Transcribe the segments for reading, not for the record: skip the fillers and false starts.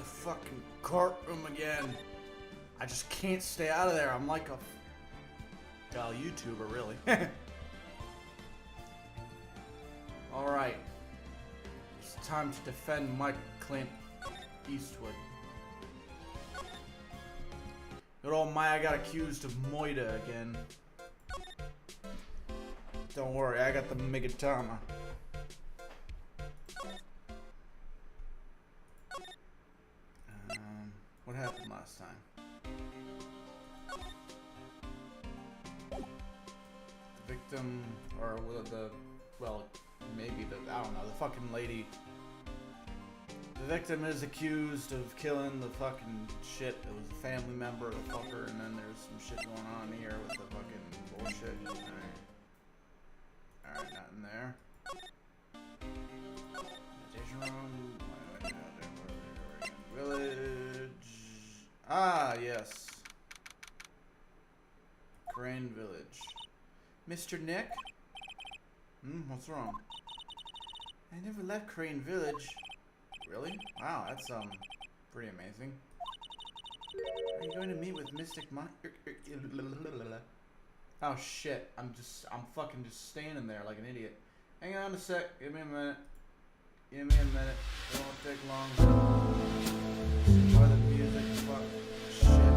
fucking courtroom again. I just can't stay out of there. I'm like a YouTuber, really. Alright. It's time to defend Mike Clint Eastwood. Good old Maya got accused of Moida again. Don't worry, I got the Megatama. What happened last time? The victim, or well, maybe I don't know, the fucking lady. The victim is accused of killing the fucking shit. It was a family member of the fucker, and then there's some shit going on here with the fucking bullshit. Alright, nothing there. Meditation room. Village. Ah, yes. Crane Village. Mr. Nick? What's wrong? I never left Crane Village. Really? Wow, that's, pretty amazing. Are you going to meet with Mystic Mike? Oh, shit. I'm fucking just standing there like an idiot. Hang on a sec. Give me a minute. Give me a minute. It won't take long. Just enjoy the music. Fuck. Shit.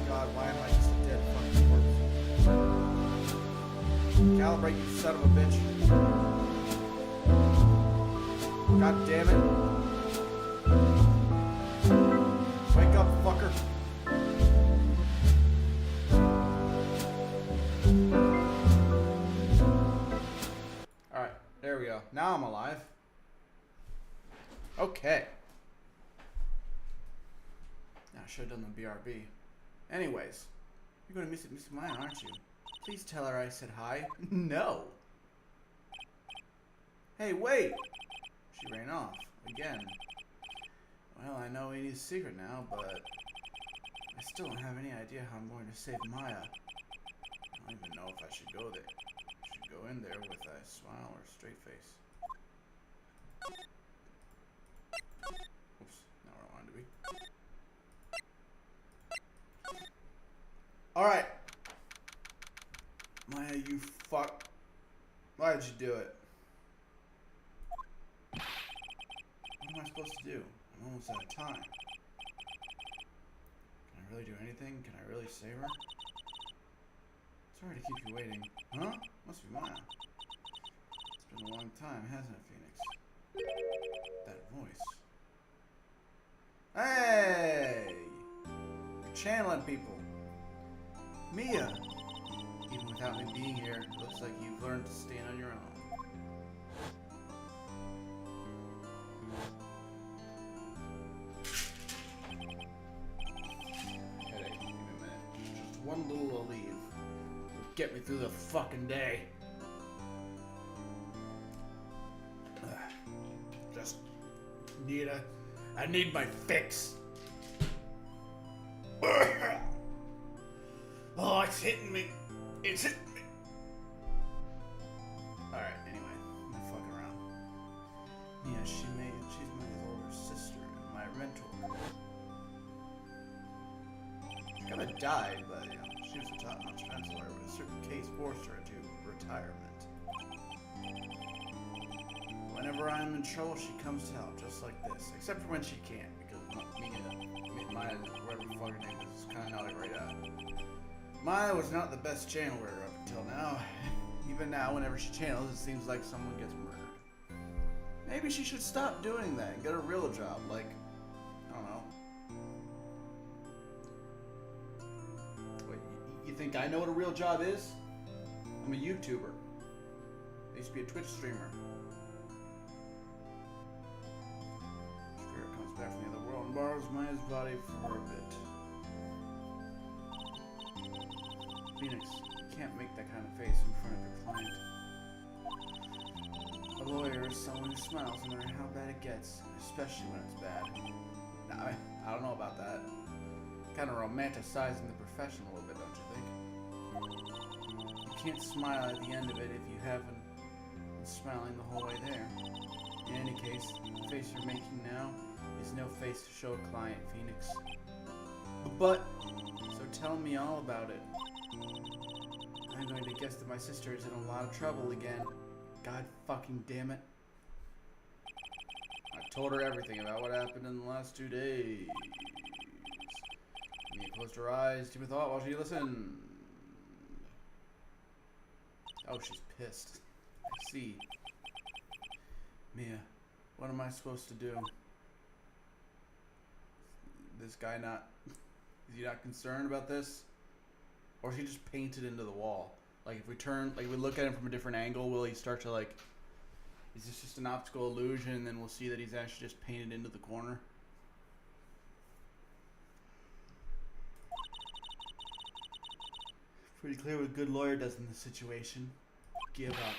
God, why am I just a dead fucking corpse? Calibrate, you son of a bitch. God damn it. Wake up, fucker. Alright, there we go. Now I'm alive. Okay. Now I should have done the BRB. Anyways, you're going to miss mine, aren't you? Please tell her I said hi. No. Hey, wait. She ran off again. Well, I know Edie's secret now, but I still don't have any idea how I'm going to save Maya. I don't even know if I should go there. I should go in there with a smile or a straight face. Oops, not where I wanted to be. Alright. Maya, you fuck. Why did you do it? What am I supposed to do? I'm almost out of time. Can I really do anything? Can I really save her? Sorry to keep you waiting. Huh? Must be Maya. It's been a long time, hasn't it, Phoenix? That voice. Hey! You're channeling people. Mia! Even without me being here, it looks like you've learned to stand on your own. Headache, give me a minute. Just one little Aleve will get me through the fucking day. Just I need my fix. Oh, it's hitting me. It's hitting me. Alright, anyway, I'm gonna fuck around. Yeah, she's my older sister and my mentor. She kinda died, but you know, she was a top-notch fence lawyer, but a certain case forced her into retirement. Whenever I'm in trouble, she comes to help, just like this. Except for when she can't, because Maya, whatever the fuck her name is kinda not a great eye. Maya was not the best channeler up until now. Even now, whenever she channels, it seems like someone gets murdered. Maybe she should stop doing that and get a real job, like, I don't know. Wait, you think I know what a real job is? I'm a YouTuber. I used to be a Twitch streamer. Spirit comes back from the other world and borrows Maya's body for a bit. Phoenix, you can't make that kind of face in front of your client. A lawyer is someone who smiles no matter how bad it gets, especially when it's bad. Now, I don't know about that. Kind of romanticizing the profession a little bit, don't you think? You can't smile at the end of it if you haven't been smiling the whole way there. In any case, the face you're making now is no face to show a client, Phoenix. But, so tell me all about it. I'm going to guess that my sister is in a lot of trouble again. God fucking damn it. I told her everything about what happened in the last 2 days. Mia closed her eyes, deep in thought while she listened. Oh, she's pissed. I see. Mia, what am I supposed to do? This guy not... Is he not concerned about this? Or is he just painted into the wall? Like, if we turn... Like, we look at him from a different angle, will he start to, like... Is this just an optical illusion, and then we'll see that he's actually just painted into the corner? Pretty clear what a good lawyer does in this situation. Give up.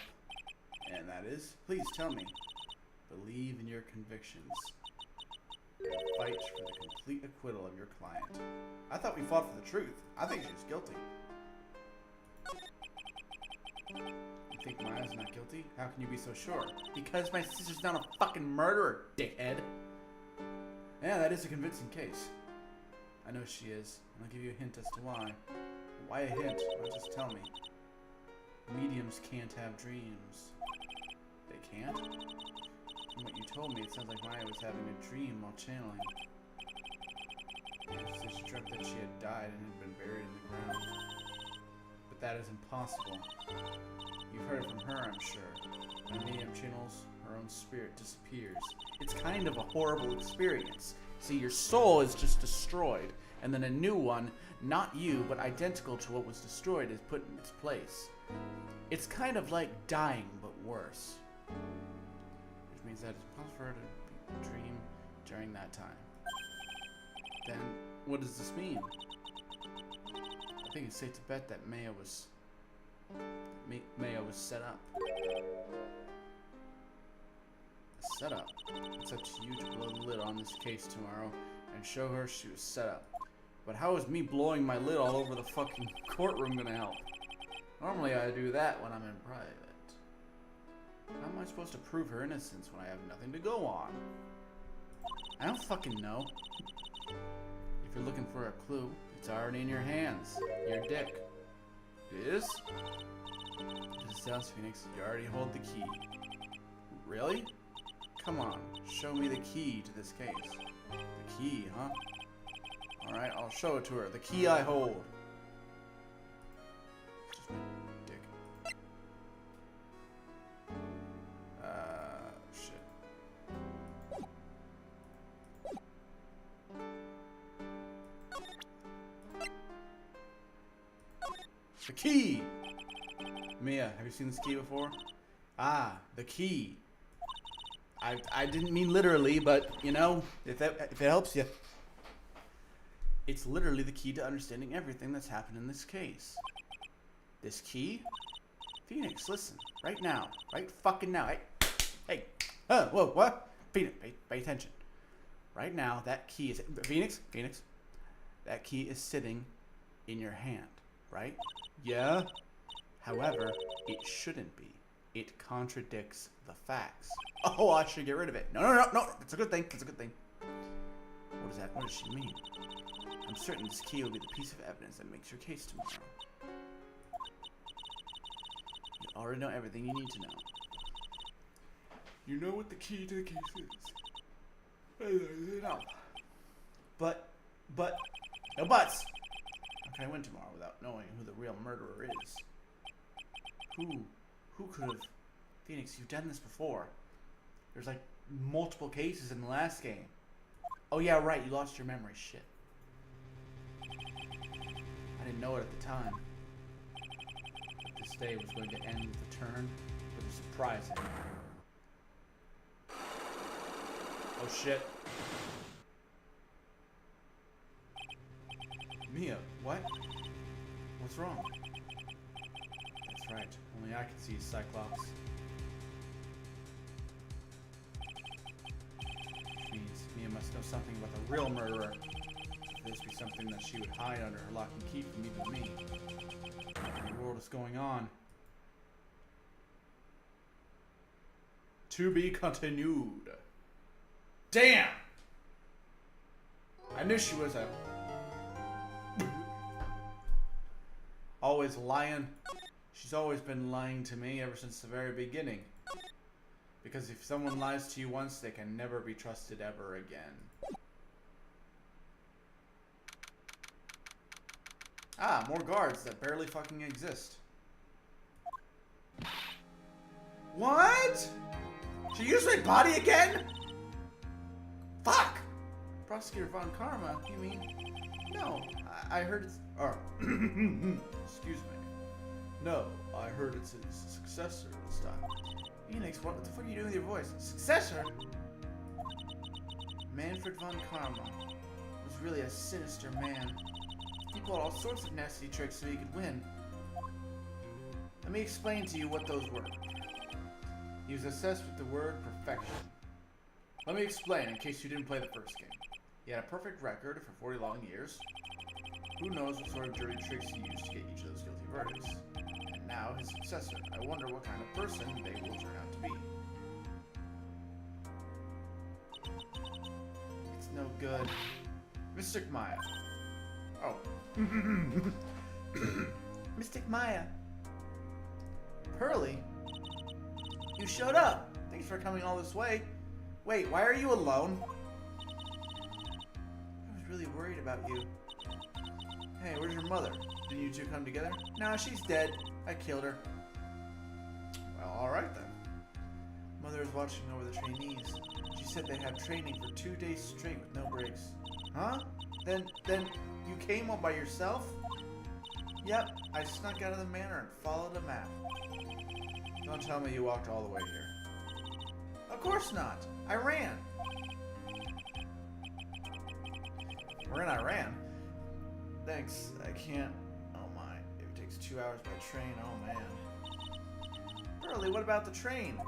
And that is, please tell me. Believe in your convictions. Fight for the complete acquittal of your client. I thought we fought for the truth. I think she's guilty. You think Maya's not guilty? How can you be so sure? Because my sister's not a fucking murderer, dickhead. Yeah, that is a convincing case. I know she is, and I'll give you a hint as to why. Why a hint? Well, just tell me. Mediums can't have dreams. They can't? From what you told me, it sounds like Maya was having a dream while channeling. So she dreamt that she had died and had been buried in the ground. But that is impossible. You've heard it from her, I'm sure. When a medium channels, her own spirit disappears. It's kind of a horrible experience. See, your soul is just destroyed, and then a new one, not you, but identical to what was destroyed, is put in its place. It's kind of like dying, but worse. Which means that it's possible for her to dream during that time. Then, what does this mean? I think it's safe to bet that Maya was set up. Set up? It's up to you to blow the lid on this case tomorrow and show her she was set up. But how is me blowing my lid all over the fucking courtroom gonna help? Normally I do that when I'm in private. How am I supposed to prove her innocence when I have nothing to go on? I don't fucking know. If you're looking for a clue, it's already in your hands. Your dick. It is? This is House Phoenix. You already hold the key. Really? Come on, show me the key to this case. The key, huh? Alright, I'll show it to her. The key I hold. It's just my dick. Shit. The key! Mia, have you seen this key before? Ah, the key. I didn't mean literally, but, you know, if it helps you. It's literally the key to understanding everything that's happened in this case. This key? Phoenix, listen. Right now. Right fucking now. Hey. Whoa, what? Phoenix, pay attention. Right now, that key is... Phoenix? That key is sitting in your hand, right? Yeah? However, it shouldn't be. It contradicts the facts. Oh, I should get rid of it. No. It's a good thing. What does she mean? I'm certain this key will be the piece of evidence that makes your case tomorrow. You already know everything you need to know. You know what the key to the case is. No. But, no buts! How can I win tomorrow without knowing who the real murderer is? Who could have... Phoenix, you've done this before. There's like multiple cases in the last game. Oh yeah, right, you lost your memory. Shit. I didn't know it at the time. But this day was going to end with a turn with a surprise in it. Oh shit. Mia, what? What's wrong? That's right. Only I can see Cyclops. Which means Mia must know something about the real murderer. Could this be something that she would hide under her lock and key from even me? What in the world is going on? To be continued. Damn! I knew she was a... always lying. She's always been lying to me ever since the very beginning. Because if someone lies to you once, they can never be trusted ever again. Ah, more guards that barely fucking exist. What? She used my body again? Fuck! Prosecutor Von Karma, you mean? No, I heard it's... Or, excuse me. No, I heard it's his successor this time. Phoenix, what the fuck are you doing with your voice? Successor? Manfred Von Karma was really a sinister man. He pulled all sorts of nasty tricks so he could win. Let me explain to you what those were. He was obsessed with the word perfection. Let me explain in case you didn't play the first game. He had a perfect record for 40 long years. Who knows what sort of dirty tricks he used to get each of those guilty verdicts. And now his successor. I wonder what kind of person they will turn out to be. It's no good. Mystic Maya. Oh. Mystic Maya. Pearly? You showed up. Thanks for coming all this way. Wait, why are you alone? I was really worried about you. Hey, where's your mother? Didn't you two come together? No, she's dead. I killed her. Well, alright then. Mother is watching over the trainees. She said they have training for 2 days straight with no breaks. Huh? Then you came all by yourself? Yep, I snuck out of the manor and followed a map. Don't tell me you walked all the way here. Of course not. I ran. We're in Iran. Thanks. I can't. Oh my. It takes 2 hours by train. Oh man. Pearly, what about the train?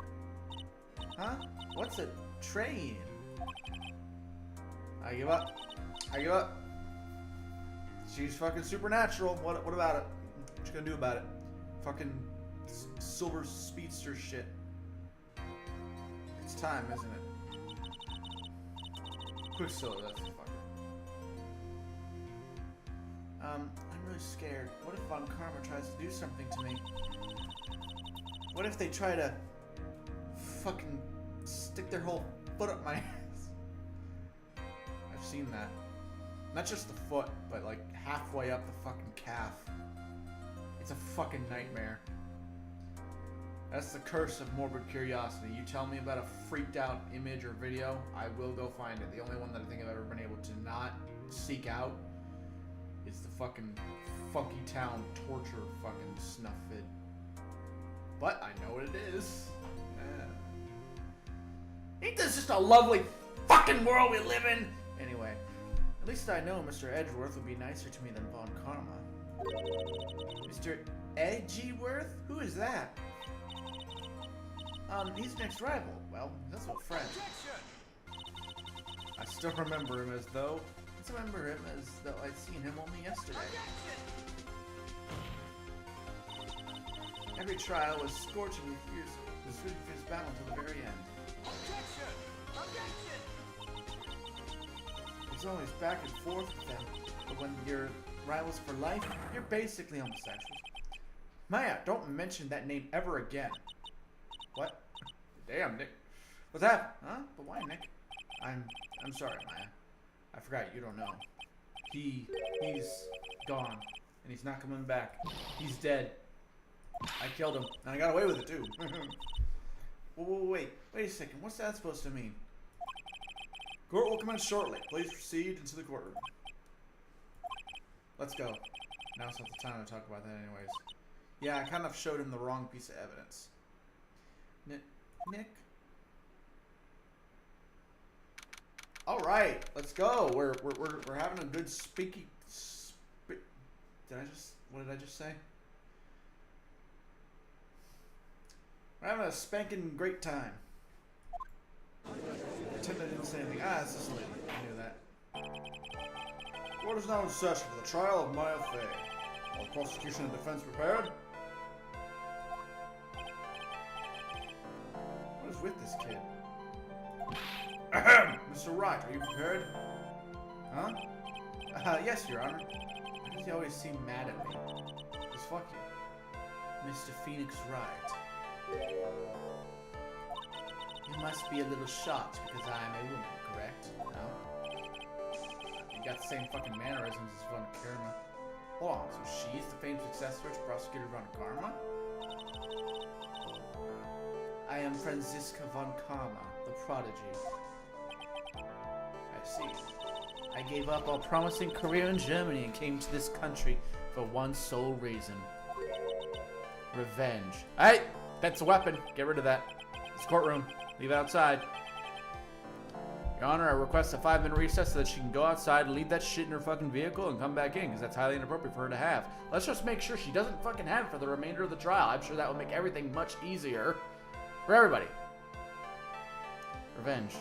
Huh? What's a train? I give up. I give up. She's fucking supernatural. What about it? What you gonna do about it? Fucking silver speedster shit. It's time, isn't it? Quicksilver, that's the fucker. I'm really scared. What if Von Karma tries to do something to me? What if they try to fucking stick their whole foot up my ass? I've seen that. Not just the foot, but like halfway up the fucking calf. It's a fucking nightmare. That's the curse of morbid curiosity. You tell me about a freaked out image or video, I will go find it. The only one that I think I've ever been able to not seek out is the fucking Funky Town torture fucking snuff vid. But I know what it is. Ain't this just a lovely fucking world we live in? Anyway, at least I know Mr. Edgeworth would be nicer to me than Von Karma. Mr. Edgeworth? Who is that? He's next rival. Well, that's what friend. I still remember him as though I'd seen him only yesterday. Every trial was scorchingly fierce. The swift fierce battle to the very end. It's always back and forth with them, but when you're rivals for life, you're basically homosexuals. Maya, don't mention that name ever again. What? Damn, Nick. What's that? Huh? But why, Nick? I'm sorry, Maya. I forgot you don't know. He's gone, and he's not coming back. He's dead. I killed him, and I got away with it too. Wait a second. What's that supposed to mean? Court will commence shortly. Please proceed into the courtroom. Let's go. Now's not the time to talk about that anyways. Yeah, I kind of showed him the wrong piece of evidence. Nick? Alright, let's go. We're having a good what did I just say? We're having a spanking great time. Pretend I didn't say anything. Ah, it's this lady. I knew that. Court is now in session for the trial of Maya Fey. All prosecution and defense prepared? What is with this kid? Ahem! Mr. Wright, are you prepared? Huh? Yes, Your Honor. Why does he always seem mad at me? Just fuck you. Mr. Phoenix Wright. You must be a little shocked because I am a woman, correct? No? You got the same fucking mannerisms as Von Karma. Hold on, so she's the famed successor to Prosecutor Von Karma? I am Franziska Von Karma, the prodigy. I see. I gave up our promising career in Germany and came to this country for one sole reason. Revenge. Hey! That's a weapon. Get rid of that. It's courtroom. Leave it outside. Your Honor, I request a 5-minute recess so that she can go outside and leave that shit in her fucking vehicle and come back in, because that's highly inappropriate for her to have. Let's just make sure she doesn't fucking have it for the remainder of the trial. I'm sure that will make everything much easier for everybody. Revenge.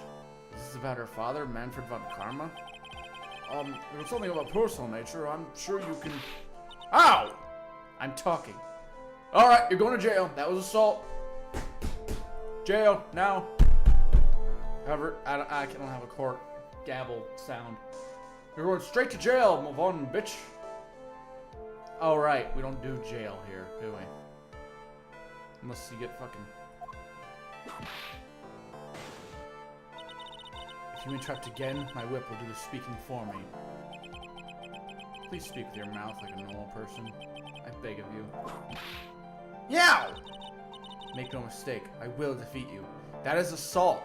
Is this about her father, Manfred von Karma? If it's something of a personal nature, I'm sure you can... Ow! I'm talking. Alright, you're going to jail. That was assault. Jail, now. However, I don't have a court gavel sound. You're going straight to jail, move on, bitch. Alright, we don't do jail here, do we? Unless you get fucking... If you interrupt again, my whip will do the speaking for me. Please speak with your mouth like a normal person. I beg of you. Yow! Make no mistake, I will defeat you. That is assault.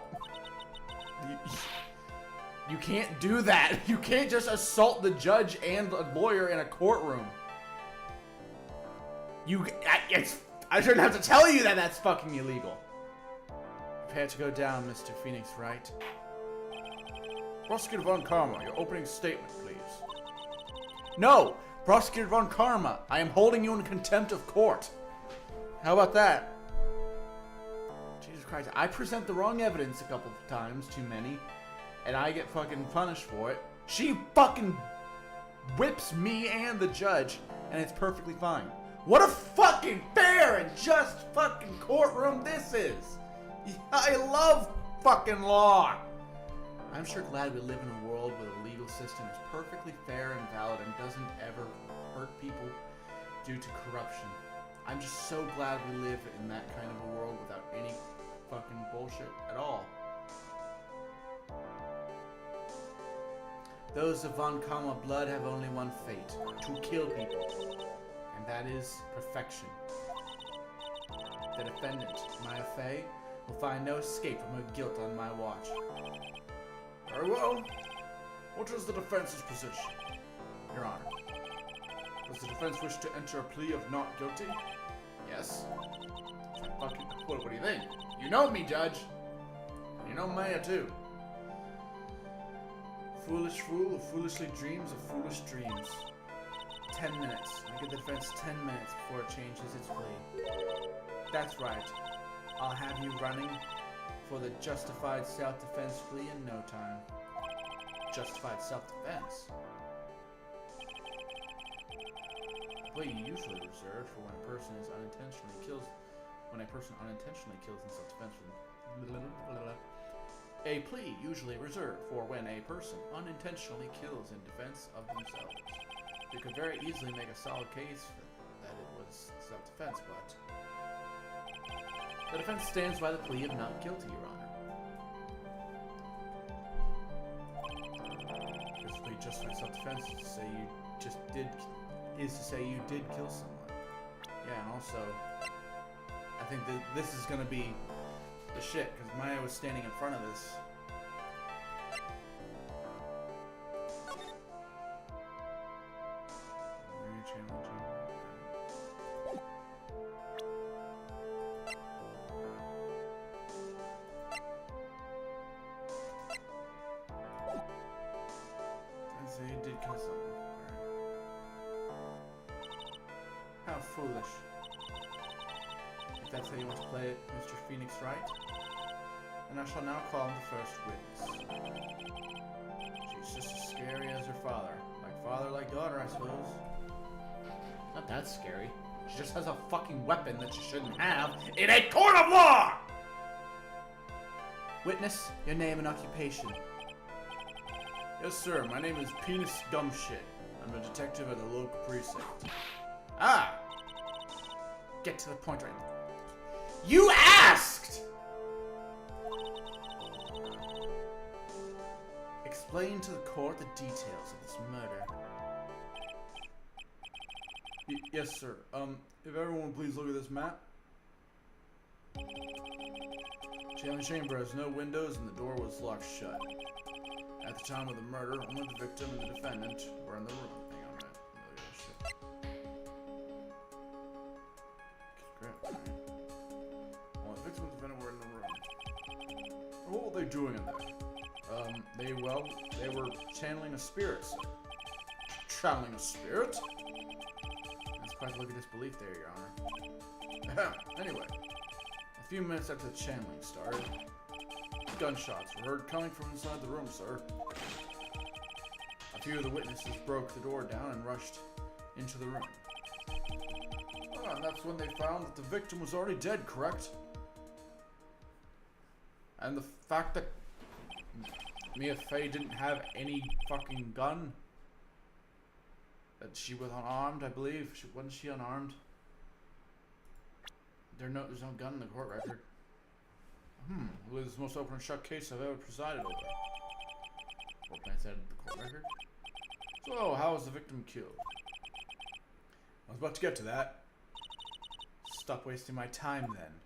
You can't do that. You can't just assault the judge and a lawyer in a courtroom. I shouldn't have to tell you that that's fucking illegal. Prepare to go down, Mr. Phoenix Wright. Prosecutor Von Karma, your opening statement, please. No! Prosecutor Von Karma, I am holding you in contempt of court. How about that? Jesus Christ, I present the wrong evidence a couple of times, too many, and I get fucking punished for it. She fucking whips me and the judge, and it's perfectly fine. What a fucking fair and just fucking courtroom this is! I love fucking law! I'm sure glad we live in a world where the legal system is perfectly fair and valid and doesn't ever hurt people due to corruption. I'm just so glad we live in that kind of a world without any fucking bullshit at all. Those of Von Karma blood have only one fate, to kill people. And that is perfection. The defendant, Maya Fey, will find no escape from her guilt on my watch. Very well. What is the defense's position? Your Honor. Does the defense wish to enter a plea of not guilty? Yes. Fucking, what do you think? You know me, Judge. You know Maya, too. Foolish fool who foolishly dreams of foolish dreams. 10 minutes. I give the defense 10 minutes before it changes its plea. That's right. I'll have you running for the justified self-defense plea in no time. Justified self-defense? A plea usually reserved for when a person unintentionally kills in self-defense. A plea usually reserved for when a person unintentionally kills in defense of themselves. You could very easily make a solid case that it was self-defense, but the defense stands by the plea of not guilty, Your Honor. This plea just for self-defense is to say you did kill someone. Yeah, and also, I think that this is gonna be the shit because Maya was standing in front of this. So you did kill someone. How foolish. If that's how you want to play it, Mr. Phoenix Wright, then I shall now call on the first witness. She's just as scary as her father. Like father, like daughter, I suppose. Not that scary. She just has a fucking weapon that she shouldn't have in a court of law! Witness, your name and occupation. Yes, sir. My name is Penis Gumshit. I'm a detective at the local precinct. Ah! Get to the point right now. You asked! Explain to the court the details of this murder. Yes, sir. If everyone please look at this map. Jail chamber has no windows and the door was locked shut. At the time of the murder, only the victim and the defendant were in the room. Hang on a minute. Look at this shit. Great. Only the victim and the defendant were in the room. What were they doing in there? They were channeling a spirit, sir. Channeling a spirit? That's quite a look of disbelief there, Your Honor. Anyway, a few minutes after the channeling started, gunshots were heard coming from inside the room, sir. A few of the witnesses broke the door down and rushed into the room. And that's when they found that the victim was already dead, correct? And the fact that Mia Fey didn't have any fucking gun. That she was unarmed, I believe. Wasn't she unarmed? There's no gun in the court record. It was the most open and shut case I've ever presided over. What can I say the court record? So, how was the victim killed? I was about to get to that. Stop wasting my time then.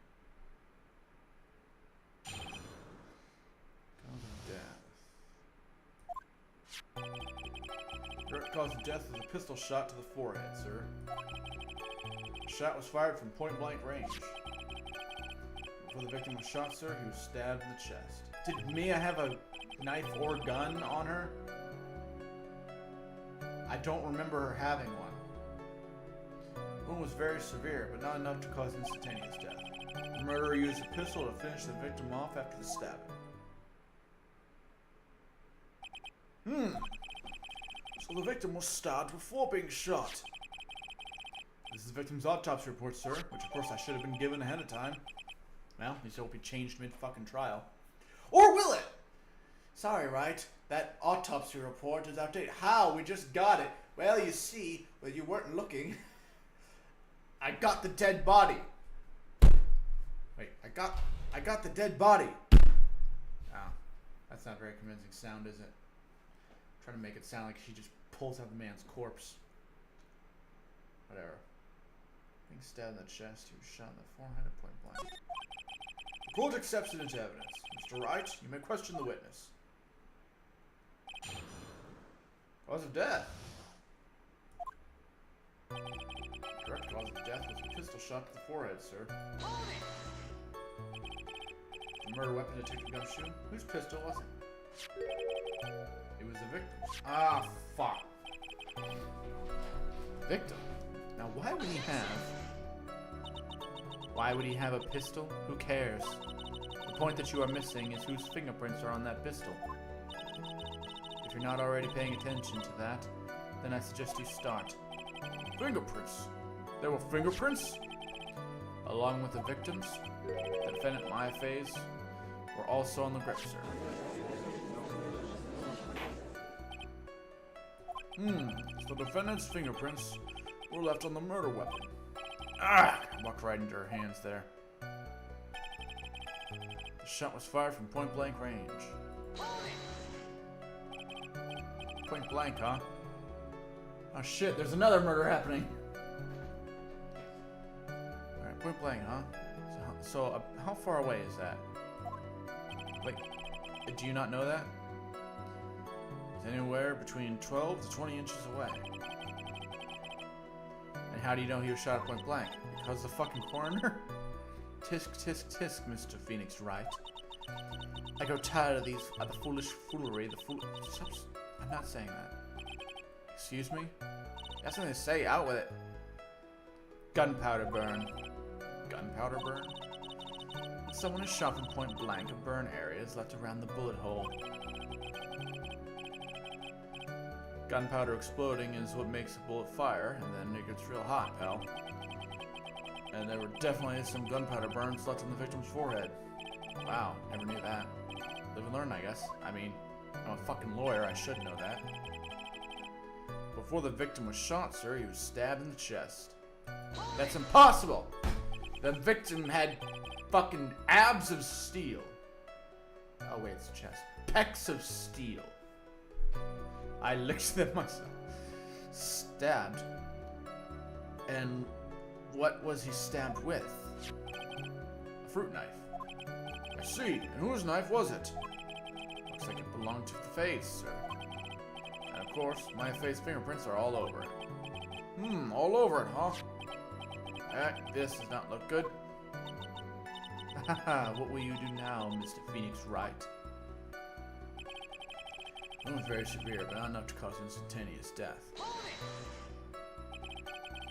Direct cause of death is a pistol shot to the forehead, sir. The shot was fired from point-blank range. Before the victim was shot, sir, he was stabbed in the chest. Did Mia have a knife or gun on her? I don't remember her having one. The wound was very severe, but not enough to cause instantaneous death. The murderer used a pistol to finish the victim off after the stabbing. So the victim was stabbed before being shot. This is the victim's autopsy report, sir, which of course I should have been given ahead of time. Well, at least I hope he changed mid-fucking trial. Or will it? Sorry, Wright. That autopsy report is outdated. How? We just got it. Well, you see, well, you weren't looking. I got the dead body. Wait, I got the dead body. Oh, that's not very convincing sound, is it? Trying to make it sound like she just pulls out the man's corpse. Whatever. Being stabbed in the chest, he was shot in the forehead at point blank. The court accepts it into evidence. Mr. Wright, you may question the witness. Cause of death. Direct cause of death was a pistol shot to the forehead, sir. The murder weapon, Detective Gumshoe? Whose pistol was it? It was the victim's. Ah, fuck. Victim? Now, why would he have a pistol? Who cares? The point that you are missing is whose fingerprints are on that pistol. If you're not already paying attention to that, then I suggest you start. Fingerprints? There were fingerprints? Along with the victims, the defendant Maya Faye's were also on the grip, sir. So the defendant's fingerprints were left on the murder weapon. Ah! Walked right into her hands there. The shot was fired from point-blank range. Point blank, huh? Oh shit, there's another murder happening. Alright, point blank, huh? So how far away is that? Wait, do you not know that? It's anywhere between 12 to 20 inches away. And how do you know he was shot at point blank? Because the fucking coroner? Tisk, tisk, tisk, Mr. Phoenix Wright. I grow tired of the foolish foolery, I'm not saying that. Excuse me? That's something to say, out with it. Gunpowder burn. Gunpowder burn? When someone is shot from point blank, a burn area is left around the bullet hole. Gunpowder exploding is what makes a bullet fire, and then it gets real hot, pal. And there were definitely some gunpowder burns left on the victim's forehead. Wow, never knew that. Live and learn, I guess. I mean, I'm a fucking lawyer, I should know that. Before the victim was shot, sir, he was stabbed in the chest. That's impossible! The victim had fucking abs of steel. Oh wait, it's chest. Pecs of steel. I licked them myself. Stabbed. And what was he stabbed with? A fruit knife. I see. And whose knife was it? Looks like it belonged to the face, sir. And of course, my face fingerprints are all over it. All over it, huh? This does not look good. Haha, what will you do now, Mr. Phoenix Wright? The wound was very severe, but not enough to cause instantaneous death.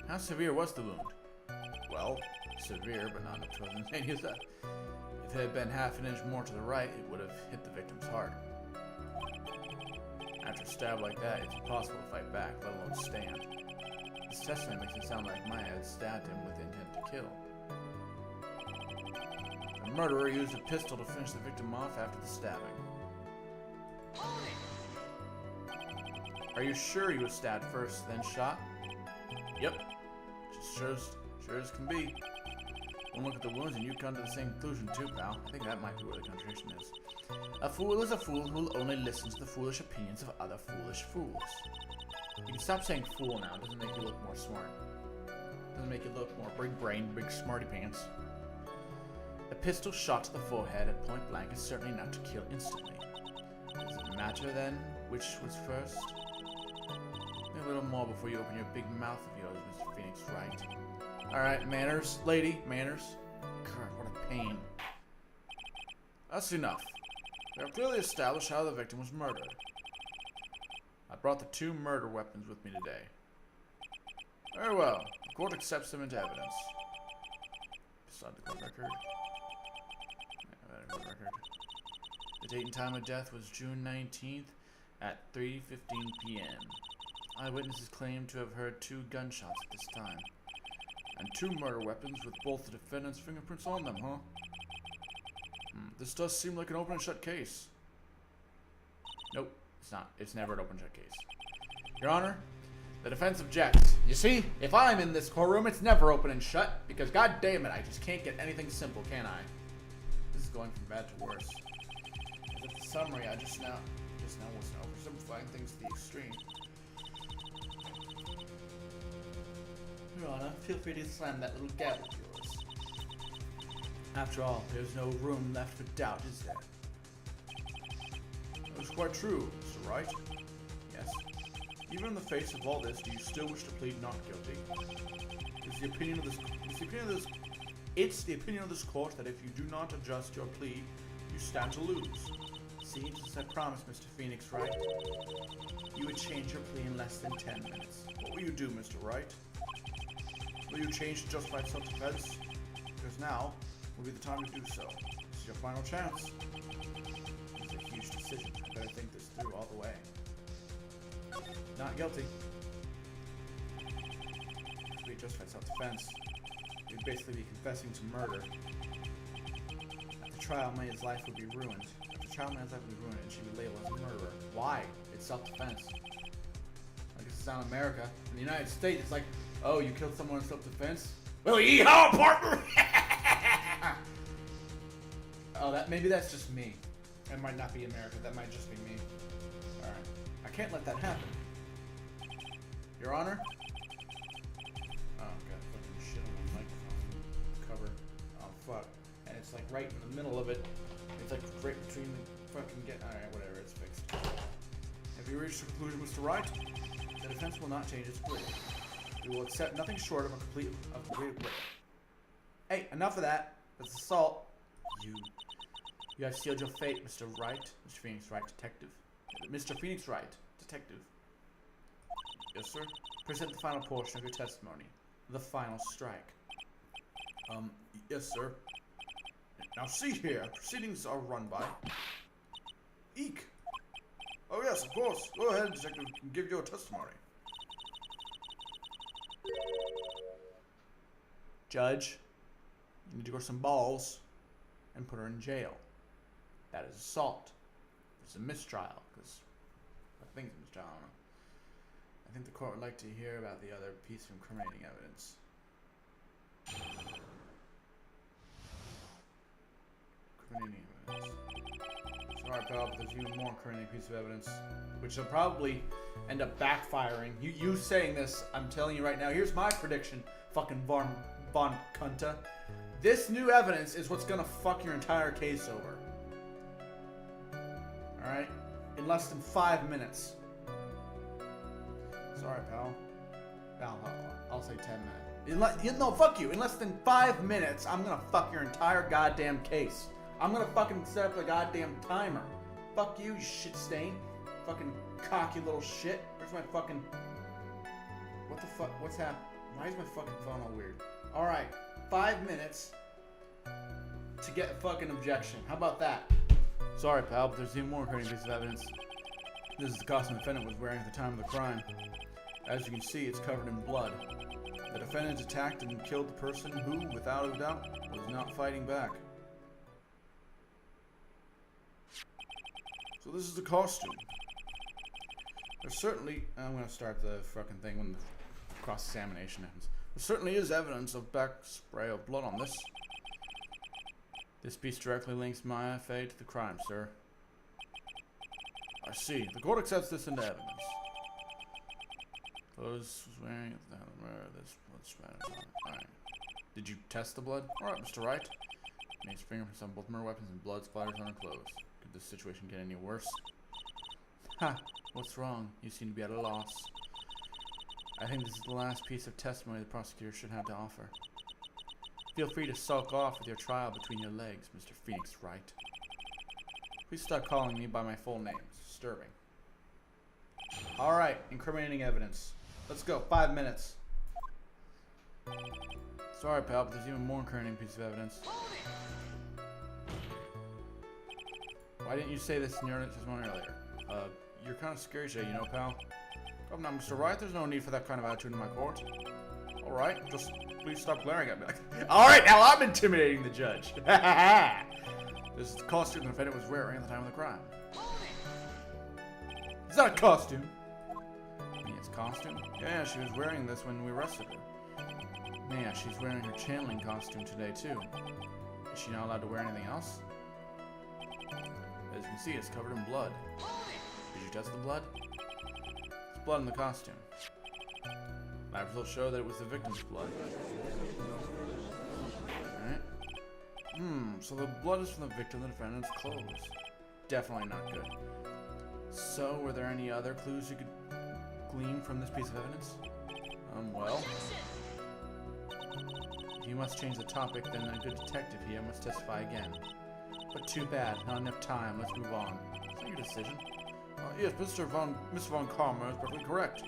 How severe was the wound? Well, severe, but not enough to cause instantaneous death. If it had been half an inch more to the right, it would have hit the victim's heart. After a stab like that, it's impossible to fight back, let alone stand. This testimony makes it sound like Maya had stabbed him with the intent to kill. The murderer used a pistol to finish the victim off after the stabbing. Are you sure he was stabbed first, then shot? Yep. Just sure as can be. One look at the wounds and you come to the same conclusion too, pal. I think that might be where the contradiction is. A fool is a fool who will only listen to the foolish opinions of other foolish fools. You can stop saying fool now. It doesn't make you look more smart. It doesn't make you look more big-brained, big smarty pants. A pistol shot to the forehead at point blank is certainly not to kill instantly. Does it matter then which was first? Maybe a little more before you open your big mouth of yours, Mr. Phoenix Wright. Alright, manners, lady, manners. God, what a pain. That's enough. We have clearly established how the victim was murdered. I brought the 2 murder weapons with me today. Very well. The court accepts them into evidence. Beside the court record. The date and time of death was June 19th at 3:15 p.m. Eyewitnesses claim to have heard 2 gunshots at this time. And 2 murder weapons with both the defendant's fingerprints on them, huh? This does seem like an open and shut case. Nope, it's not. It's never an open and shut case. Your Honor, the defense objects. You see, if I'm in this courtroom, it's never open and shut, because god damn it, I just can't get anything simple, can I? This is going from bad to worse. As if the summary I just now was oversimplifying things to the extreme. Your Honor, feel free to slam that little gavel of yours. After all, there's no room left for doubt, is there? That is quite true, Mr. Wright. Yes. Even in the face of all this, do you still wish to plead not guilty? It's the opinion of this court that if you do not adjust your plea, you stand to lose. See, just as I promised, Mr. Phoenix Wright, you would change your plea in less than 10 minutes. What will you do, Mr. Wright? Will you change to justified self-defense? Because now will be the time to do so. This is your final chance. It's a huge decision. I better think this through all the way. Not guilty. To be justified self-defense, you'd basically be confessing to murder. At the trial, Maya's life would be ruined. At the trial, Maya's life would be ruined, and she'd be labeled as a murderer. Why? It's self-defense. Like it's not America. In the United States, it's like, oh, you killed someone in self-defense? Well, yeehaw, partner! Oh, maybe that's just me. It might not be America. That might just be me. Alright. I can't let that happen. Your Honor? Oh, God. Fucking shit on my microphone cover. Oh, fuck. And it's like right in the middle of it. It's like right between the fucking Alright, whatever. It's fixed. Have you reached a conclusion, Mr. Wright? The defense will not change its plea. We will accept nothing short of a complete acquittal. Hey, enough of that. That's assault. You have sealed your fate, Mr. Wright. Mr. Phoenix Wright, detective. Mr. Phoenix Wright, detective. Yes, sir? Present the final portion of your testimony. The final strike. Yes, sir. Now see here. Proceedings are run by... Eek. Oh, yes, of course. Go ahead, detective, and give your testimony. Judge, you need to grow some balls and put her in jail. That is assault. it's a mistrial, because I think it's a mistrial, I don't know. I think the court would like to hear about the other piece of incriminating evidence. Incriminating evidence. Sorry, pal, but there's even more incriminating piece of evidence, which will probably end up backfiring. You saying this, I'm telling you right now, here's my prediction, fucking Von Kunta. This new evidence is what's gonna fuck your entire case over. Alright? In less than 5 minutes. Sorry, pal. I'll say 10 minutes. No, fuck you. In less than 5 minutes, I'm gonna fuck your entire goddamn case. I'm gonna fucking set up a goddamn timer. Fuck you, you shit stain. Fucking cocky little shit. Where's my fucking... What the fuck? What's happening? Why is my fucking phone all weird? Alright, 5 minutes to get a fucking objection. How about that? Sorry, pal, but there's even more incriminating piece of evidence. This is the costume the defendant was wearing at the time of the crime. As you can see, it's covered in blood. The defendant attacked and killed the person who, without a doubt, was not fighting back. So this is the costume. There's certainly... I'm going to start the fucking thing when the cross-examination happens. There certainly is evidence of back spray of blood on this. This piece directly links my FA to the crime, sir. I see. The court accepts this into evidence. Clothes was wearing this blood spatters on it. Alright. Did you test the blood? Alright, Mr. Wright. Made fingerprints on both murder weapons and blood splatters on her clothes. Could this situation get any worse? Ha! What's wrong? You seem to be at a loss. I think this is the last piece of testimony the prosecutor should have to offer. Feel free to sulk off with your trial between your legs, Mr. Phoenix Wright. Please stop calling me by my full name. It's disturbing. Alright, incriminating evidence. Let's go. 5 minutes. Sorry, pal, but there's even more incriminating piece of evidence. Why didn't you say this in your testimony earlier? You're kind of scary today, you know, pal. Oh, now, Mr. Wright, there's no need for that kind of attitude in my court. Alright, just please stop glaring at me. Alright, now I'm intimidating the judge. This is the costume the defendant was wearing at the time of the crime. It's not a costume. You mean it's costume? Yeah, she was wearing this when we arrested her. Yeah, she's wearing her channeling costume today, too. Is she not allowed to wear anything else? As you can see, it's covered in blood. Did you test the blood? There's blood in the costume. Lab results show that it was the victim's blood. Alright. So the blood is from the victim of the defendant's clothes. Definitely not good. So, were there any other clues you could glean from this piece of evidence? Well... If you must change the topic, then a good detective here must testify again. But too bad, not enough time, let's move on. Is that your decision? Yes, Mr. Von Karma is perfectly correct.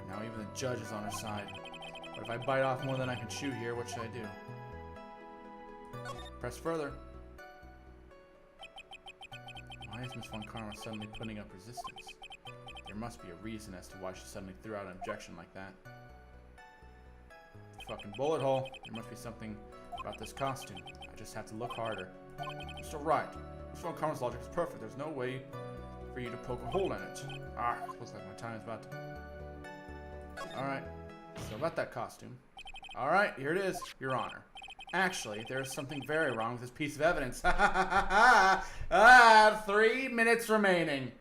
Now even the judge is on her side. But if I bite off more than I can chew here, what should I do? Press further. Why is Miss Von Karma suddenly putting up resistance? There must be a reason as to why she suddenly threw out an objection like that. Fucking bullet hole. There must be something about this costume. I just have to look harder. Mr. Wright, Miss Von Karma's logic is perfect. There's no way for you to poke a hole in it. Looks like my time is about to... Alright, so about that costume. Alright, here it is, Your Honor. Actually, there's something very wrong with this piece of evidence. 3 minutes remaining.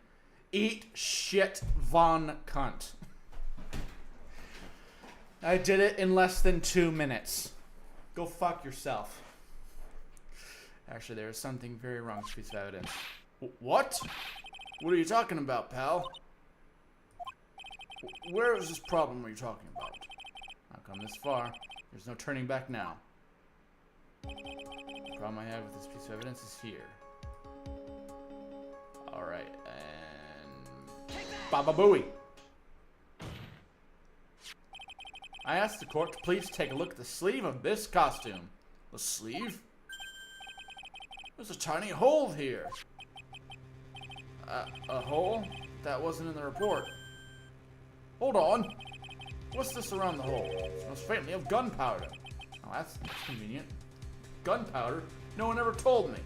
Eat shit, Von Cunt. I did it in less than 2 minutes. Go fuck yourself. Actually, there is something very wrong with this piece of evidence. What? What are you talking about, pal? Where is this problem are you talking about? I've come this far. There's no turning back now. The problem I have with this piece of evidence is here. Alright, and... Baba Booey! I asked the court to please take a look at the sleeve of this costume. The sleeve? There's a tiny hole here. A hole? That wasn't in the report. Hold on. What's this around the hole? It smells faintly of gunpowder. Oh, that's convenient. Gunpowder? No one ever told me.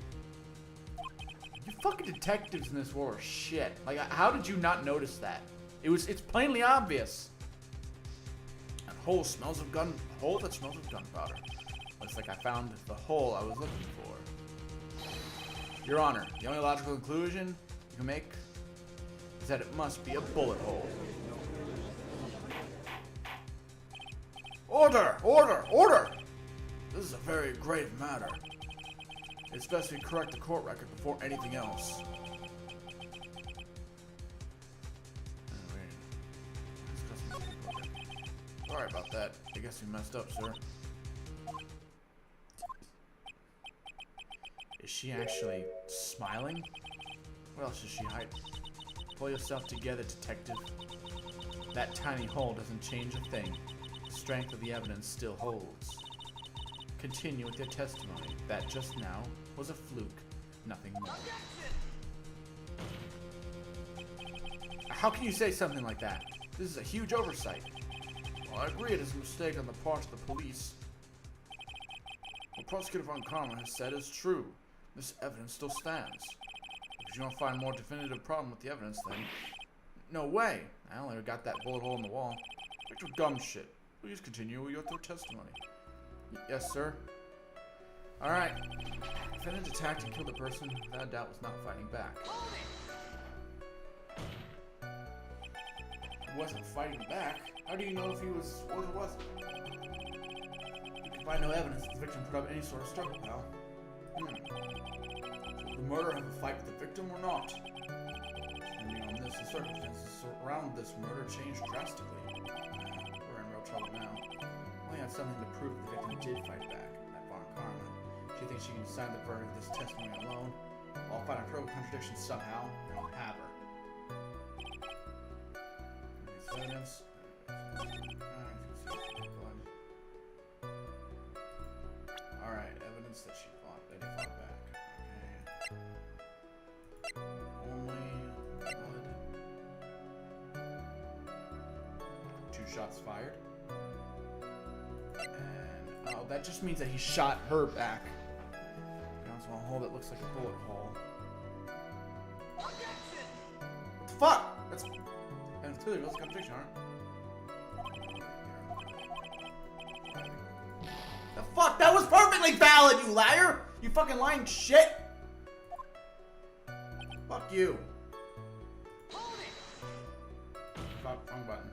You fucking detectives in this war are shit. Like, how did you not notice that? It's plainly obvious. That hole smells of gun. A hole that smells of gunpowder. Looks like I found the hole I was looking for. Your Honor, the only logical conclusion you can make is that it must be a bullet hole. Order! Order! Order! This is a very grave matter. It's best we correct the court record before anything else. Sorry about that. I guess we messed up, sir. Is she actually smiling? What else is she hiding? Pull yourself together, detective. That tiny hole doesn't change a thing. The strength of the evidence still holds. Continue with your testimony. That just now was a fluke, nothing more. How can you say something like that? This is a huge oversight. Well, I agree it is a mistake on the part of the police. What Prosecutor Von Karma has said is true. This evidence still stands. If you don't find more definitive problem with the evidence, then... No way! I only got that bullet hole in the wall. Victor gum shit. Please continue with your testimony. Yes, sir. Alright. Defendant attacked and killed a person who without doubt was not fighting back. He wasn't fighting back? How do you know if he was or wasn't? You can find no evidence that the victim put up any sort of struggle, pal. Did the murderer have a fight with the victim or not? Depending on this, the circumstances around this murder changed drastically. We're in real trouble now. We have something to prove that the victim did fight back. That Von Karma. She thinks she can decide the verdict of this testimony alone. I'll find a proven contradiction somehow, and I'll have her. This evidence. Alright, evidence that she fought. That he fought back. Okay. Only blood. 2 shots fired. And oh, that just means that he shot her back. Down to a hole that looks like a bullet hole. What the fuck? That's and it's clearly was a contradiction, aren't it? The fuck? That was perfectly valid, you liar! You fucking lying shit! Fuck you. Fuck, wrong button.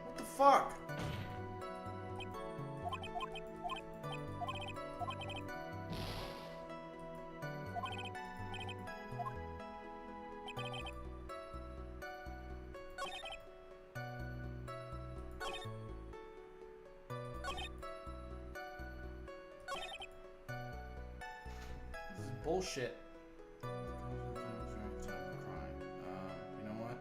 What the fuck? This is bullshit. You know what?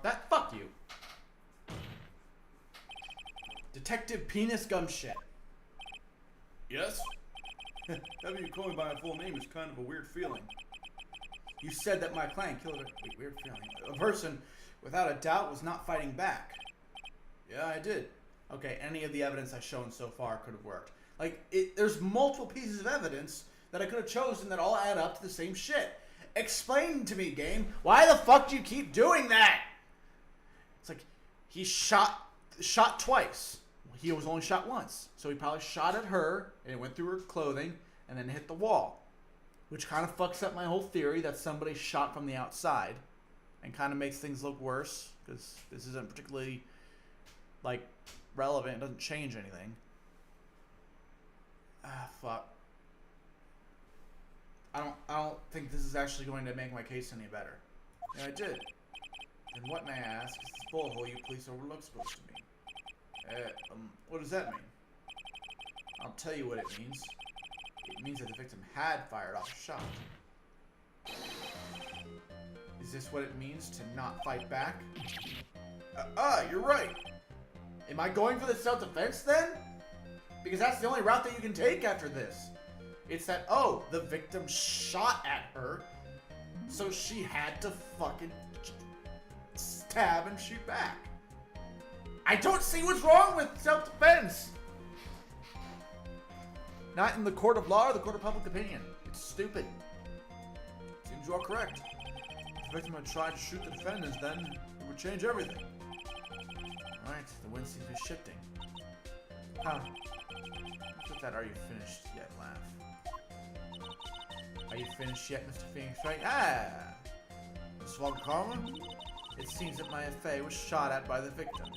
That fuck you. Detective Penis Gumshit. Yes? Having you call me by my full name is kind of a weird feeling. You said that my client killed weird feeling. A person, without a doubt, was not fighting back. Yeah, I did. Okay, any of the evidence I've shown so far could have worked. Like, there's multiple pieces of evidence that I could have chosen that all add up to the same shit. Explain to me, game, why the fuck do you keep doing that? It's like, he shot twice. He was only shot once. So he probably shot at her, and it went through her clothing, and then hit the wall. Which kind of fucks up my whole theory that somebody shot from the outside. And kind of makes things look worse, because this isn't particularly, like, relevant. It doesn't change anything. Fuck. I don't think this is actually going to make my case any better. Yeah, I did. Then what, may I ask, is this bullet hole you police overlook supposed to mean? What does that mean? I'll tell you what it means. It means that the victim had fired off a shot. Is this what it means to not fight back? You're right. Am I going for the self-defense then? Because that's the only route that you can take after this. It's that, oh, the victim shot at her, so she had to fucking stab and shoot back. I don't see what's wrong with self-defense. Not in the court of law or the court of public opinion. It's stupid. Seems you are correct. If the victim had tried to shoot the defendants, then it would change everything. Alright, the wind seems to be shifting. Huh. What's with that "are you finished yet" laugh? Are you finished yet, Mr. Phoenix Wright? Swag Karma? It seems that my FA was shot at by the victim.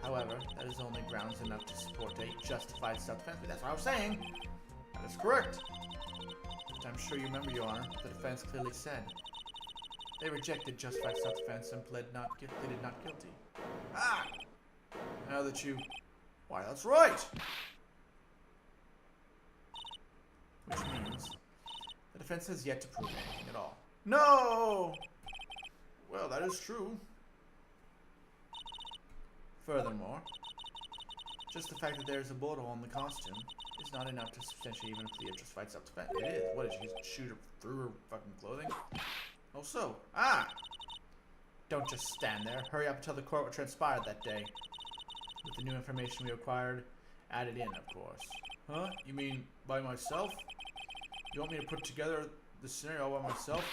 However, that is only grounds enough to support a justified self-defense. But that's what I was saying. That is correct. But I'm sure you remember, Your Honor, the defense clearly said they rejected justified self-defense and pleaded not guilty. Now that you... Why, that's right! Which means the defense has yet to prove anything at all. No! Well, that is true. Furthermore, just the fact that there's a bullet hole in the costume is not enough to substantiate even a plea of justified self-defense. It is. What, did she shoot her through her fucking clothing? Oh, so. Don't just stand there. Hurry up and tell the court what transpired that day. With the new information we acquired added in, of course. Huh? You mean by myself? You want me to put together the scenario by myself?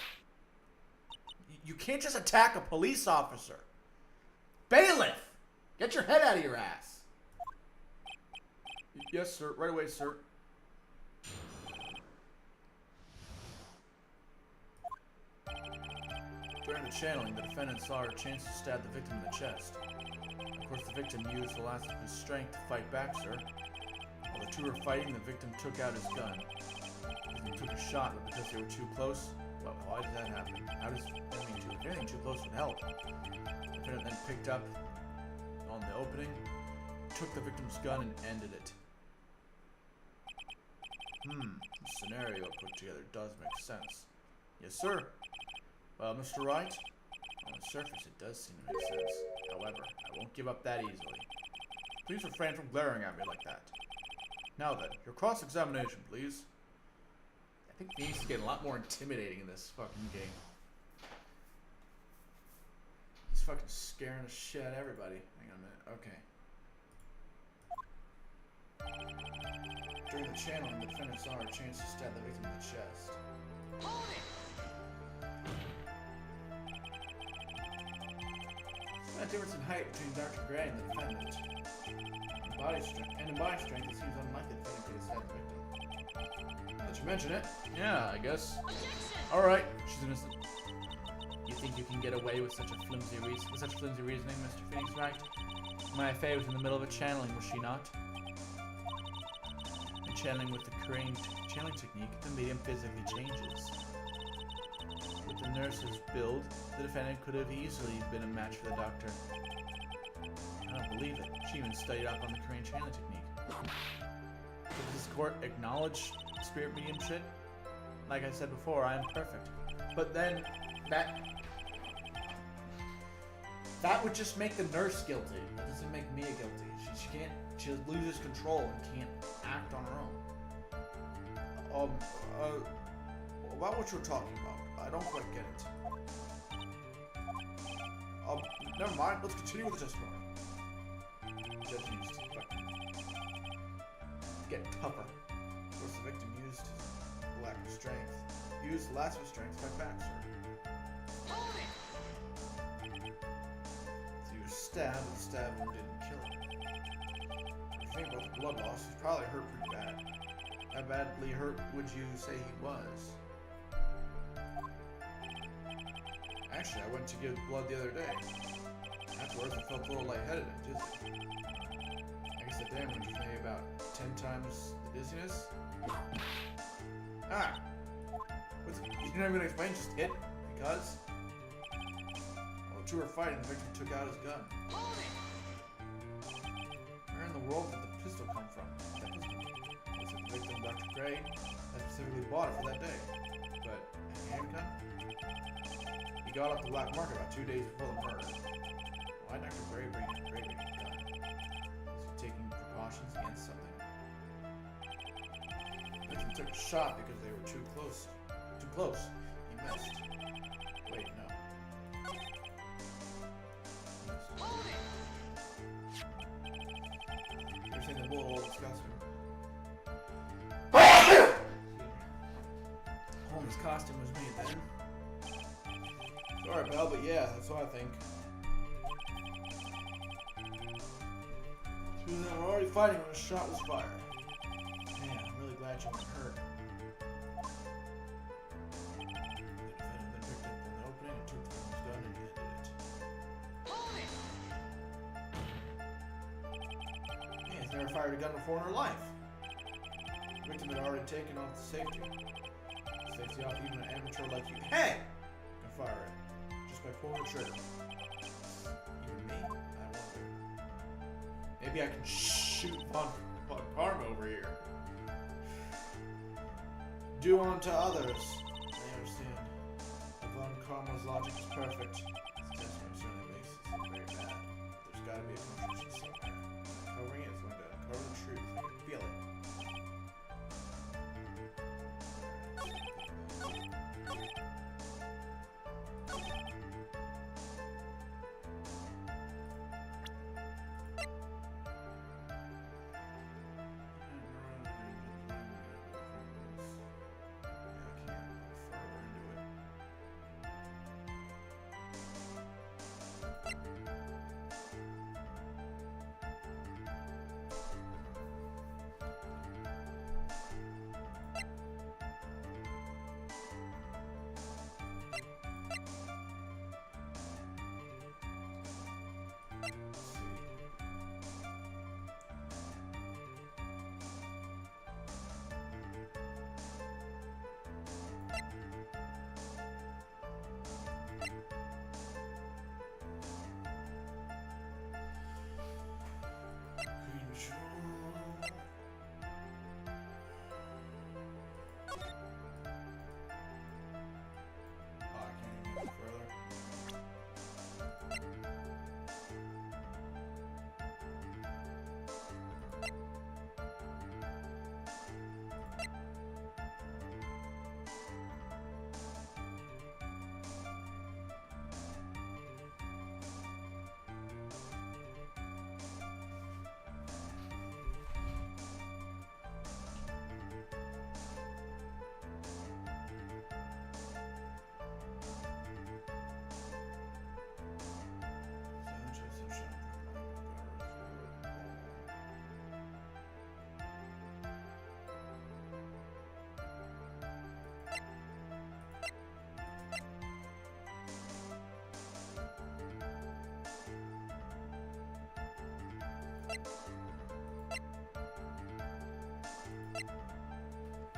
You can't just attack a police officer. Bailiff! Get your head out of your ass. Yes, sir. Right away, sir. During the channeling, the defendant saw her chance to stab the victim in the chest. Of course, the victim used the last of his strength to fight back, sir. While the two were fighting, the victim took out his gun. He took a shot, but because they were too close, well, why did that happen? How does anything too close would help? The defendant then picked up on the opening, took the victim's gun, and ended it. The scenario put together does make sense. Yes, sir. Well, Mr. Wright, on the surface it does seem to make sense. However, I won't give up that easily. Please refrain from glaring at me like that. Now then, your cross-examination, please. I think he needs to get a lot more intimidating in this fucking game. He's fucking scaring the shit out of everybody. Hang on a minute. Okay. During the channeling, the defendant saw her chance to stab the victim in the chest. Hold it! There's a difference in height between Dr. Gray and the defendant. In body strength, it seems unlikely the defendant could have stabbed the victim. Now that you mention it, yeah, I guess. Alright, she's innocent. You think you can get away with such flimsy reasoning, Mr. Phoenix Wright? My FA was in the middle of a channeling, was she not? In channeling with the crane channeling technique, the medium physically changes. With the nurse's build, the defendant could have easily been a match for the doctor. I don't believe it. She even studied up on the crane channeling technique. Does this court acknowledge spirit medium shit? Like I said before, I am perfect. But then, that would just make the nurse guilty. That doesn't make Mia guilty. She can't She loses control and can't act on her own. About what you're talking about, I don't quite get it. Never mind. Let's continue with the testimony. Judge used to get tougher. Of course, the victim used his lack of strength. Used the lack of strength by Baxter. So he was stabbed, and the stab wound didn't kill him. If you think about the blood loss, he's probably hurt pretty bad. How badly hurt would you say he was? Actually, I went to give blood the other day. Afterwards, I felt a little lightheaded and dizzy. I guess the damage was maybe about 10 times the dizziness. Ah! You didn't even explain, just hit? Because? While the two were fighting, the victim took out his gun. Where in the world did the pistol come from? That was the victim, Dr. Gray, had specifically bought it for that day. But, a handgun? He got off the black market about 2 days before the murder. Why Dr. Gray bring a gun? Is he taking precautions against something? The victim took a shot because they were too close. Too close. He missed. Wait, no. You're saying the bullet hole is disgusting. Holmes' costume was made then. Sorry, pal, but yeah, that's what I think. They were already fighting when a shot was fired. Man, I'm really glad you weren't hurt. The defendant then picked up an opening and took the victim's gun and ended it. Yeah, he's never fired a gun before in her life. The victim had already taken off the safety. Safety off even an amateur like you. Hey! Can fire it. Just by pulling the trigger. Even me? I wonder. Maybe I can shoot Von Karma over here. Do unto others. I understand. Von Karma's logic is perfect. This testimony certainly makes it seem very bad. There's gotta be a contradiction somewhere. Covering it is going to uncover the truth. I can feel it.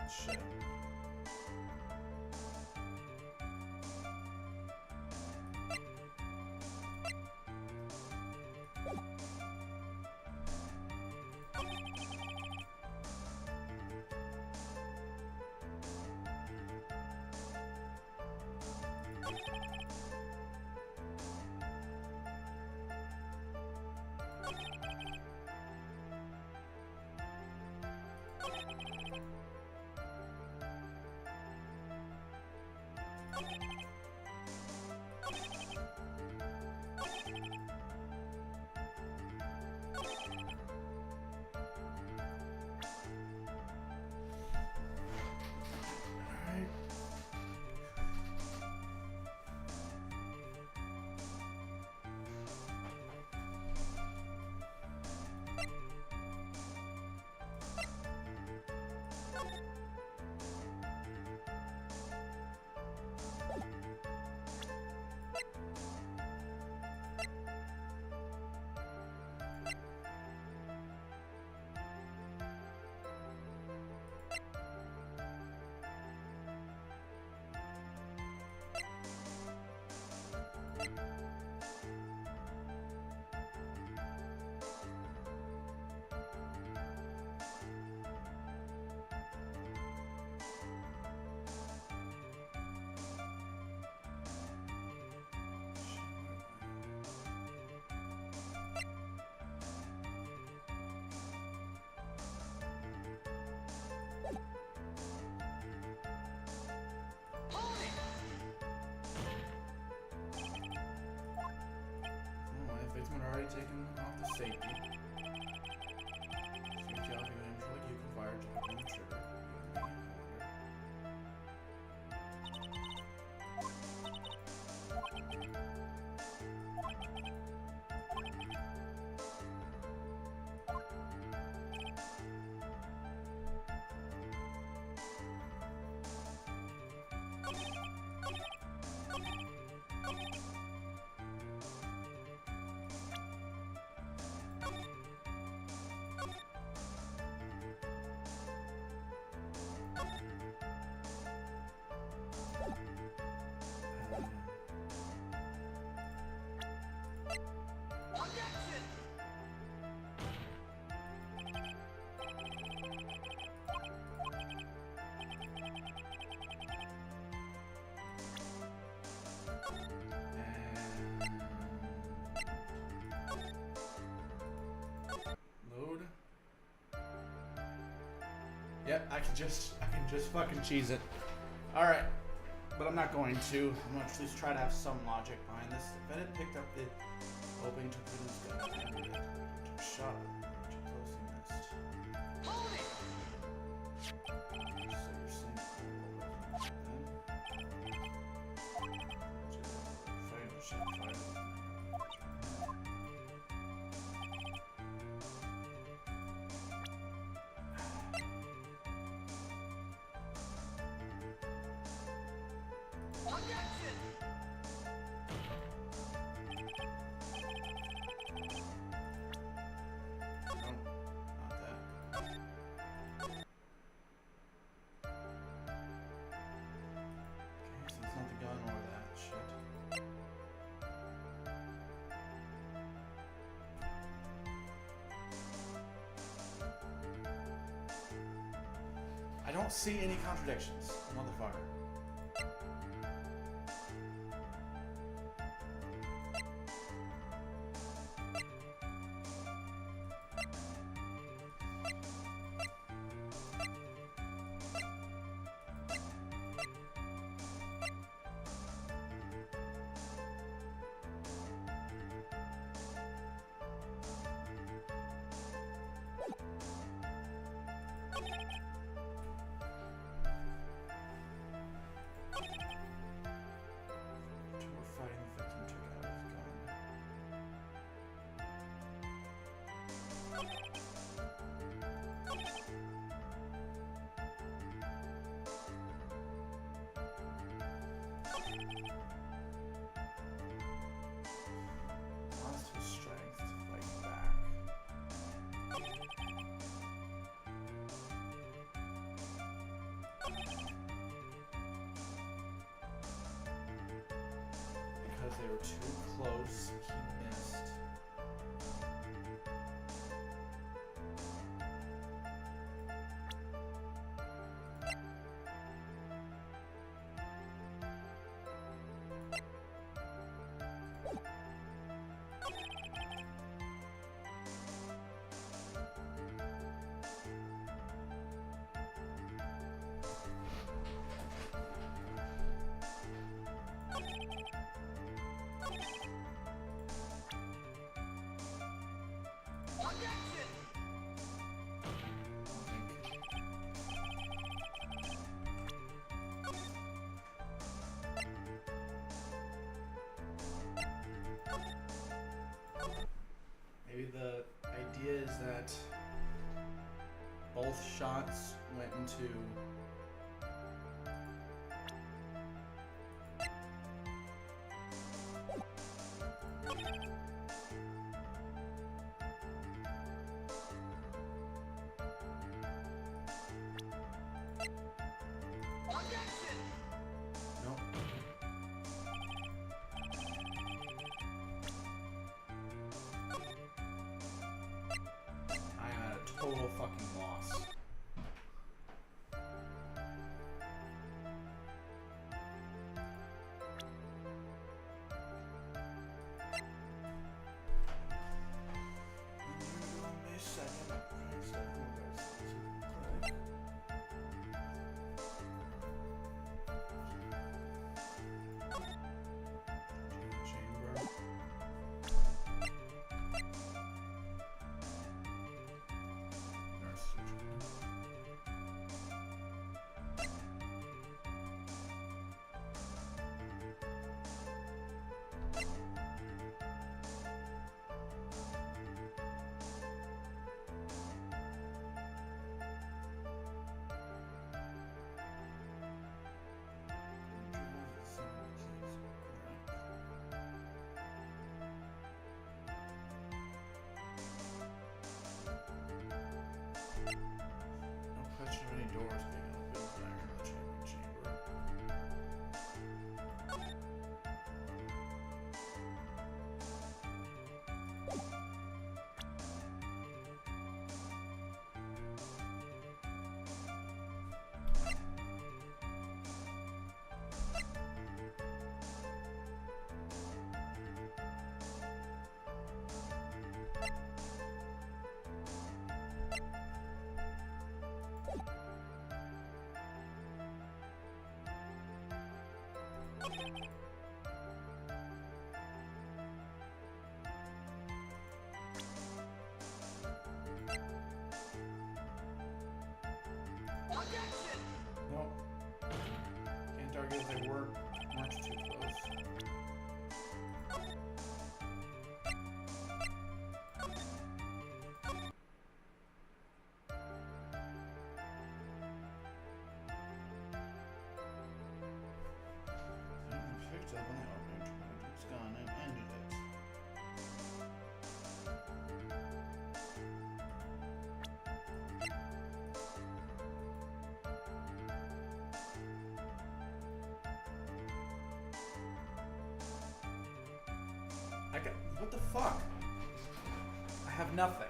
Shit. safety. Safety off even amateur like you can fire to put on the trigger. Load. Yep, I can just fucking cheese it. Alright. But I'm not going to. I'm going to at least try to have some logic behind this. If I had picked up the opening to the gun and ended it, took a shot. Too closely missed. Hold it! So you're saying I don't see any contradictions, motherfucker. Lost his strength to fight back. Because they were too close, he missed. Maybe the idea is that both shots went into Nope. I am at a total fucking loss. doors being open back in the chamber. Nope. Can't target if they were much too close. Picked up on the opening, it's gone and ended it. What the fuck? I have nothing.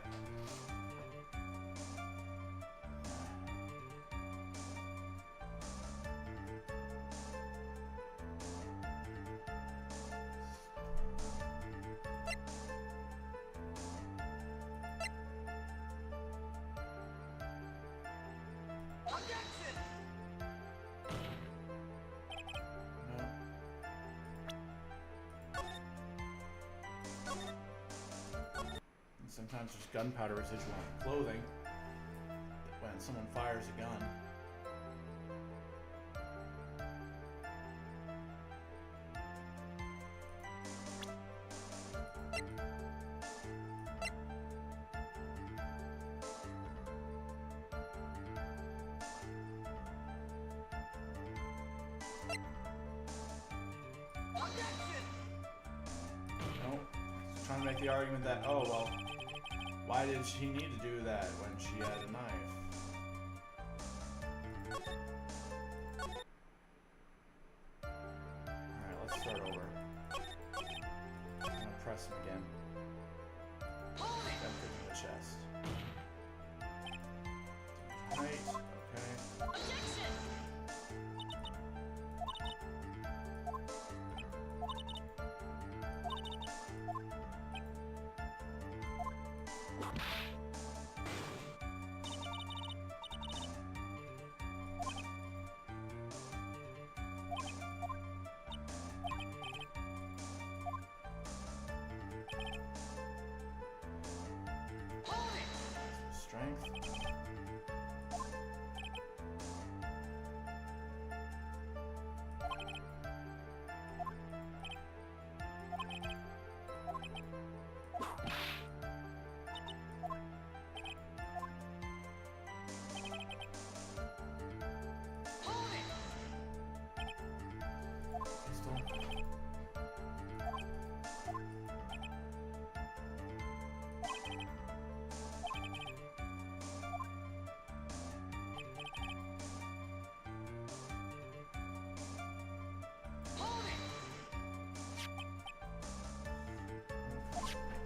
Sometimes there's gunpowder residual on clothing when someone fires a gun. No, trying to make the argument that, oh well, why did she need to do that when she had a knife? Alright, let's start over. I'm gonna press him again. Got him in the chest. Right, okay. Strength.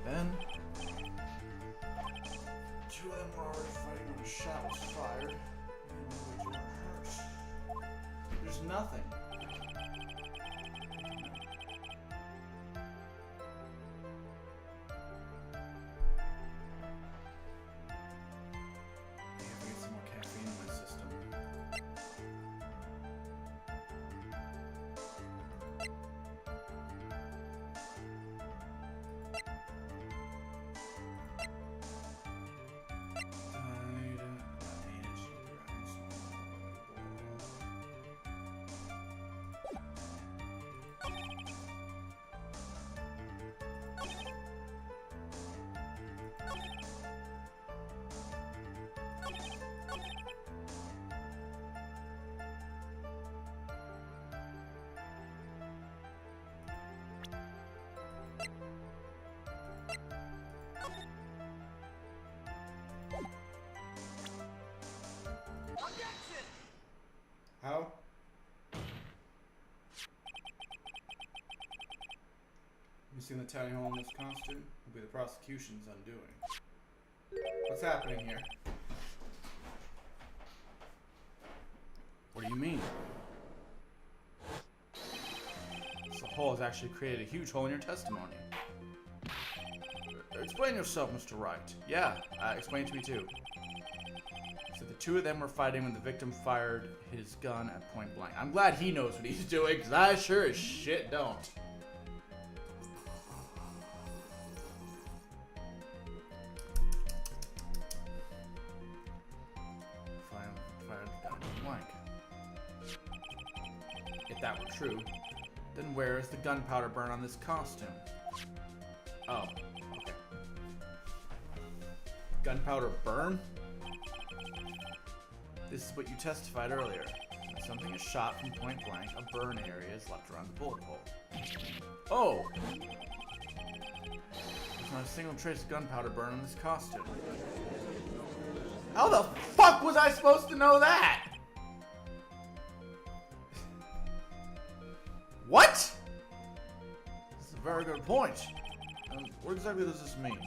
Then, two of them were already fighting when a shot was fired. And they were hurt. There's nothing. I have to get some more caffeine in my system. How? You seen the tiny hole in this costume? Will be the prosecution's undoing. What's happening here? What do you mean? This hole has actually created a huge hole in your testimony. Explain yourself, Mr. Wright. Yeah, explain to me too. So the two of them were fighting when the victim fired his gun at point blank. I'm glad he knows what he's doing, because I sure as shit don't. Fired the gun at point blank. If that were true, then where is the gunpowder burn on this costume? Oh, okay. Gunpowder burn? This is what you testified earlier. When something is shot from point blank, a burn area is left around the bullet hole. Oh! There's not a single trace of gunpowder burn on this costume. How the fuck was I supposed to know that? What? This is a very good point. What exactly does this mean?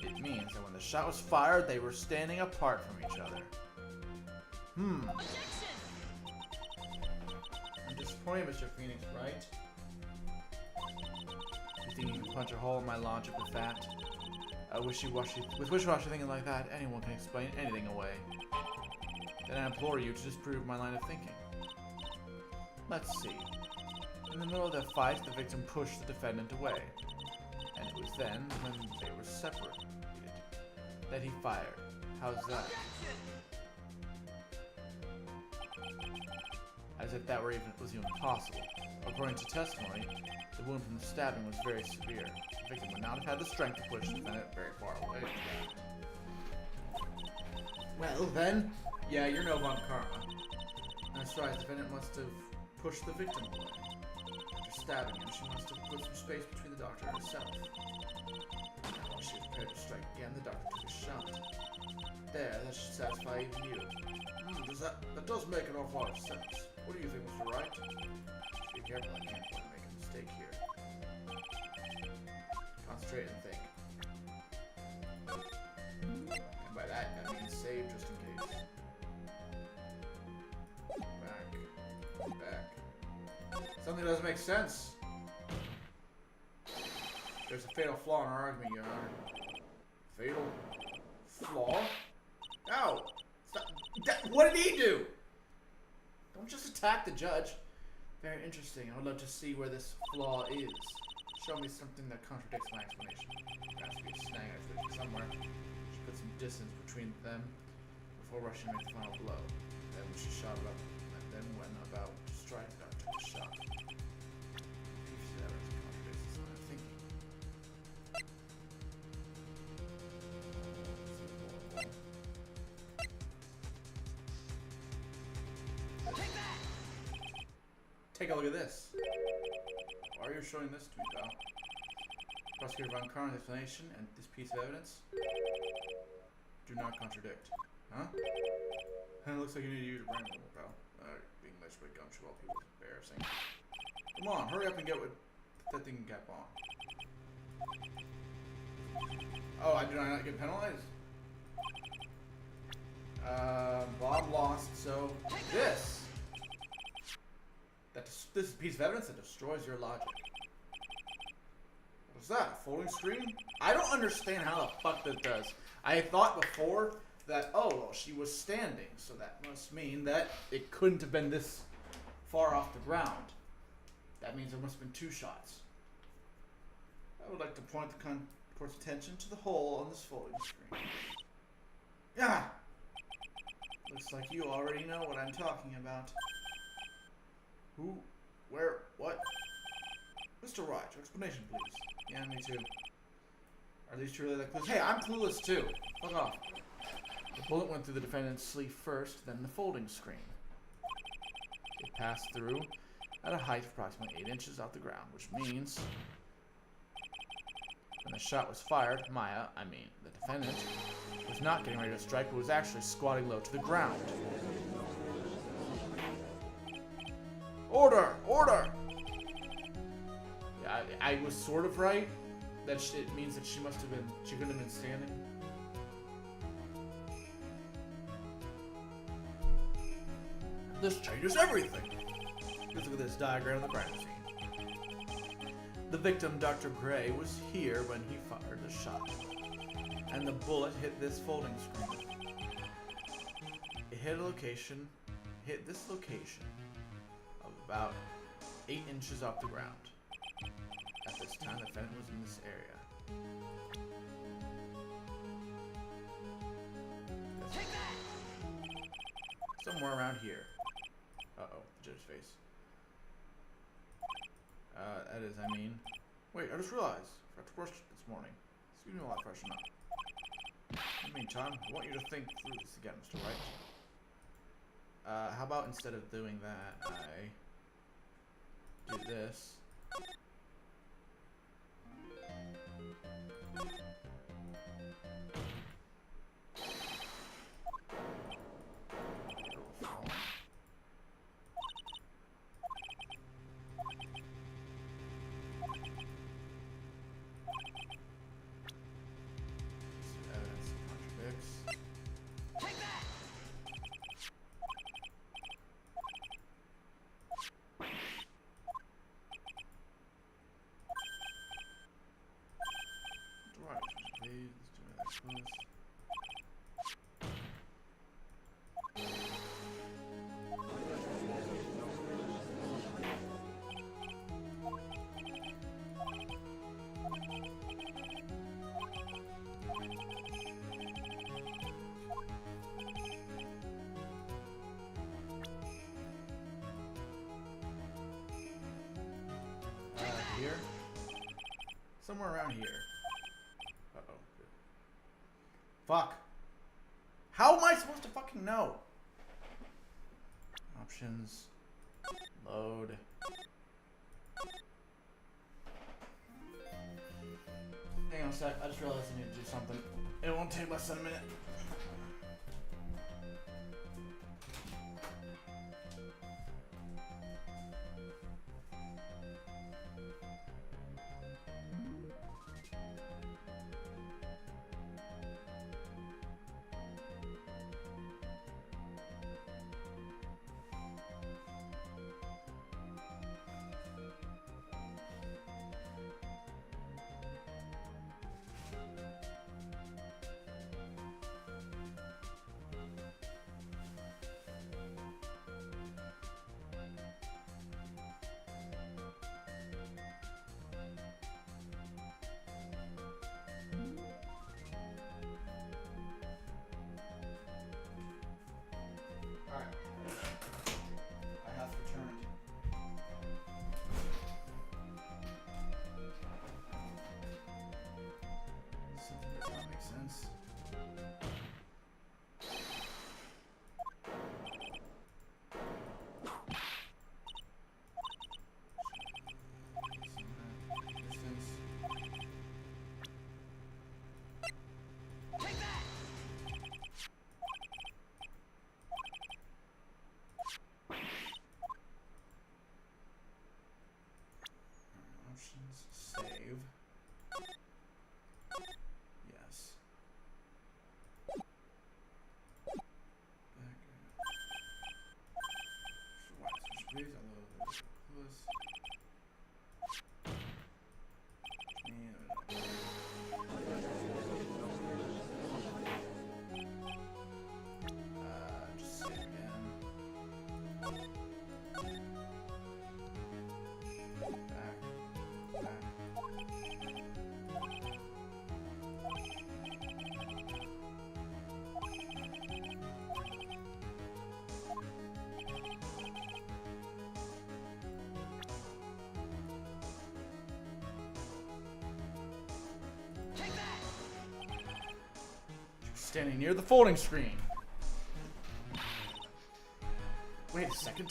It means that when the shot was fired, they were standing apart from each other. I'm disappointed, Mr. Phoenix, right? You think you can punch a hole in my logic with that? With wishy-washy thinking like that, anyone can explain anything away. Then I implore you to disprove my line of thinking. Let's see. In the middle of the fight, the victim pushed the defendant away. And it was then, when they were separated, that he fired. How's that? As if that was even possible. According to testimony, the wound from the stabbing was very severe. The victim would not have had the strength to push the defendant very far away. Well then, yeah, you're no Von Karma. That's right, the defendant must have pushed the victim away. After stabbing him, she must have put some space between the doctor and herself. Now, while she was prepared to strike again, the doctor took a shot. There, that should satisfy even you. That does make an awful lot of sense. What do you think, Mr. Wright? Be careful, I can't make a mistake here. Concentrate and think. And by that, I mean save just in case. Back. Something doesn't make sense. There's a fatal flaw in our argument, Your Honor. Fatal flaw? Ow! What did he do? Don't just attack the judge. Very interesting. I would love to see where this flaw is. Show me something that contradicts my explanation. There has to be a snag explanation somewhere. She put some distance between them before rushing to make the final blow. Then when she shot up, and then went about to strike, the doctor took a shot. If she ever contradicts this line of thinking. Take a look at this. Why are you showing this to me, pal? Prosecutor Von Karn's explanation and this piece of evidence do not contradict. Huh? It looks like you need to use your brain a little, pal. Being lynched by gumshoe while people is embarrassing. Come on, hurry up and get with that thing cap on. Oh, do I not get penalized? Bob lost, so this is a piece of evidence that destroys your logic. What's that? A folding screen? I don't understand how the fuck that does. I thought before that, oh, well, she was standing, so that must mean that it couldn't have been this far off the ground. That means there must have been two shots. I would like to point the court's attention to the hole on this folding screen. Yeah! Looks like you already know what I'm talking about. Who? Where? What? Mr. Wright, your explanation, please. Yeah, me too. Are these two really that clueless? Hey, I'm clueless too. Fuck off. The bullet went through the defendant's sleeve first, then the folding screen. It passed through at a height of approximately 8 inches off the ground, which means when the shot was fired, the defendant, was not getting ready to strike, but was actually squatting low to the ground. Order! Order! Yeah, I was sort of right. That it means that she couldn't have been standing. This changes everything. Let's look at this diagram of the crime scene. The victim, Dr. Gray, was here when he fired the shot, and the bullet hit this folding screen. It hit this location of about 8 inches off the ground. At this time, the defendant was in this area. Take that! Somewhere around here. Uh-oh, the judge's face. That is, I mean... Wait, I just realized. I forgot to brush this morning. Excuse me while I freshen up. In the meantime, I want you to think through this again, Mr. Wright. How about instead of doing that, I do this. Evidence contradicts. Take that! Right, please, let's do that close. Here? Somewhere around here. Uh-oh. Fuck. How am I supposed to fucking know? Options. Load. Hang on a sec. I just realized I need to do something. It won't take less than a minute. Alright. I have returned. Something does not make sense. Distance. Take that! Options. Save. Yes. Back. Please, this. Just save again. Back. Take that! Standing near the folding screen. Wait a second.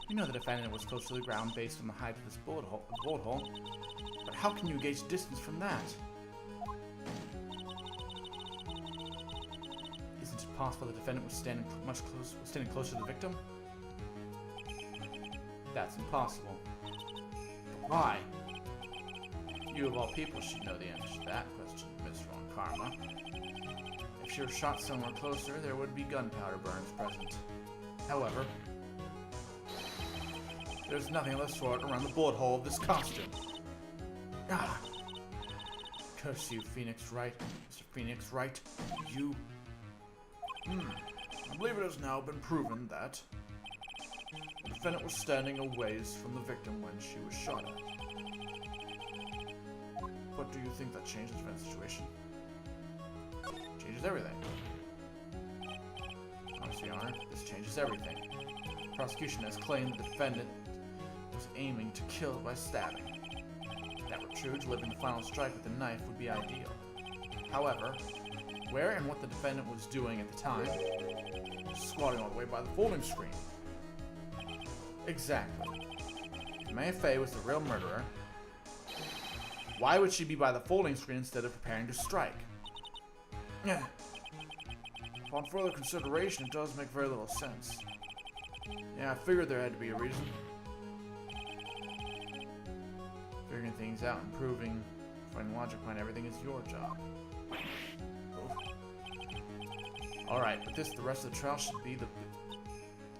You know the defendant was close to the ground based on the height of this bullet hole. But how can you gauge distance from that? Isn't it possible the defendant was standing closer to the victim? That's impossible. But why? You of all people should know the answer to that question, Mr. Von Karma. If she were shot somewhere closer, there would be gunpowder burns present. However, there's nothing of the sort around the bullet hole of this costume. Ah! Curse you, Phoenix Wright. Mr. Phoenix Wright, you... I believe it has now been proven that the defendant was standing a ways from the victim when she was shot at. What do you think that changes the event situation? Changes everything. Honestly, Your Honor, this changes everything. The prosecution has claimed the defendant was aiming to kill by stabbing. If that were true, delivering the final strike with a knife would be ideal. However, where and what the defendant was doing at the time, squatting all the way by the folding screen. Exactly. If May Fei was the real murderer, why would she be by the folding screen instead of preparing to strike? Yeah. Upon further consideration, it does make very little sense. Yeah, I figured there had to be a reason. Figuring things out, improving, finding logic behind everything is your job. Alright, but the rest of the trial should be the...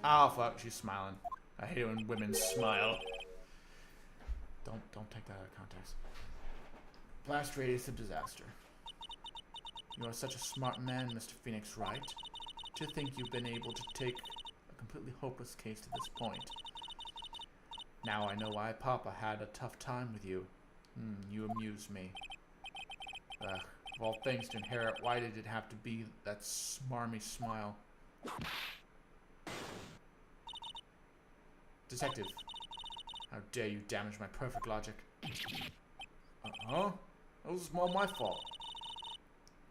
Oh, fuck, she's smiling. I hate it when women smile. Don't take that out of context. Blast radius of disaster. You are such a smart man, Mr. Phoenix Wright. To think you've been able to take a completely hopeless case to this point. Now I know why Papa had a tough time with you. You amuse me. Ugh, of all things to inherit, why did it have to be that smarmy smile? Detective, how dare you damage my perfect logic? Huh? That was all my fault.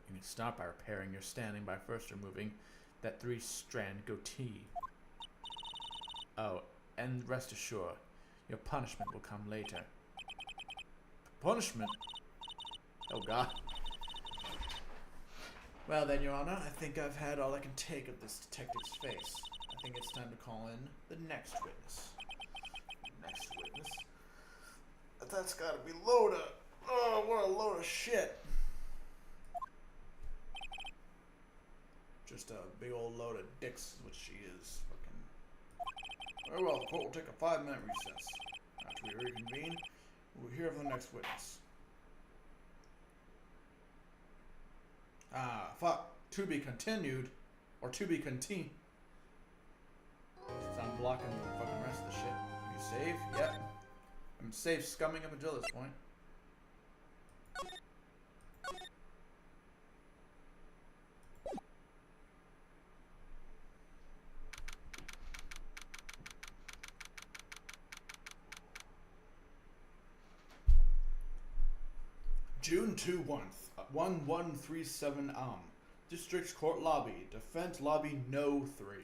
You can start by repairing your standing by first removing that 3-strand goatee. Oh, and rest assured, your punishment will come later. Punishment? Oh god. Well then, Your Honor, I think I've had all I can take of this detective's face. I think it's time to call in the next witness. Next witness? That's gotta be Loda. Oh, what a load of shit. Just a big old load of dicks is what she is. Fucking. Very well, the court will take a 5-minute recess. After we reconvene, we'll hear from the next witness. Ah, fuck. To be continued. Or to be continued. Since I'm blocking the fucking rest of the shit. You save? Yep. I'm safe scumming up until this point. June 1137 District Court Lobby. Defense Lobby No 3.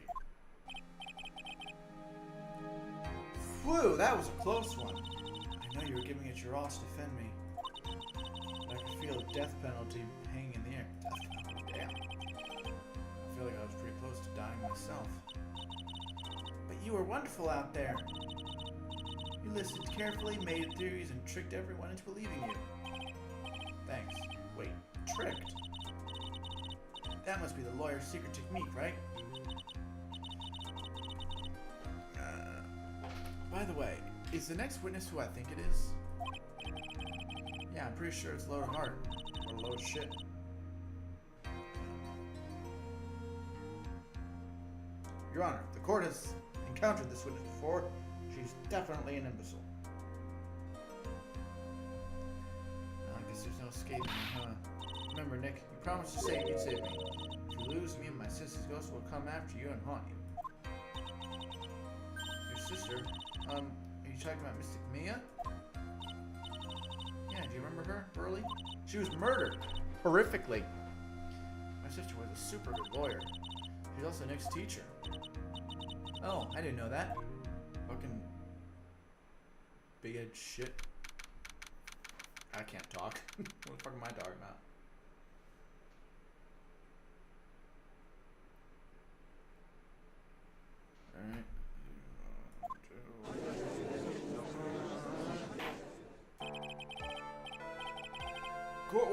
Whew, that was a close one. I know you were giving it your all to defend me. But I could feel a death penalty hanging in the air. Death penalty, damn. I feel like I was pretty close to dying myself. But you were wonderful out there. You listened carefully, made theories, and tricked everyone into believing you. Thanks. Wait, tricked? That must be the lawyer's secret technique, right? By the way, is the next witness who I think it is? Yeah, I'm pretty sure it's Loda Hart. Or a load of shit. Your Honor, the court has encountered this witness before. She's definitely an imbecile. I guess there's no escaping, huh? Remember, Nick, you promised to save you'd save me. If you lose, me and my sister's ghost will come after you and haunt you. Your sister? Are you talking about Mystic Mia? Yeah, do you remember her, Burley? She was murdered. Horrifically. My sister was a super good lawyer. She's also Nick's teacher. Oh, I didn't know that. Fucking big head shit. I can't talk. What the fuck am I talking about? Alright.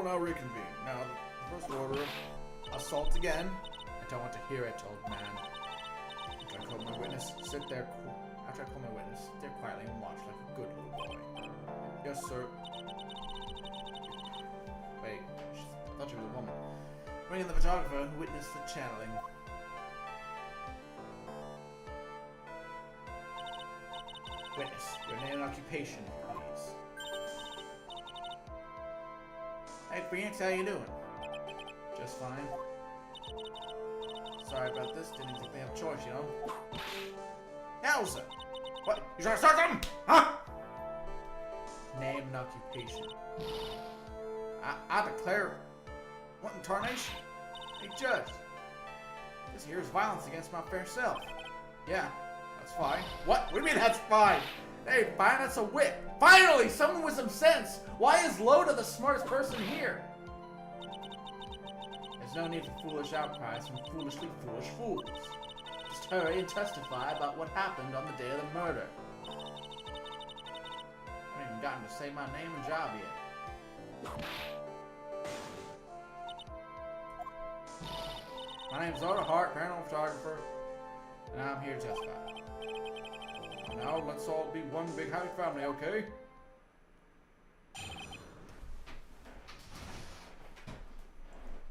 will now reconvene. Now, the first order, assault again. I don't want to hear it, old man. After I call my witness, sit there. After I call my witness, sit there quietly and watch like a good little boy. Yes, sir. Wait, I thought you were a woman. Bring in the photographer who witnessed the channeling. Witness, your name and occupation, please. Hey, Phoenix, how you doing? Just fine. Sorry about this, didn't exactly have a choice, you know? Yowza! What? You trying to start something? Huh? Name and occupation. I declare... What in tarnation? Hey, Judge. This here is violence against my fair self. Yeah, that's fine. What? What do you mean that's fine? Hey, fine, that's a wit. Finally, someone with some sense. Why is Loda the smartest person here? There's no need for foolish outcries from foolishly foolish fools. Just hurry and testify about what happened on the day of the murder. I haven't even gotten to say my name and job yet. My name's Loda Hart, paranormal photographer, and I'm here to testify. Now, let's all be one big happy family, okay?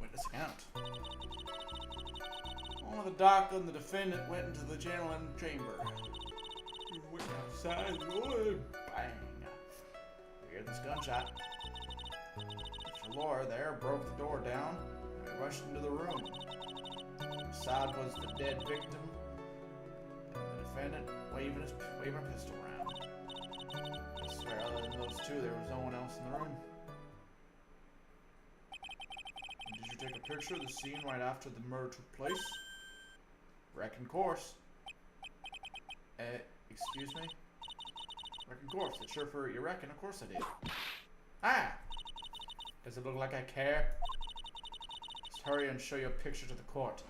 Witness account. One of the doc and the defendant went into the channeling chamber. You went outside the door, bang. We heard this gunshot. Mr. Laura there broke the door down and rushed into the room. Inside was the dead victim, and the defendant waving a pistol around. I swear, other than those two, there was no one else in the room. And did you take a picture of the scene right after the murder took place? Reckon course. Excuse me? Reckon course. It's sure for you reckon, of course I did. Ah! Does it look like I care? Just hurry and show your picture to the court.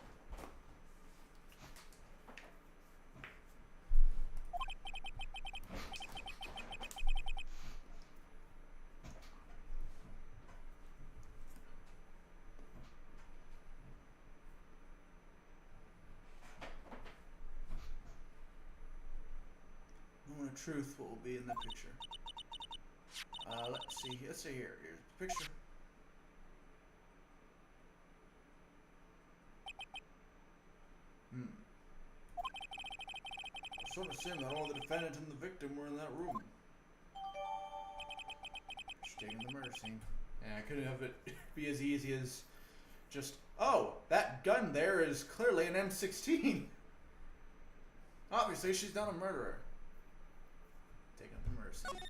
Truth, what will be in the picture? Let's see. Let's see here. Here's the picture. I sort of assumed that all the defendant and the victim were in that room. Just taking the murder scene. Yeah, I couldn't have it be as easy as just, oh, that gun there is clearly an M16. Obviously, she's not a murderer. Taking up the murder scene.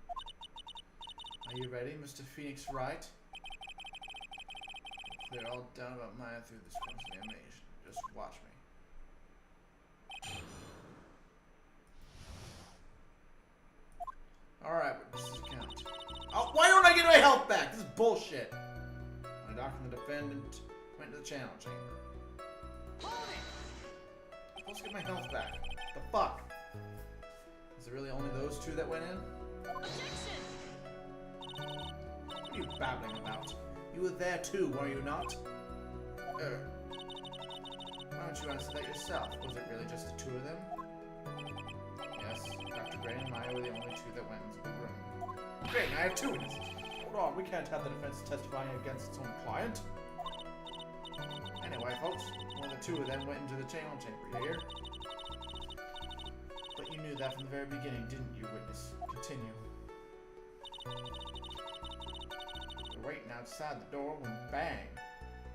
Are you ready, Mr. Phoenix Wright? Clear all down about Maya through this cross-examination. Just watch me. Alright, but this is count. Oh, why don't I get my health back? This is bullshit. My doctor and the defendant went to the channel chamber. Hold it! I'm supposed to get my health back. The fuck? Is it really only those two that went in? Objection! What are you babbling about? You were there too, were you not? Why don't you answer that yourself? Was it really just the two of them? Yes, Dr. Gray and Maya were the only two that went into the room. Great, I have two witnesses. Hold on, we can't have the defense testifying against its own client. Anyway, folks, one of the two of them went into the channel chamber, you hear? But you knew that from the very beginning, didn't you, witness? Continue. We're waiting outside the door when bang!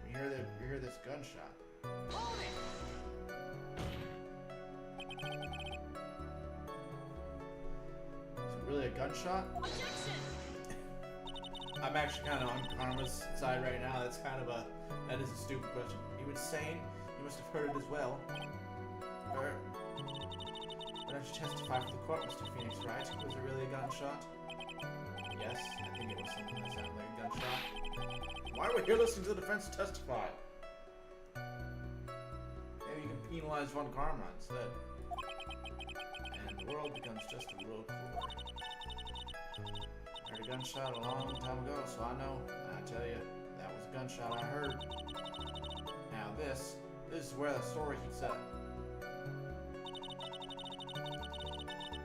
We hear this gunshot. Hold it! Is it really a gunshot? Objection! I'm actually kind of on Karma's side right now. That is a stupid question. He was sane. You must have heard it as well. Why don't you testify for the court, Mr. Phoenix Wright? Was it really a gunshot? Yes, I think it was something that sounded like a gunshot. Why are we here listening to the defense testify? Maybe you can penalize Von Karma instead. And the world becomes just a little cooler. I heard a gunshot a long time ago, so I know. I tell you, the gunshot I heard. Now this is where the story keeps at.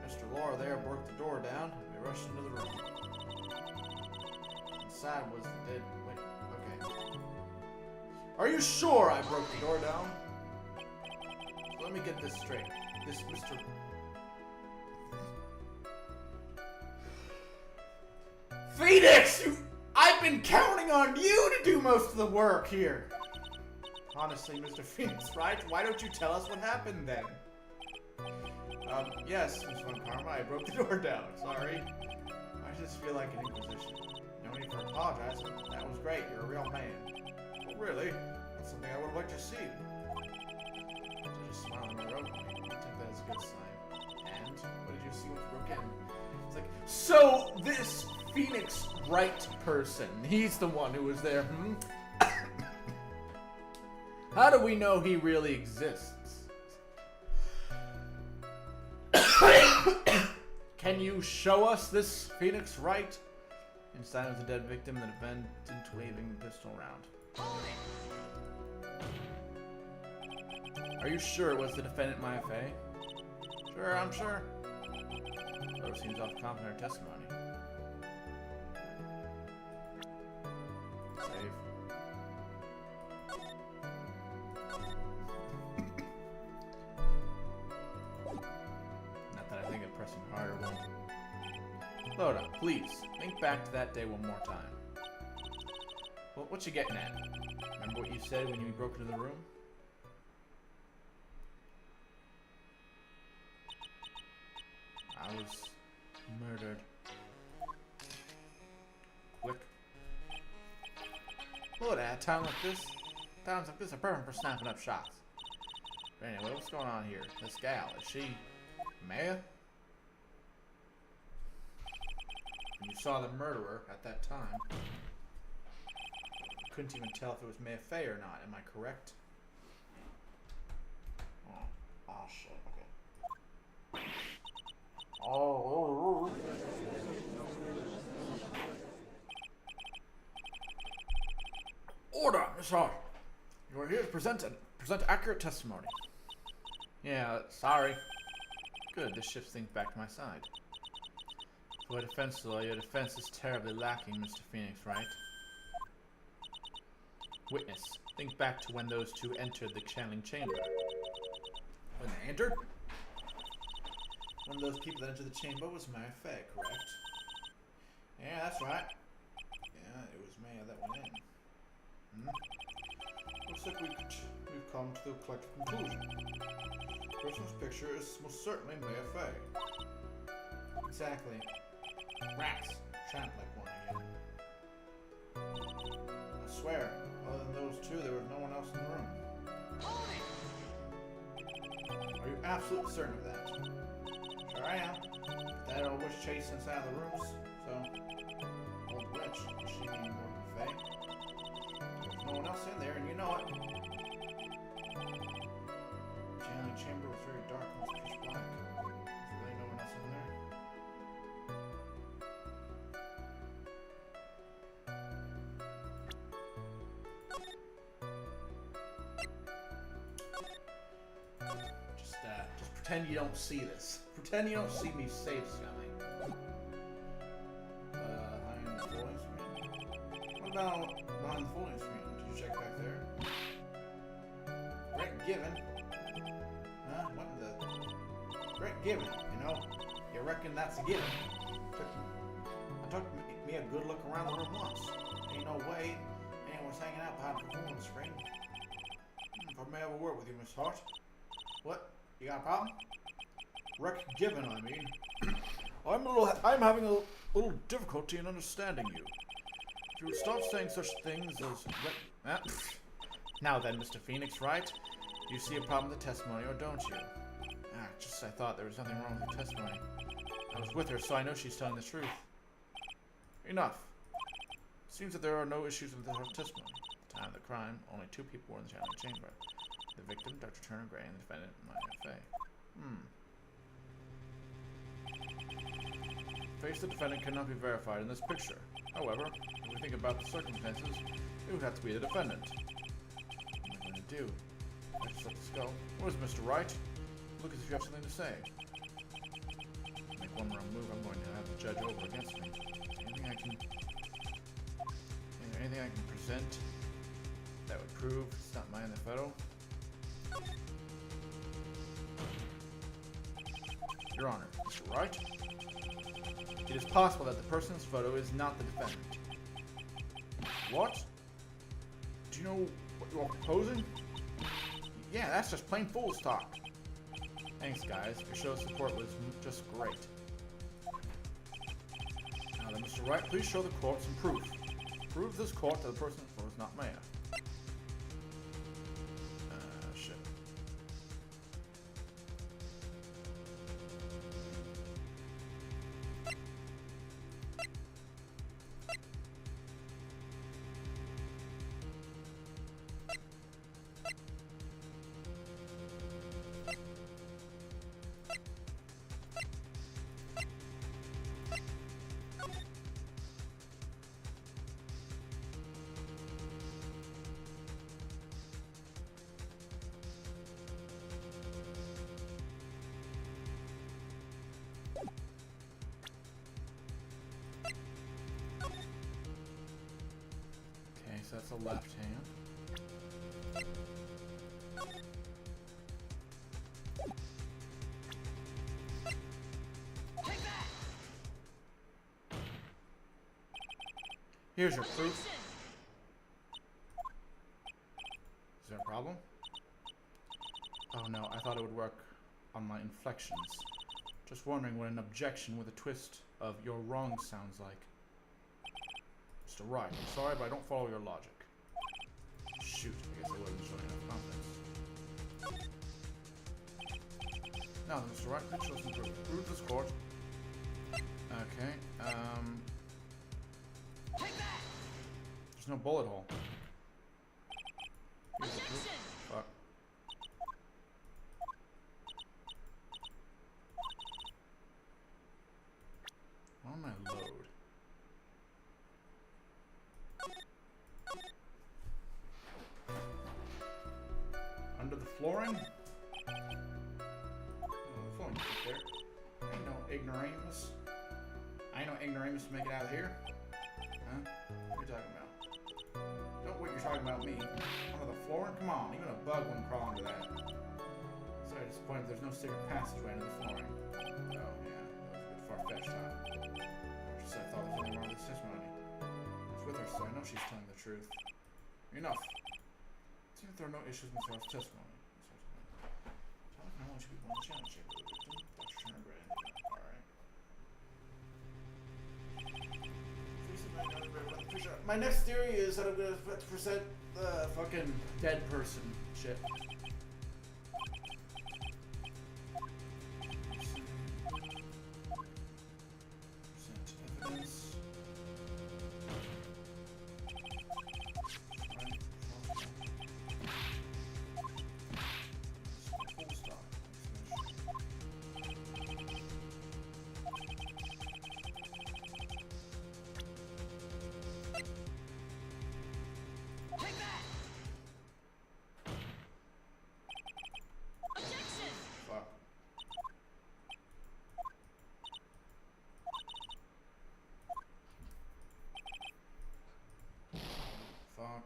Mr. Laura there broke the door down, and we rushed into the room. Inside was the dead... Wait, okay. Are you sure I broke the door down? Let me get this straight. This Mr... Phoenix! I've been counting on you to do most of the work here! Honestly, Mr. Phoenix, right? Why don't you tell us what happened then? Yes, Miss Von Karma, I broke the door down. Sorry. I just feel like an inquisition. No need for apologizing. That was great. You're a real man. Well, really? That's something I would have liked to see. So just smiling right over me. I think that is a good sign. And what did you see when you broke in? It's like, so this Phoenix Wright person, he's the one who was there, hmm? How do we know he really exists? Can you show us this Phoenix Wright? Inside was a dead victim, the defendant waving the pistol around. Are you sure it was the defendant, Maya Fey? Sure, I'm sure. Rose seems off confident in her testimony. Save. Not that I think of pressing harder will. Load up, please. Think back to that day one more time. Well, what you getting at? Remember what you said when you broke into the room? I was murdered. Quick. Look at times like this are perfect for snapping up shots. But anyway, what's going on here? This gal, is she Maya? You saw the murderer at that time. Couldn't even tell if it was Maya Fey or not. Am I correct? Oh shit. Okay. Oh. Order, Miss Hart. You are here to present accurate testimony. Yeah, sorry. Good, this shifts things back to my side. For a defense lawyer, your defense is terribly lacking, Mr. Phoenix, right? Witness, think back to when those two entered the channeling chamber. When they entered? One of those people that entered the chamber was Maya Fey, correct? Yeah, that's right. Yeah, it was Maya that went in. Looks like we've come to the collective conclusion. The person's picture is most certainly Maya Fey. Exactly. Rats. Tramp like one again. I swear, other than those two, there was no one else in the room. Are you absolutely certain of that? Sure I am. That old witch chased inside the rooms, so... Old witch, she mean more than Fey. There's no one else in there, and you know it. The channeling chamber was very dark and was pitch black. There's really no one else in there. Just pretend you don't see this. Pretend you don't see me say this, Scully. Behind the folding screen? What about behind the folding screen? Did you check back there? Grant given? Huh? What in the... Grant given, you know? You reckon that's a given? I took me a good look around the room once. Ain't no way anyone was hanging out behind the folding screen. If I may have a word with you, Miss Hart. What? You got a problem? Wreck given, I mean. I'm having a little difficulty in understanding you. If you would stop saying such things as... Now then, Mr. Phoenix, right? Do you see a problem with the testimony, or don't you? I thought there was nothing wrong with the testimony. I was with her, so I know she's telling the truth. Enough. It seems that there are no issues with her testimony. At the time of the crime, only two people were in the channeling chamber. The victim, Dr. Turner Gray, and the defendant, Maya Fey. Face of the defendant cannot be verified in this picture. However, if we think about the circumstances, it would have to be the defendant. What am I going to do? I just let this go. Where's Mr. Wright? Look as if you have something to say. Make one wrong move, I'm going to have the judge over against me. Is there anything I can present that would prove it's not mine the photo? Your Honor, Mr. Wright, it is possible that the person's photo is not the defendant. What? Do you know what you are proposing? Yeah, that's just plain fool's talk. Thanks, guys. Your show of support was just great. Now then, Mr. Wright, please show the court some proof. Prove this court that the person's photo is not mine. Shit. Okay, so that's the left hand. Take that! Here's your proof. Objection! Is there a problem? Oh no, I thought it would work on my inflections. Just wondering what an objection with a twist of "you're wrong" sounds like. Mr. Wright, I'm sorry, but I don't follow your logic. Shoot, I guess I wasn't showing enough confidence. Now then, Mr. Wright, please show some proof. Prove this court. Okay, Take that! there's no bullet hole. Here's the proof. Objection! Fuck. On my load. Under the flooring? Oh, the flooring's right there. Ain't no ignoramus. Ain't no ignoramus to make it out of here. Huh? What are you talking about? Don't what you're talking about me. Under the flooring? Come on, even a bug wouldn't crawl under that. Sorry, disappointed there's no secret passageway under the flooring. Oh, yeah. That was a bit far-fetched, huh? Just I thought there was nothing wrong with this testimony. I was with her, so I know she's telling the truth. Enough. See if there are no issues with Sarah's testimony. Tell us how much people want to challenge you. Dr. Turner Brand. Alright. My next theory is that I'm going to present the fucking dead person shit. Present evidence. Take that! Objection! Fuck. Fuck.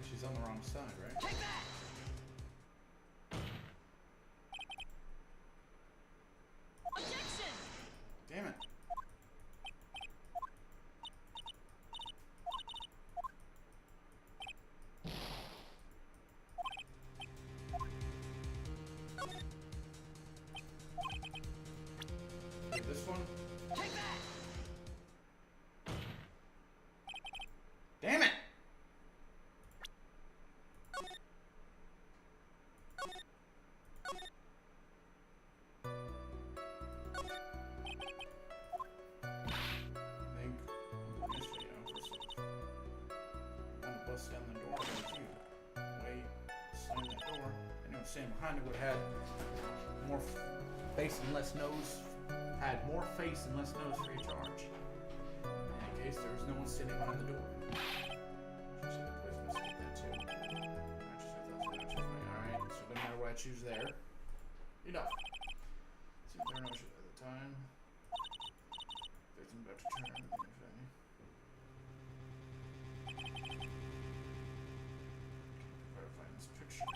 She's on the wrong side, right? Take that! Objection! Damn it. Okay, this one. Take that! Damn it! stand behind it would have had more face and less nose. Had more face and less nose for your charge. In any case, there was no one sitting behind the door. Alright, so no matter what I choose there. Enough. See if there are no issues at the time. There's about to turn. Try to find this picture.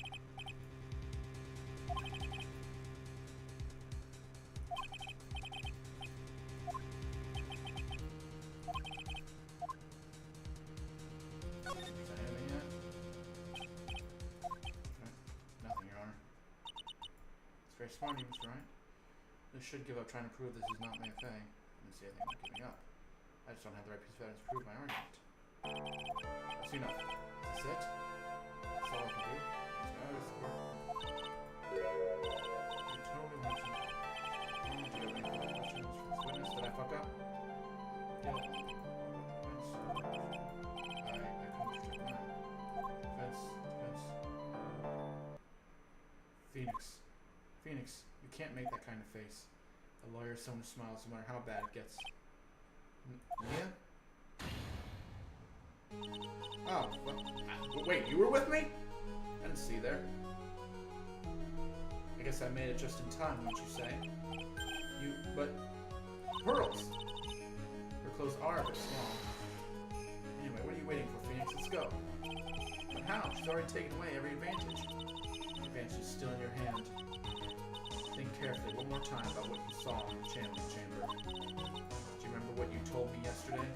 Is that anything yet? Okay. Nothing, Your Honor. It's very smart of you, Mr. Wright. This should give up trying to prove this is not my thing. I didn't see anything about giving up. I just don't have the right piece of evidence to prove my argument. That's enough. Is this it? That's all I can do? You totally mentioned it. Do you have any further questions for this witness? Did I fuck up? Yeah. I come to check now. Defense. Phoenix, you can't make that kind of face. A lawyer is someone who smiles no matter how bad it gets. Mia? Oh, well, wait, you were with me? I didn't see you there. I guess I made it just in time, wouldn't you say? But pearls! Her clothes are a bit small. Anyway, what are you waiting for, Phoenix? Let's go. But how? She's already taken away every advantage. The advantage is still in your hand. Think carefully one more time about what you saw in the channeling chamber. Do you remember what you told me yesterday?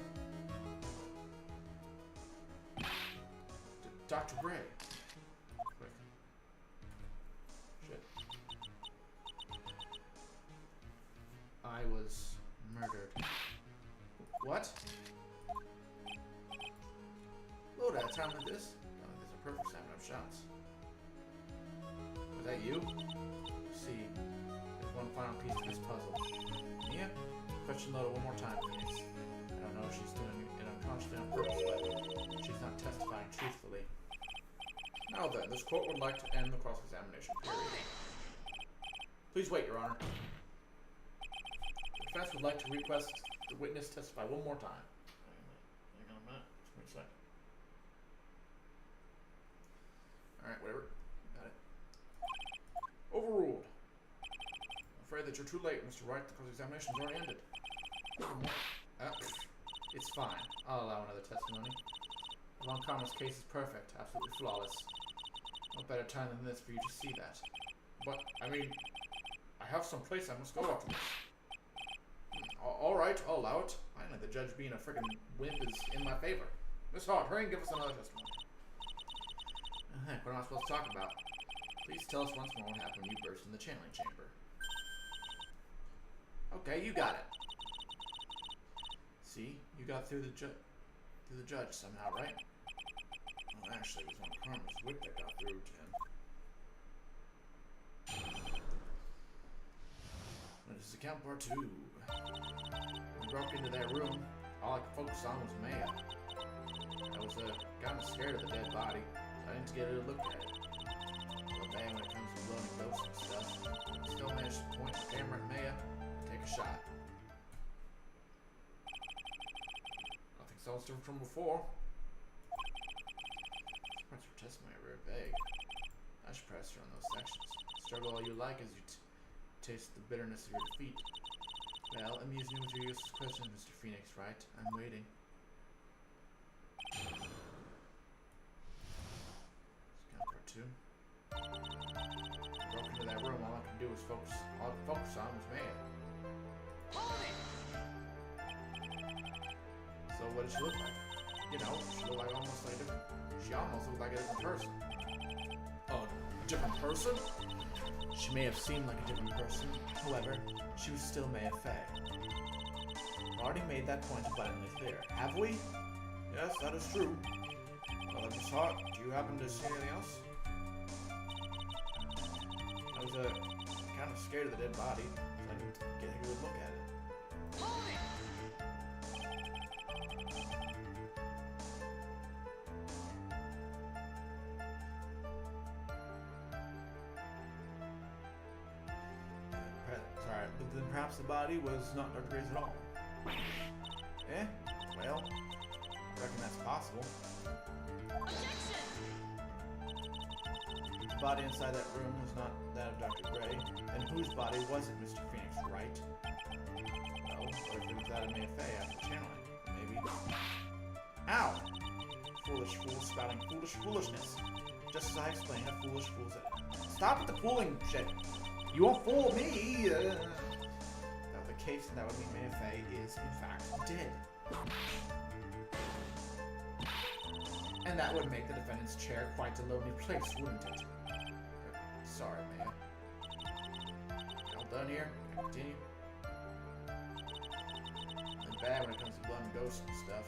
Dr. Gray. Quick. Shit. I was murdered. What? Load at a time like this? Oh, there's a perfect time of shots. Was that you? See, there's one final piece to this puzzle. Mia? Question loaded one more time, Phoenix. I don't know if she's doing it unconsciously on purpose, but she's not testifying truthfully. Now then, this court would like to end the cross-examination period. Please wait, Your Honor. The defense would like to request the witness testify one more time. Hang on a minute. Just wait a sec. Alright, whatever. Got it. Overruled. I'm afraid that you're too late, Mr. Wright. The cross-examination's already ended. It's fine. I'll allow another testimony. Von Karma's case is perfect, absolutely flawless. No better time than this for you to see that. But, I mean, I have some place I must go after this. Alright, I'll allow it. Finally, the judge being a friggin' wimp is in my favor. Miss Hart, hurry and give us another testimony. Heck, what am I supposed to talk about? Please tell us once more what happened when you burst in the channeling chamber. Okay, you got it. See, you got through the judge somehow, right? Well, actually, it was on Karma's wit that got through to him. This is account part 2. We broke into that room. All I could focus on was Maya. I was kind of scared of the dead body, so I didn't get a look at it. But man, when it comes to blowing ghosts and stuff, I still managed to point the camera at Maya and take a shot. Nothing so different from before. Parts of her testimony are very vague. I should press her on those sections. Struggle all you like as you taste the bitterness of your defeat. Well, amuse me with your useless questions, Mr. Phoenix, right? I'm waiting. Count part 2. Broke into that room, all I could do was focus. All I could focus on was Maya. Hold it! So what did she look like? You know, she looked like almost like a different. She almost looked like a different person. Oh, different person? She may have seemed like a different person. However, she was still Maya Fey. We've already made that point abundantly clear, have we? Yes, that is true. Well, Miss Hart, do you happen to see anything else? I was kind of scared of the dead body, so I didn't get a good look at it. Hold it! then perhaps the body was not Dr. Gray's at all. Eh? Well, I reckon that's possible. Objection! The body inside that room was not that of Dr. Gray. Then whose body was it, Mr. Phoenix, right? Well, what if it was that of Mia Fey after channeling? Maybe. Ow! Foolish fool spouting foolish foolishness. Just as I explained, a foolish fool's it. Stop with the fooling shit! You won't fool me! If that were the case, then that would mean Mia Fey is, in fact, dead. And that would make the defendant's chair quite a lonely place, wouldn't it? Sorry, Mia. All done here? Can I continue? I'm bad when it comes to blood and ghosts and stuff.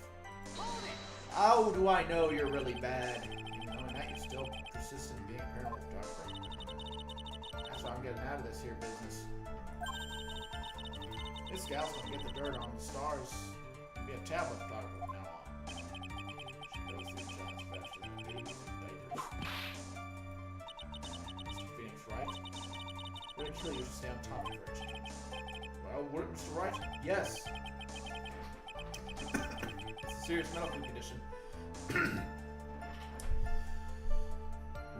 Hold it! How do I know you're really bad? Even knowing that, you're still persistent in being a paranormal photographer. That's why I'm getting out of this here business. This gal's gonna get the dirt on the stars and be a tablet photographer from now on. She goes through jobs faster than babies and diapers. Mr. Phoenix, right? We're gonna kill you to stay on top of it for a change. Well, Mr. Wright? Yes. It's a serious medical condition.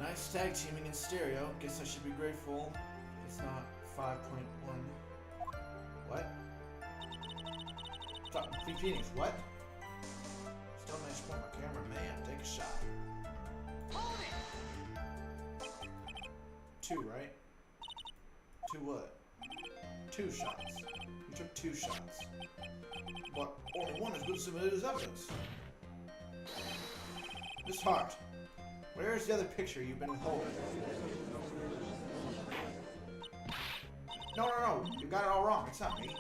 Nice tag teaming in stereo. Guess I should be grateful it's not 5.1. What? Phoenix, what? Still nice point my camera, man. Take a shot. Hold it! 2, right? 2 what? 2 shots. You took 2 shots. But only one has been submitted as evidence. Miss Hart, where is the other picture you've been withholding? No. You got it all wrong. It's not me. I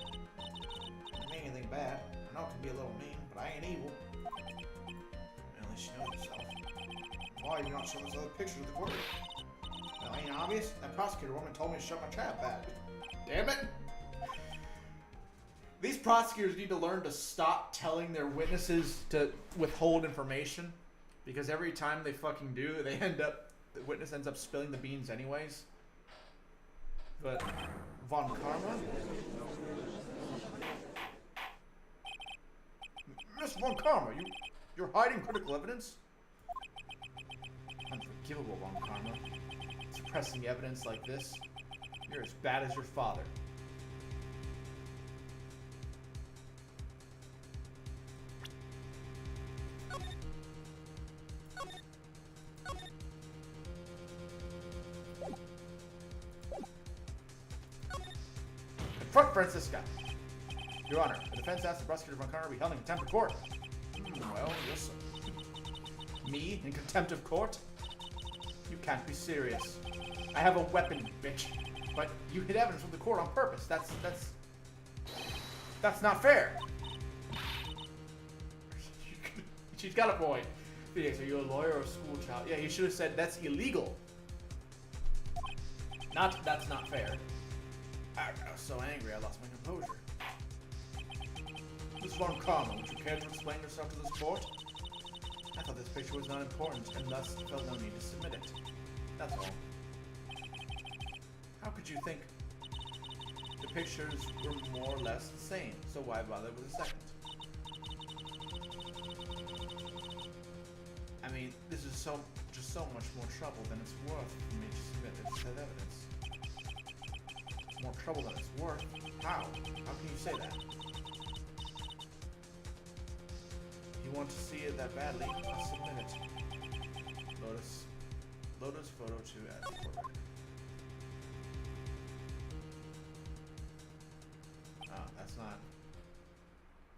didn't mean anything bad. I know it can be a little mean, but I ain't evil. At least you know yourself. Why are you not showing us other pictures of the court? Well, ain't it obvious? That prosecutor woman told me to shut my trap back. Damn it! These prosecutors need to learn to stop telling their witnesses to withhold information, because every time they fucking do, the witness ends up spilling the beans anyways. But Von Karma? Miss Von Karma, you're hiding critical evidence? Unforgivable, Von Karma. Suppressing evidence like this? You're as bad as your father. Confront Francisca. Your Honor, the defense asked the prosecutor Von Karma be held in contempt of court. Well, yes, sir. Me in contempt of court? You can't be serious. I have a weapon, bitch. But you hid evidence from the court on purpose. That's not fair. She's got a point. Phoenix, are you a lawyer or a school child? Yeah, you should have said that's illegal. Not that's not fair. I was so angry I lost my composure. Miss Von Karma, would you care to explain yourself to this court? I thought this picture was not important and thus felt no need to submit it. That's all. How could you think? The pictures were more or less the same, so why bother with a second? I mean, this is just so much more trouble than it's worth for me to submit this as evidence. More trouble than it's worth? How? How can you say that? You want to see it that badly? I'll submit it. Lotus photo 2 at the court record. Oh, that's not.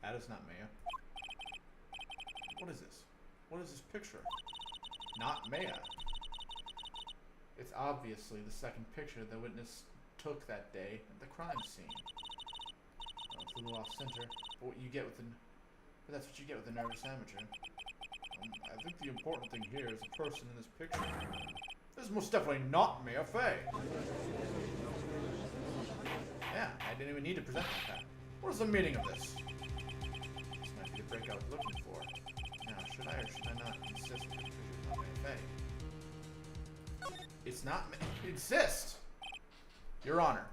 That is not Maya. What is this? What is this picture? Not Maya. It's obviously the second picture the witness took that day at the crime scene. Well, it's a little off center, but what you get with but that's what you get with a nervous amateur. I think the important thing here is the person in this picture. This is most definitely not Mia Fey. Yeah, I didn't even need to present that. What is the meaning of this? This might be the break I was looking for. Now, should I or should I not insist that the picture is not Mia Fey? It's not Insist! Your Honor,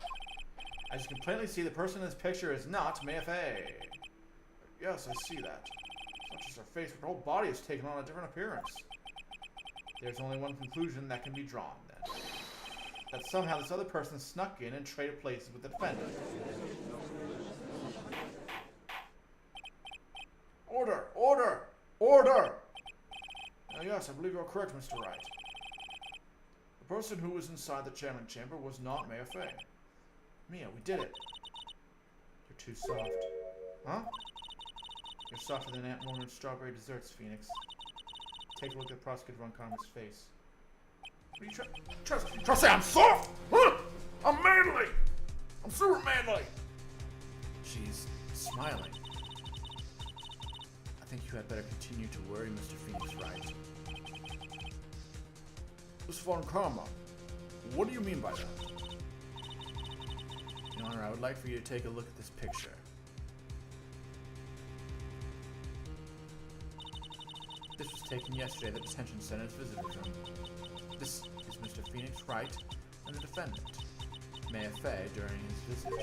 As you can plainly see, the person in this picture is not Mei Fei. Yes, I see that. It's not just her face, but her whole body has taken on a different appearance. There's only one conclusion that can be drawn, then. That somehow this other person snuck in and traded places with the defendant. Order! Order! Order! Yes, I believe you're correct, Mr. Wright. The person who was inside the channeling chamber was not Mei Fei. Mia, we did it. You're too soft. Huh? You're softer than Aunt Mona's strawberry desserts, Phoenix. Take a look at Prosecutor Von Karma's face. What are you trying to say I'm soft? Huh? I'm manly! I'm super manly! She's smiling. I think you had better continue to worry Mr. Phoenix, Wright. Mr. Von Karma, what do you mean by that? Your Honor, I would like for you to take a look at this picture. This was taken yesterday at the detention center's visitor room. This is Mr. Phoenix Wright and the defendant, Mei Fei, during his visit.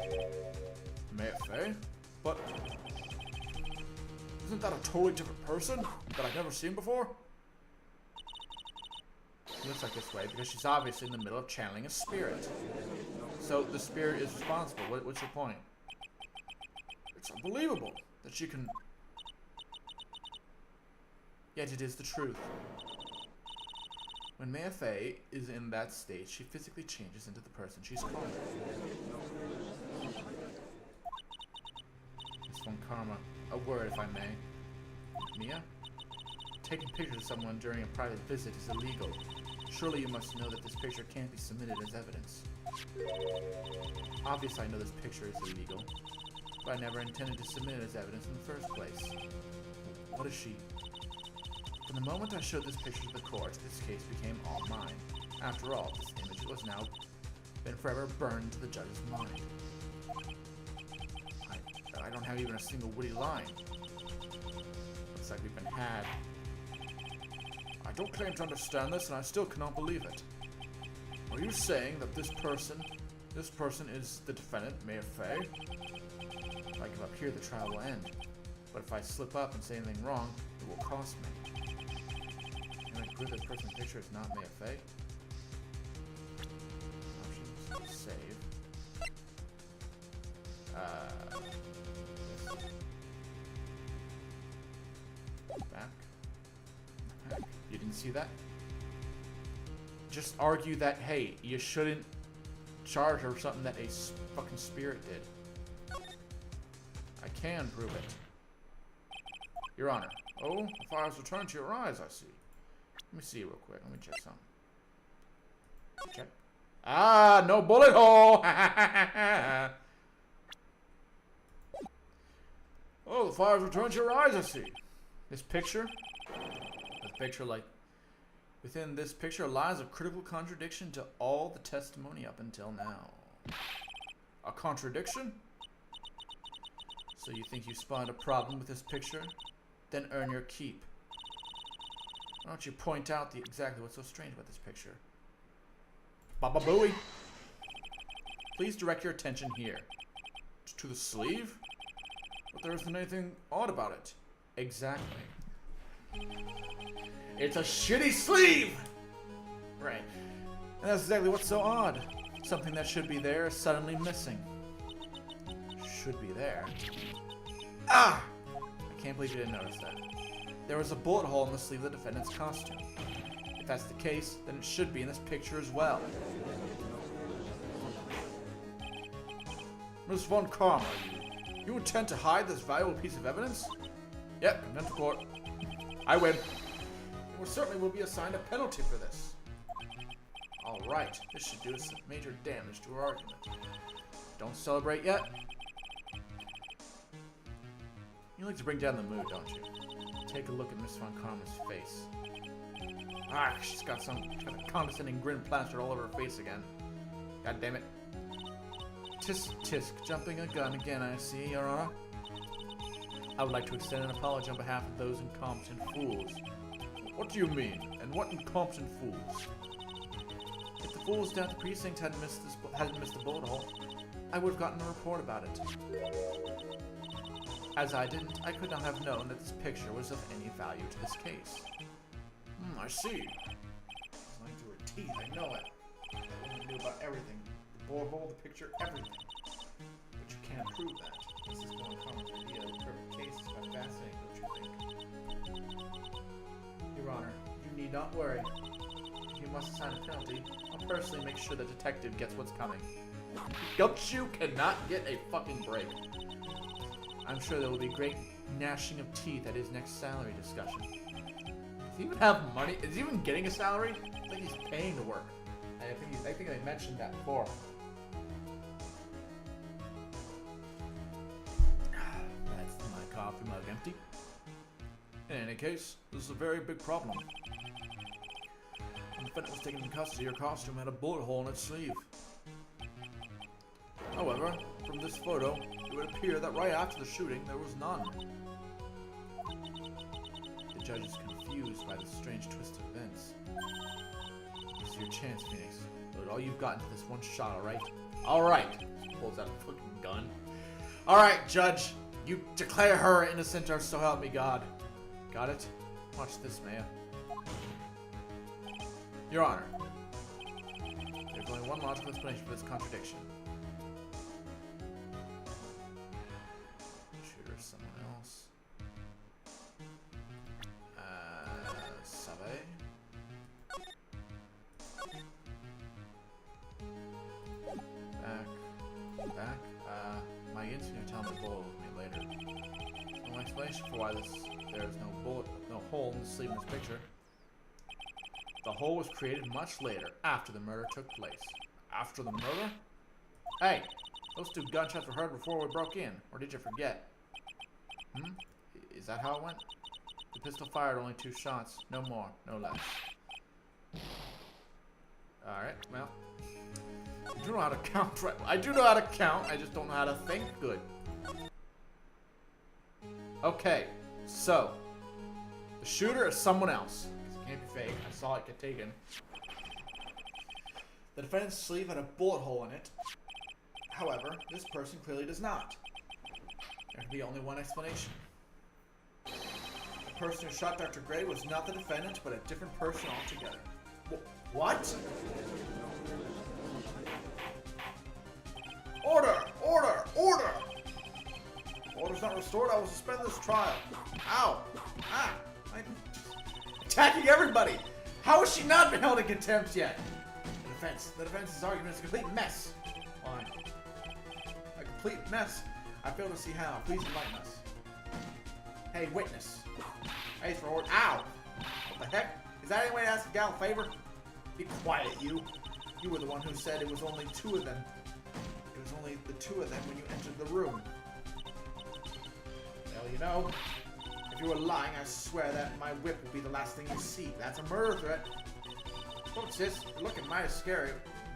Mei Fei? But isn't that a totally different person that I've never seen before? She looks like this way because she's obviously in the middle of channeling a spirit. So the spirit is responsible. What's your point? It's unbelievable that she can... Yet it is the truth. When Mei Fei is in that state, she physically changes into the person she's calling. Miss Von Karma, a word if I may. Mia? Taking pictures of someone during a private visit is illegal. Surely you must know that this picture can't be submitted as evidence. Obviously I know this picture is illegal, but I never intended to submit it as evidence in the first place. What is she? From the moment I showed this picture to the court, this case became all mine. After all, this image was now been forever burned to the judge's mind. I don't have even a single witty line. Looks like we've been had. I don't claim to understand this, and I still cannot believe it. Are you saying that this person is the defendant, Mei Fei? If I give up here, the trial will end. But if I slip up and say anything wrong, it will cost me. Can I prove this person's picture is not Mei Fei? Options, save. Back. You didn't see that? Just argue that, hey, you shouldn't charge her something that a fucking spirit did. I can prove it. Your Honor. Oh, the fire's returned to your eyes, I see. Let me see real quick. Let me check something. Check. Ah, no bullet hole! Oh, the fire's returned to your eyes, I see. This picture? Like, within this picture lies a critical contradiction to all the testimony up until now. A contradiction? So you think you spotted a problem with this picture? Then earn your keep. Why don't you point out exactly what's so strange about this picture? Baba Booey. Please direct your attention here. To the sleeve? But there isn't anything odd about it. Exactly. It's a shitty sleeve! Right. And that's exactly what's so odd. Something that should be there is suddenly missing. Should be there. Ah! I can't believe you didn't notice that. There was a bullet hole in the sleeve of the defendant's costume. If that's the case, then it should be in this picture as well. Miss Von Karma, you intend to hide this valuable piece of evidence? Yep, condemned to court. I win. There certainly will be assigned a penalty for this. Alright, this should do us some major damage to our argument. Don't celebrate yet? You like to bring down the mood, don't you? Take a look at Miss Von Karma's face. Ah, she's got a condescending grin plastered all over her face again. God damn it. Tisk tisk, jumping a gun again, I see, Your Honor. I would like to extend an apology on behalf of those incompetent fools. What do you mean? And what incompetent fools? If the fools down at the precinct hadn't missed the bullet hole, I would have gotten a report about it. As I didn't, I could not have known that this picture was of any value to this case. I see. It's like to her teeth, I know it. That woman knew about everything. The borehole, the picture, everything. But you can't prove that. This is one common idea of the perfect case is quite fascinating, don't you think? Your Honor, you need not worry. If you must assign a penalty, I'll personally make sure the detective gets what's coming. Gumshoe cannot get a fucking break. I'm sure there will be great gnashing of teeth at his next salary discussion. Does he even have money? Is he even getting a salary? I think he's paying to work. I think I mentioned that before. That's my coffee mug empty. In any case, this is a very big problem. When the defendant was taken in custody, her costume had a bullet hole in its sleeve. However, from this photo, it would appear that right after the shooting, there was none. The judge is confused by the strange twist of events. This is your chance, Phoenix. Load all you've got into this one shot, alright? Alright! Pulls out a fucking gun. Alright, Judge! You declare her innocent or so help me God. Got it? Watch this, Maya. Your Honor. There's only one logical explanation for this contradiction. Shooter is someone else. Sabe? Back. My agent's gonna tell me the bullet with me later. No explanation for why there is no hole in the sleeve in this picture. The hole was created much later, after the murder took place. After the murder? Hey! Those 2 gunshots were heard before we broke in, or did you forget? Is that how it went? The pistol fired only 2 shots, no more, no less. Alright, well. I do know how to count right. I do know how to count, I just don't know how to think good. Okay, so. The shooter is someone else. It can't be fake. I saw it get taken. The defendant's sleeve had a bullet hole in it. However, this person clearly does not. There can be only one explanation. The person who shot Dr. Gray was not the defendant, but a different person altogether. What? Order! Order! Order! Order's not restored. I will suspend this trial. Ow! Ah! I'm attacking everybody! How has she not been held in contempt yet? The defense's argument is a complete mess. Fine. A complete mess? I fail to see how. Please enlighten us. Hey, witness. Hey, for order. Ow! What the heck? Is that any way to ask a gal a favor? Be quiet, you. You were the one who said it was only 2 of them. It was only the 2 of them when you entered the room. Well, you know, if you were lying, I swear that my whip will be the last thing you see. That's a murder threat. Look, sis, you're looking mighty scary.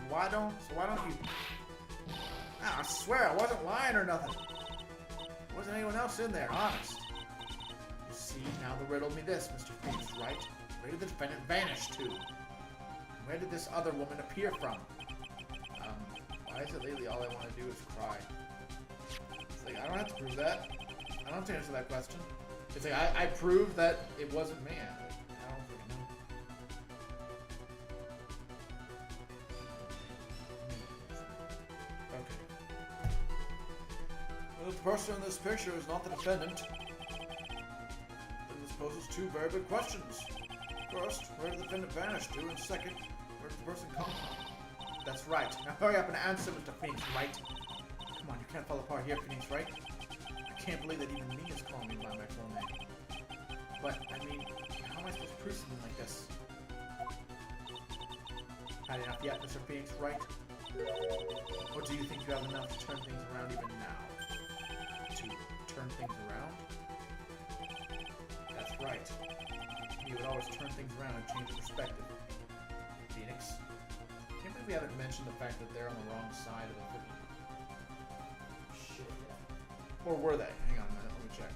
Why don't you... Ah, I swear, I wasn't lying or nothing. There wasn't anyone else in there, honest. You see, now the riddle me this, Mr. Phoenix, Wright. Where did the defendant vanish to? Where did this other woman appear from? Why is it lately all I want to do is cry? It's like, I don't have to prove that. I don't have to answer that question. It's like, I proved that it wasn't me. I don't fucking know. Okay. Well, the person in this picture is not the defendant. But this poses 2 very big questions. First, where did the defendant vanish to? And second, where did the person come from? That's right. Now hurry up and answer, Mr. Phoenix, Wright. Come on, you can't fall apart here, Phoenix, Wright. I can't believe that even me is calling me by my full name. But, I mean, how am I supposed to prove something like this? Had enough yet, Mr. Phoenix, Wright? Or do you think you have enough to turn things around even now? To turn things around? That's right. You would always turn things around and change perspective. Phoenix. I can't believe we haven't mentioned the fact that they're on the wrong side of the cookie. Shit. Or were they? Hang on a minute, let me check.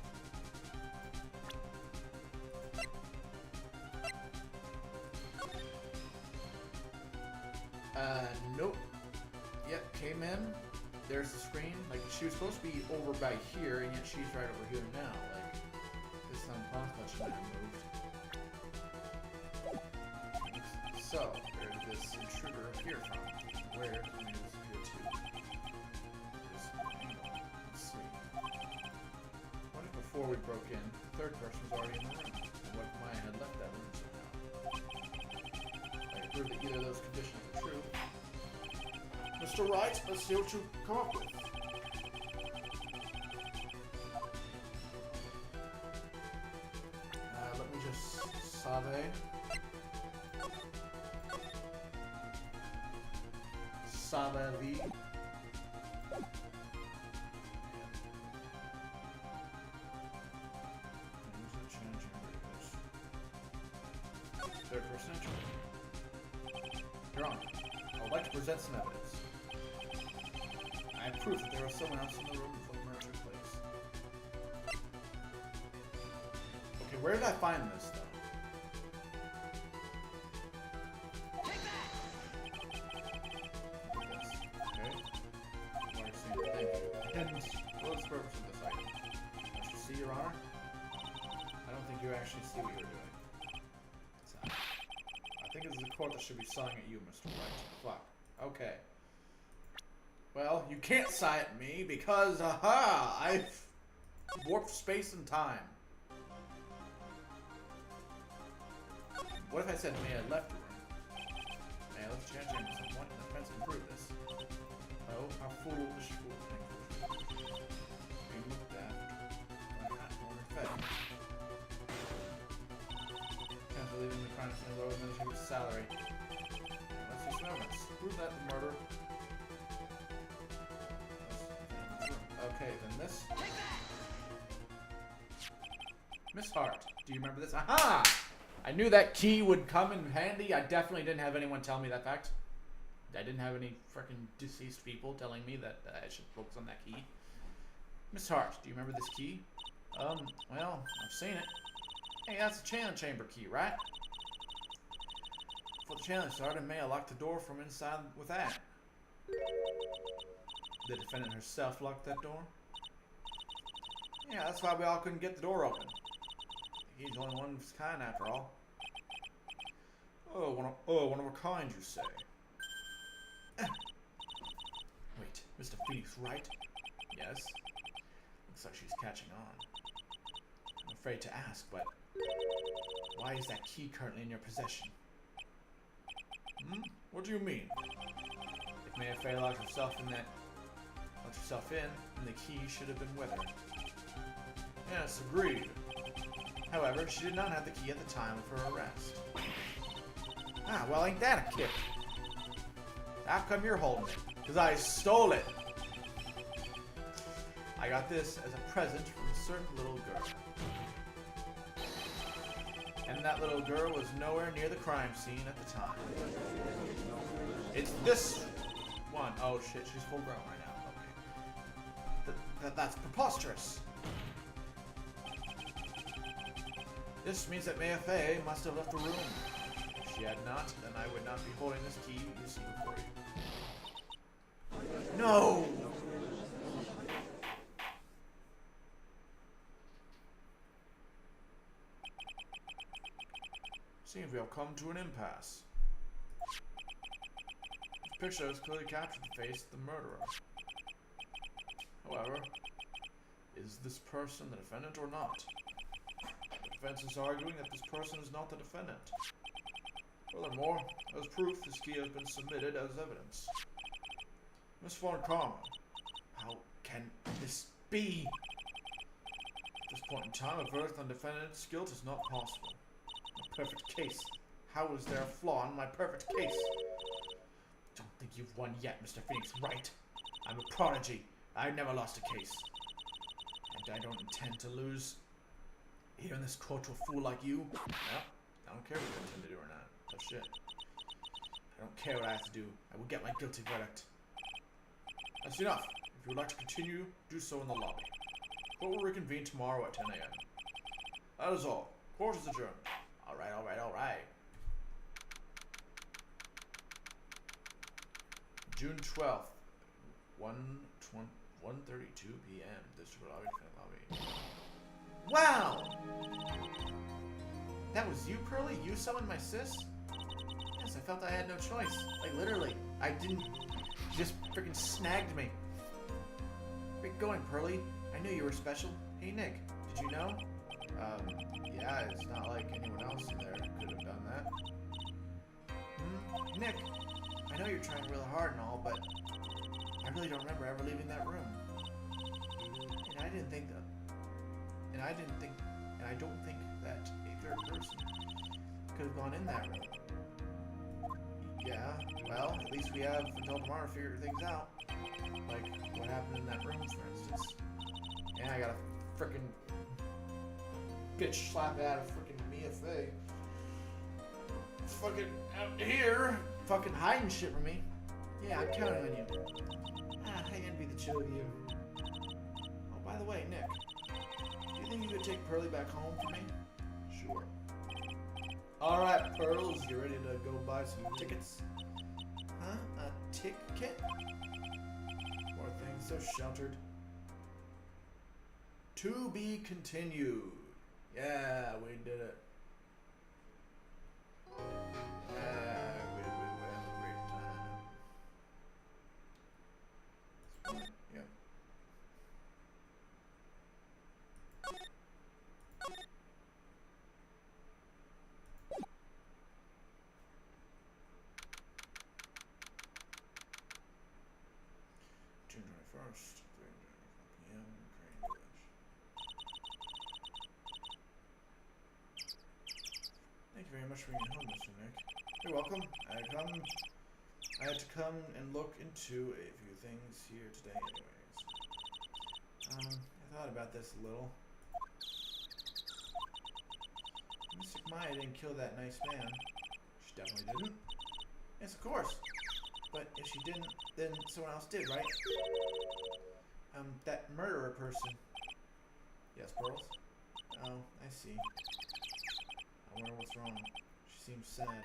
Nope. Yep, came in. there's the screen. Like, she was supposed to be over by here, and yet she's right over here now. Like, this is impossible. She might have moved. So, there's this intruder here from. Where is here too? This angle. Let's see. What if before we broke in, the third person was already in the room? And what if Maya had left that room somehow? I can prove that either of those conditions are true. Mr. Wright, let's see what you come up with. Let me just save. Savely. Third person entry. Your Honor, I would like to present some evidence. I have proof that there was someone else in the room before the murder took place. Okay, where did I find this, though? Take that! This. Okay. Already seen it. Thank you. And what is the purpose of this item? I should see, Your Honor? I don't think you actually see what you're doing. So, I think it's the court that should be sighing at you, Mr. Wright. Fuck. Okay. Well, you can't sigh at me because, aha! I've warped space and time. What if I said Maya left the room? Maya left the chair chamber at some point and the fence improved this. Oh, how foolish, being looked after. Fed. Can't believe in the crime scene lower than his salary. Let's see some evidence. Prove that the murder. Okay, then this. Miss Hart, do you remember this? Aha! I knew that key would come in handy. I definitely didn't have anyone tell me that fact. I didn't have any freaking deceased people telling me that I should focus on that key. Miss Hart, do you remember this key? Well, I've seen it. Hey, that's the channel chamber key, right? Before the channel started, Maya locked the door from inside with that. The defendant herself locked that door? Yeah, that's why we all couldn't get the door open. He's the only one of his kind, after all. Oh, one of a kind, you say? Wait, Mr. Phoenix, right? Yes. Looks like she's catching on. I'm afraid to ask, but why is that key currently in your possession? What do you mean? If Maya Fey locked herself in, then the key should have been with her. Yes, agreed. However, she did not have the key at the time of her arrest. Ah, well, ain't that a kick? How come you're holding it? Because I stole it! I got this as a present from a certain little girl. And that little girl was nowhere near the crime scene at the time. It's this one. Oh shit, she's full grown right now. Okay. That's preposterous. This means that Maya Fey must have left the room. If she had not, then I would not be holding this key you see before you. No! Seems we have come to an impasse. This picture has clearly captured the face of the murderer. However, is this person the defendant or not? The defense is arguing that this person is not the defendant. Furthermore, as proof, this key has been submitted as evidence. Miss Von Karma, how can this be? At this point in time, a verdict on defendant's guilt is not possible. A perfect case. How is there a flaw in my perfect case? Don't think you've won yet, Mr. Phoenix, right? I'm a prodigy. I've never lost a case. And I don't intend to lose here in this court to a fool like you. No, I don't care what you intend to do or not. Oh shit. I don't care what I have to do. I will get my guilty verdict. That's enough. If you would like to continue, do so in the lobby. Court will reconvene tomorrow at 10 a.m. That is all. Court is adjourned. Alright, alright, alright. June 12th, 1:12 1:32 p.m. District lobby, lobby. Wow! That was you, Pearly? You summoned my sis? Yes, I felt I had no choice. Like, literally. I didn't... She just freaking snagged me. Where you going, Pearly? I knew you were special. Hey, Nick. Did you know? Yeah, it's not like anyone else in there could have done that. Nick, I know you're trying really hard and all, but I really don't remember ever leaving that room. And I didn't think that... And I don't think that a third person could have gone in that room. Yeah, well, at least we have until tomorrow to figure things out. Like, what happened in that room, for instance. And I got a frickin' bitch slap out of frickin' Mia Fey. Fucking out here, fucking hiding shit from me. Yeah, I'm counting on you. I envy the two of you. Oh, by the way, Nick, do you think you could take Pearly back home for me? Sure. Alright, Pearls, you ready to go buy some tickets? Huh? A ticket? Poor thing, so sheltered. To be continued. Yeah, we did it. We had a great time. Yep. June 21st, 3:00 p.m. Crane Village. Thank you very much for being home, Mr. Nick. You're welcome. I had to come and look into a few things here today anyways. I thought about this a little. Mystic Maya didn't kill that nice man. She definitely didn't. Yes, of course. But if she didn't, then someone else did, right? That murderer person. Yes, Pearls? Oh, I see. I wonder what's wrong. She seems sad.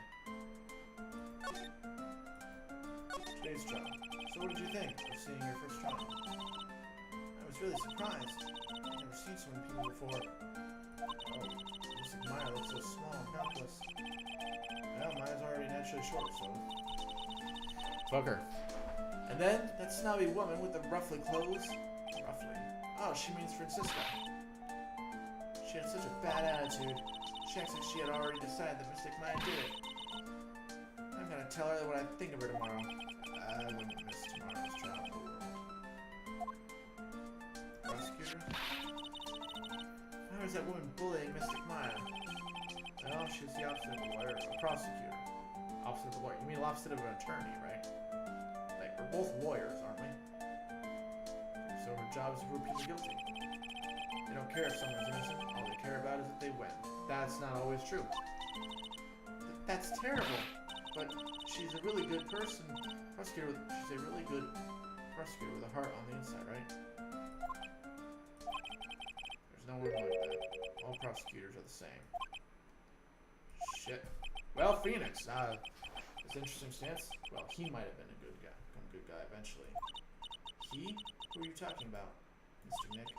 Today's trial. So what did you think of seeing your first trial? I was really surprised. I've never seen so many people before. Oh, Mystic Maya looks so small and helpless. Well, Maya's already naturally short, so... Fuck her. And then, that snobby woman with the ruffly clothes. Ruffly. Oh, she means Francisca. She had such a bad attitude. She acts like she had already decided that Mystic Maya did it. I'm gonna tell her what I think of her tomorrow. I wouldn't miss tomorrow's trial for the world. Prosecutor? Why was that woman bullying Mystic Maya? Well, she was the opposite of a lawyer, a prosecutor. Opposite of a lawyer. You mean the opposite of an attorney, right? Like, we're both lawyers, aren't we? So her job is to prove people guilty. They don't care if someone's innocent. All they care about is that they win. That's not always true. That's terrible. But she's a really good person. She's a really good prosecutor with a heart on the inside, right? There's no one like that. All prosecutors are the same. Shit. Well, Phoenix. That's an interesting stance. Well, he might have been a good guy. Become a good guy eventually. He? Who are you talking about, Mr. Nick? Is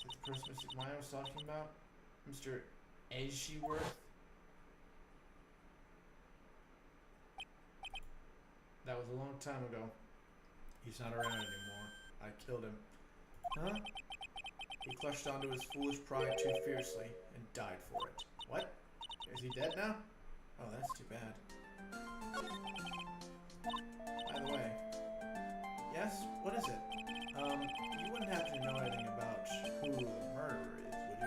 that the person Mystic Maya was talking about? Mr. Edgeworth? That was a long time ago. He's not around anymore. I killed him. Huh? He clutched onto his foolish pride too fiercely and died for it. What? Is he dead now? Oh, that's too bad. By the way. Yes? What is it? You wouldn't happen to know anything about who the murderer is, would you?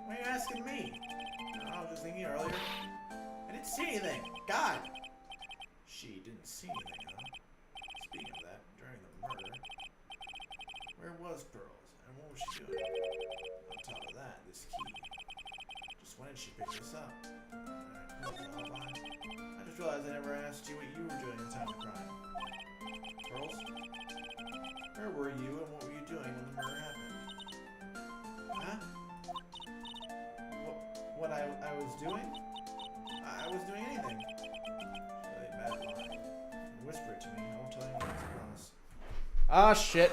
Why are you asking me? I was just thinking earlier. I didn't see anything. God! She didn't see anything, huh? Speaking of that, during the murder, where was Pearls, and what was she doing? On top of that, this key. Just when did she pick this up? Alright, I just realized I never asked you what you were doing at the time of the crime. Pearls? Where were you, and what were you doing when the murder happened? Huh? What I was doing? I wasn't doing anything. Really bad line. Whisper it to me. I won't tell anyone else, I promise. Ah, shit.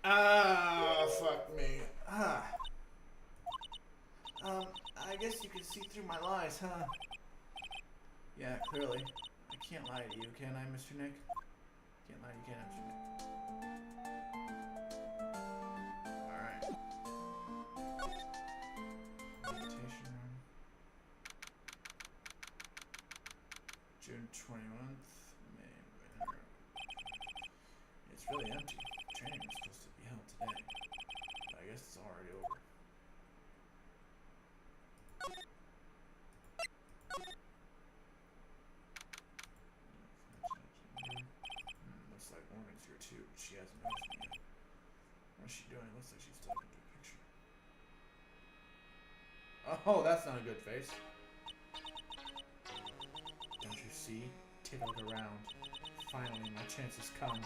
Ah, fuck me. Ah. I guess you can see through my lies, huh? Yeah, clearly. I can't lie to you, can I, Mr. Nick? Can't lie to you, can I, Mr. Nick? Alright. Meditation room. June 21th. May. It's really empty. Training was supposed to be held today. But I guess it's already over. Looks like Morgan's here too. She hasn't noticed me yet. What's she doing? Looks like she's talking to a picture. Oh, that's not a good face. Don't you see? Take a look around. Finally, my chance has come.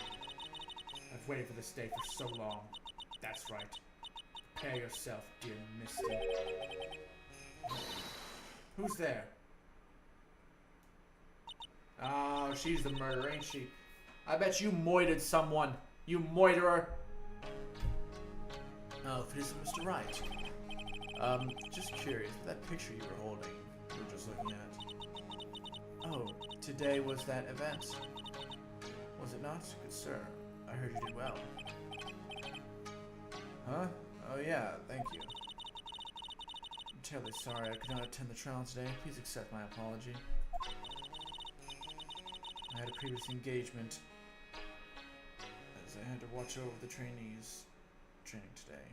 I've waited for this day for so long. That's right. Prepare yourself, dear Misty. Who's there? Oh, she's the murderer, ain't she? I bet you moited someone. You moiterer. Oh, if it isn't Mr. Wright. Just curious, that picture you were holding, you were just looking at. Oh, today was that event. Was it not? Good sir. I heard you did well. Huh? Oh yeah, thank you. I'm terribly sorry I could not attend the trial today. Please accept my apology. I had a previous engagement, as I had to watch over the trainees training today.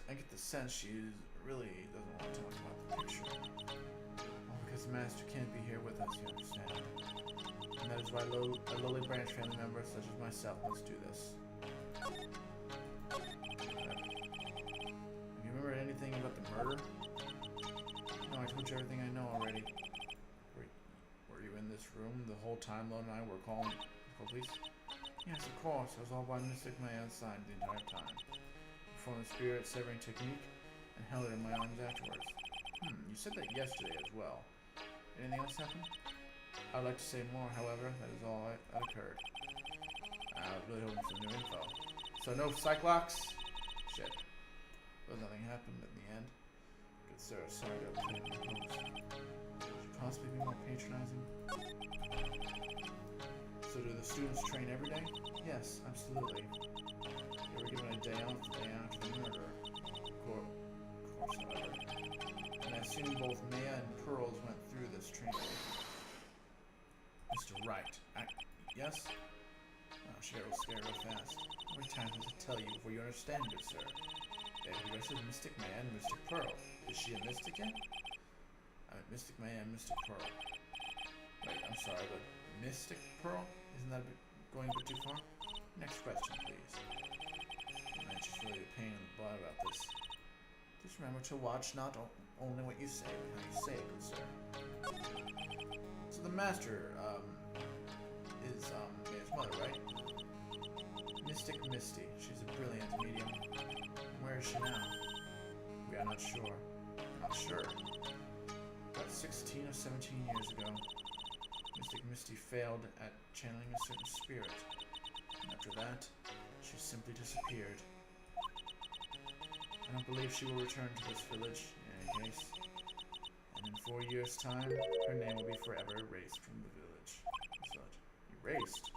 I get the sense she really doesn't want to talk about the picture. All because the master can't be here with us, you understand. And that is why a lowly branch family member such as myself must do this. Have you remembered anything about the murder? No, I told you everything I know already. Were you in this room the whole time Lone and I were calling the police? Yes, of course. I was all by Mystic Man's side the entire time. Performed the spirit severing technique and held it in my arms afterwards. You said that yesterday as well. Anything else happen? I'd like to say more, however, that is all that occurred. I was really hoping for new info. So no Cyclops? Shit. But nothing happened in the end. Good sir, sorry to upset your hopes. Should you possibly be more patronizing? So do the students train every day? Yes, absolutely. They were given a day off the day after the murder. Of course, however. And I assume both Maya and Pearls went through this training. Mr. Wright. Yes? Oh, she got real scared real fast. How many times does it tell you before you understand, good sir? They have arrested Mystic Maya and Mystic Pearl. Is she a Mystic yet? Mystic Maya and Mystic Pearl. Wait, I'm sorry, but Mystic Pearl? Isn't that going a bit too far? Next question, please. Man, she's really a pain in the butt about this. Just remember to watch not only what you say, but how you say it, good sir. So the master, is, Maya's mother, right? Mystic Misty. She's a brilliant medium. Where is she now? We are not sure. Not sure. About 16 or 17 years ago, Mystic Misty failed at channeling a certain spirit. And after that, she simply disappeared. I don't believe she will return to this village, in any case. And in 4 years' time, her name will be forever erased from the village. Erased?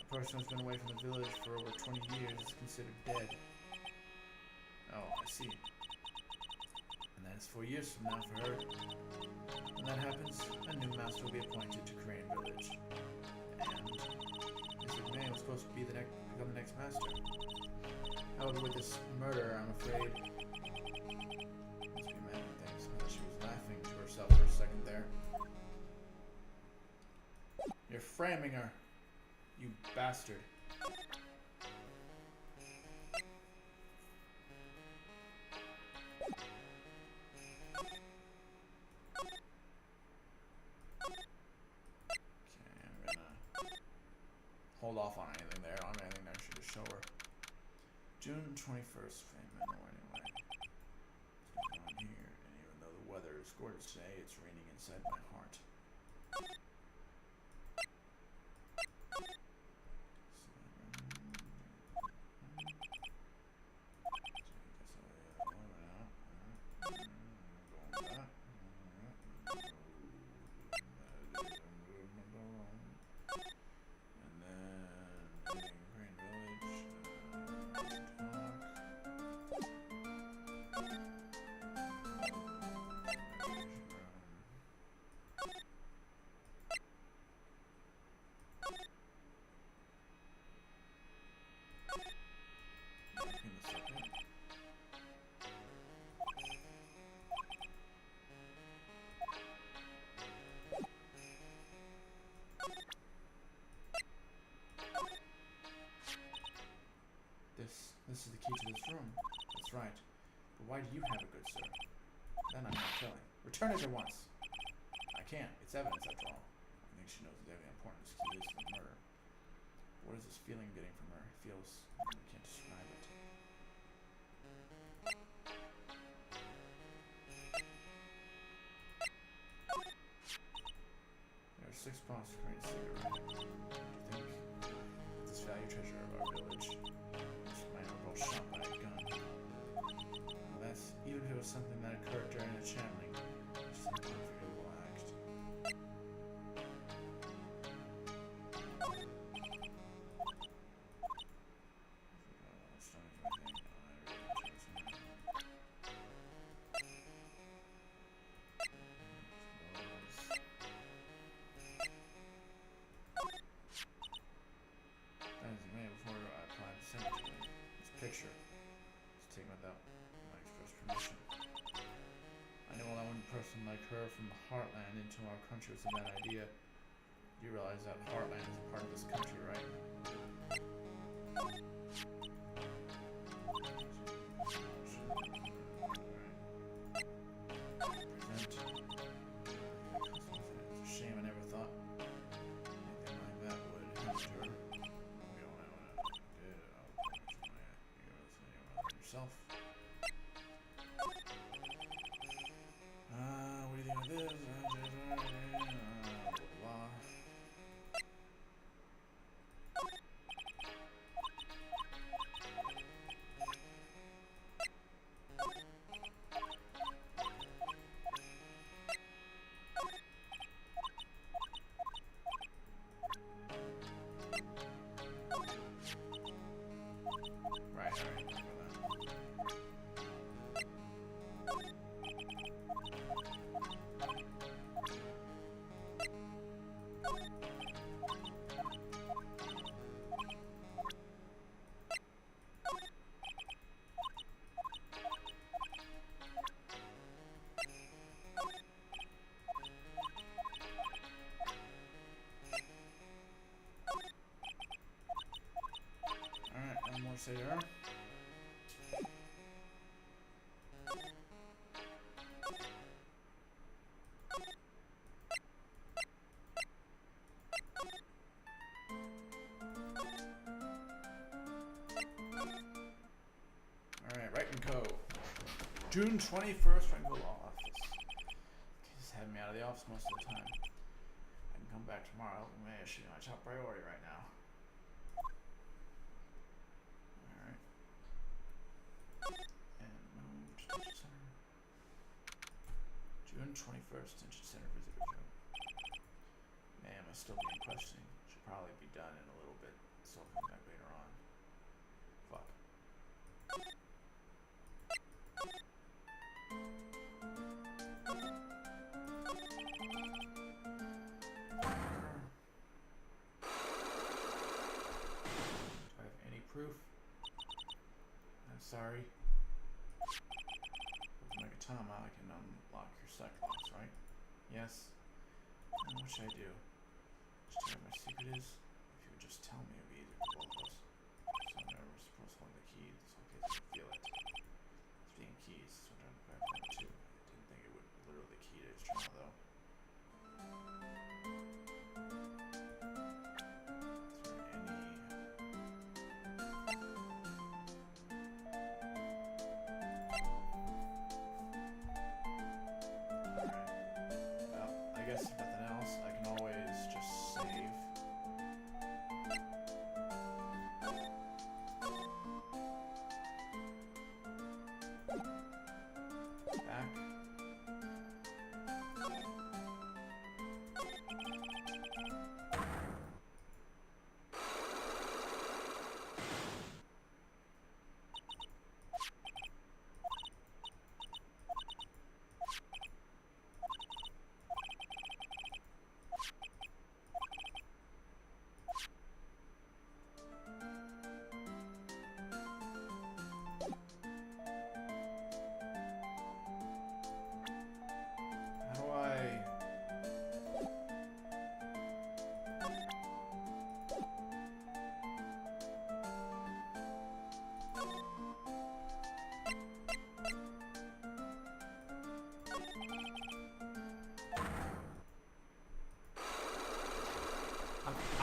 A person who's been away from the village for over 20 years is considered dead. Oh, I see. And that is 4 years from now for her. When that happens, a new master will be appointed to Crane Village. And Mystic May was supposed to be become the next master. However, with this murder, I'm afraid... Must be mad at things. I thought she was laughing to herself for a second there. You're framing her, you bastard. Hold off on anything there. On anything there, I should just show her. June 21st fame medal anyway. Let's go on here, and even though the weather is gorgeous today, it's raining inside my heart. This is the key to this room. That's right. But why do you have it, good sir? Then I'm not telling. Return it at once. I can't. It's evidence after all. I think she knows exactly how important this key is to the murder. What is this feeling I'm getting from her? It feels... I can't describe it. There are 6 pounds of green cigarette. Do you think this valued treasure of our village shot by a gun? Well, that's even if it was something that occurred during a channeling. Just an unforgivable act. Picture. It's taken without my express permission. I know allowing a person like her from the Heartland into our country was a bad idea. You realize that Heartland is a part of this country, right? Present. It's a shame I never thought anything like that would happen to her. Yourself. What do you think of this? Blah. Right, alright. Alright, one more say there. Alright, Wright & Co. June 21st, Rainbow Law Office. Just having me out of the office most of the time. I can come back tomorrow. Man, it should be my top priority right now. Alright. And move to Detention Center. June 21st, Detention Center Visitor Show. Man, I still being questioning. Should probably be done in a little bit, so I'll come back later on. Fuck. Proof. I'm sorry. With Megatama, I can unlock your psych locks, right? Yes. And what should I do? Just tell me what my secret is? If you would just tell me, it would be easier for both of us. So I'm never supposed to hold the key. It's okay to feel it. Speaking of keys, so I'm trying to grab one too. I didn't think it would literally key to his channel though.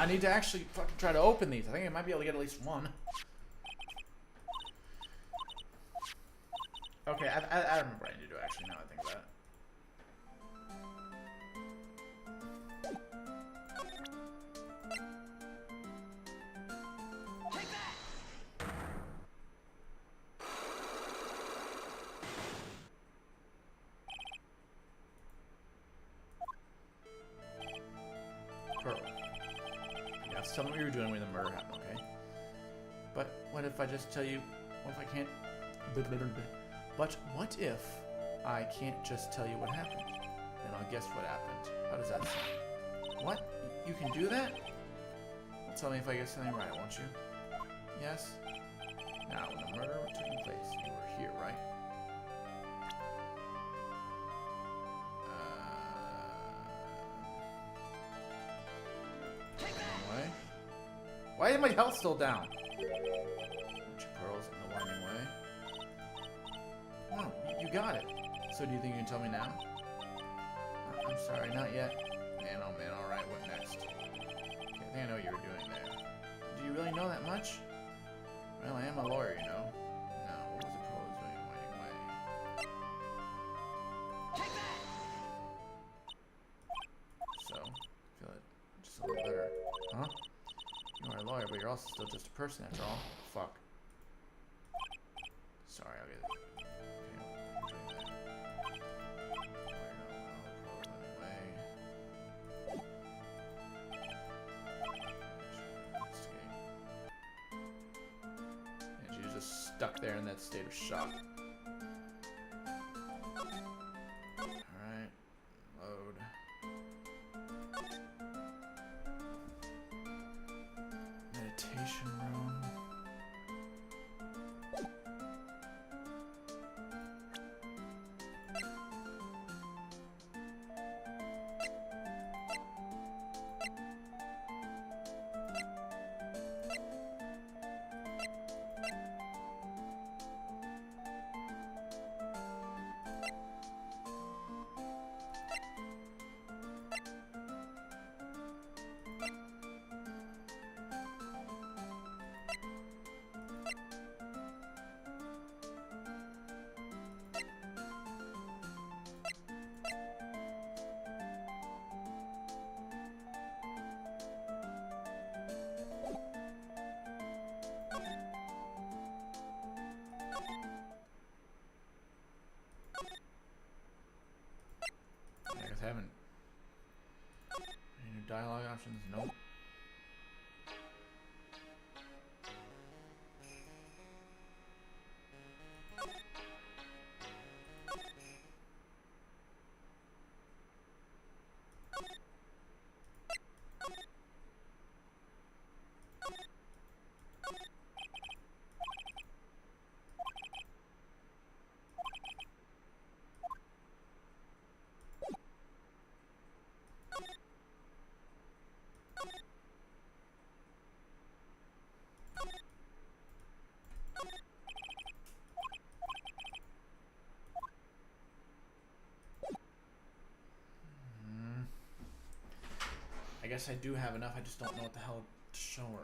need to actually fucking try to open these. I think I might be able to get at least one. Okay, I remember what I need to do actually now I think about it. Take that! Pearl. You have to tell me what you were doing when the murder happened, okay? But what if I just tell you... What if I can't... But what if I can't just tell you what happened? Then I'll guess what happened. How does that sound? What? You can do that? Well, tell me if I get something right, won't you? Yes? Now, when the murder took place, you were here, right? Take that! Way. Why is my health still down? Bunch of pearls in the winding way. No, you got it. So do you think you can tell me now? I'm sorry, not yet. Man, oh man, alright, what next? Okay, I think I know what you were doing there. Do you really know that much? Well, I am a lawyer, you know. No, what was the pearl doing in the winding way? Take that! So, feel it just a little better. Huh? You are a lawyer, but you're also still just a person after all. Fuck. Sorry, I'll get it. And she's just stuck there in that state of shock. Alright. Load. Meditation room. I guess I haven't. Any new dialogue options? Nope. I guess I do have enough, I just don't know what the hell to show her.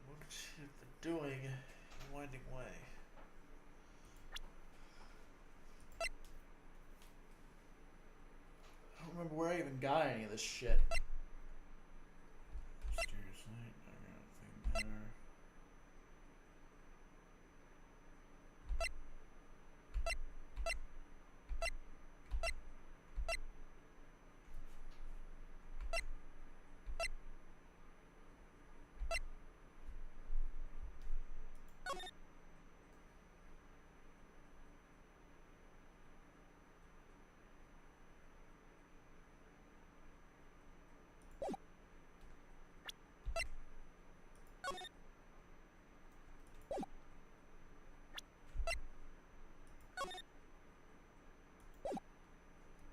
What is she doing in Winding Way? I don't remember where I even got any of this shit. Mysterious light, I got nothing there.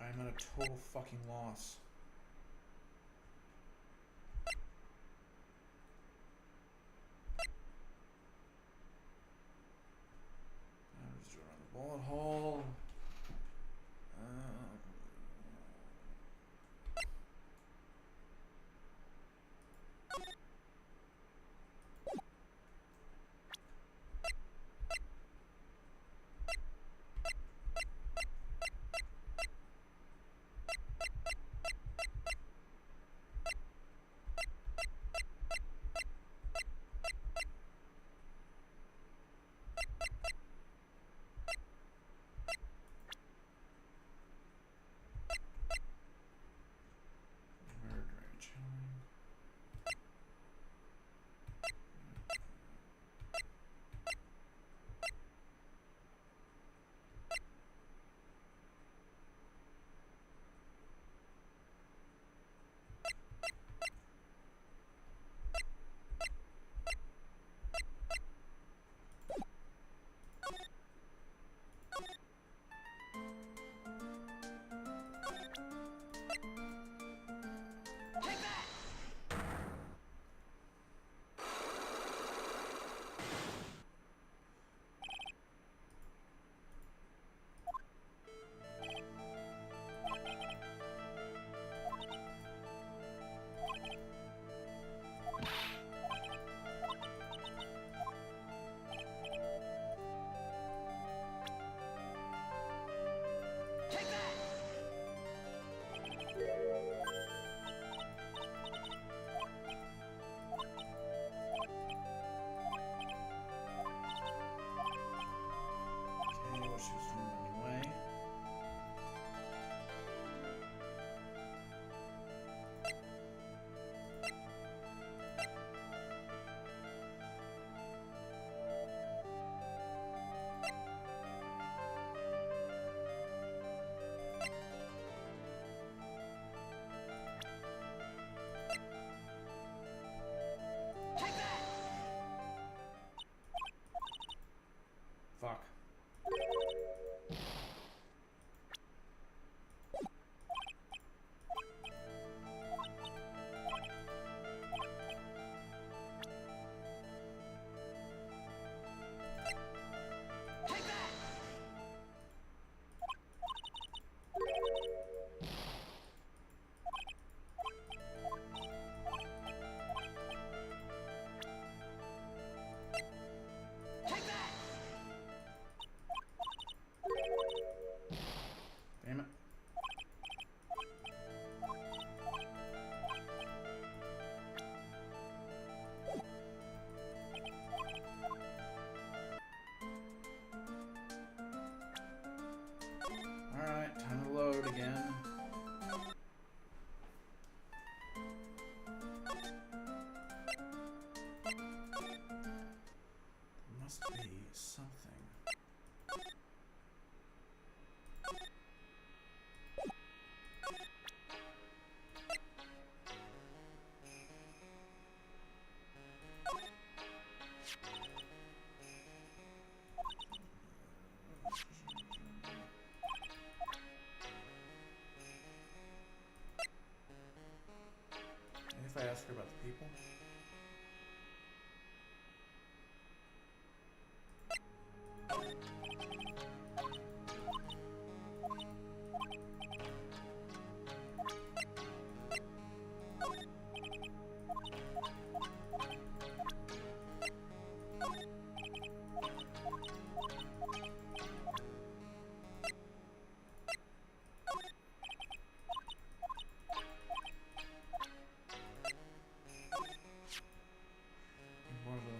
I'm at a total fucking loss. I'm just around the bullet hole.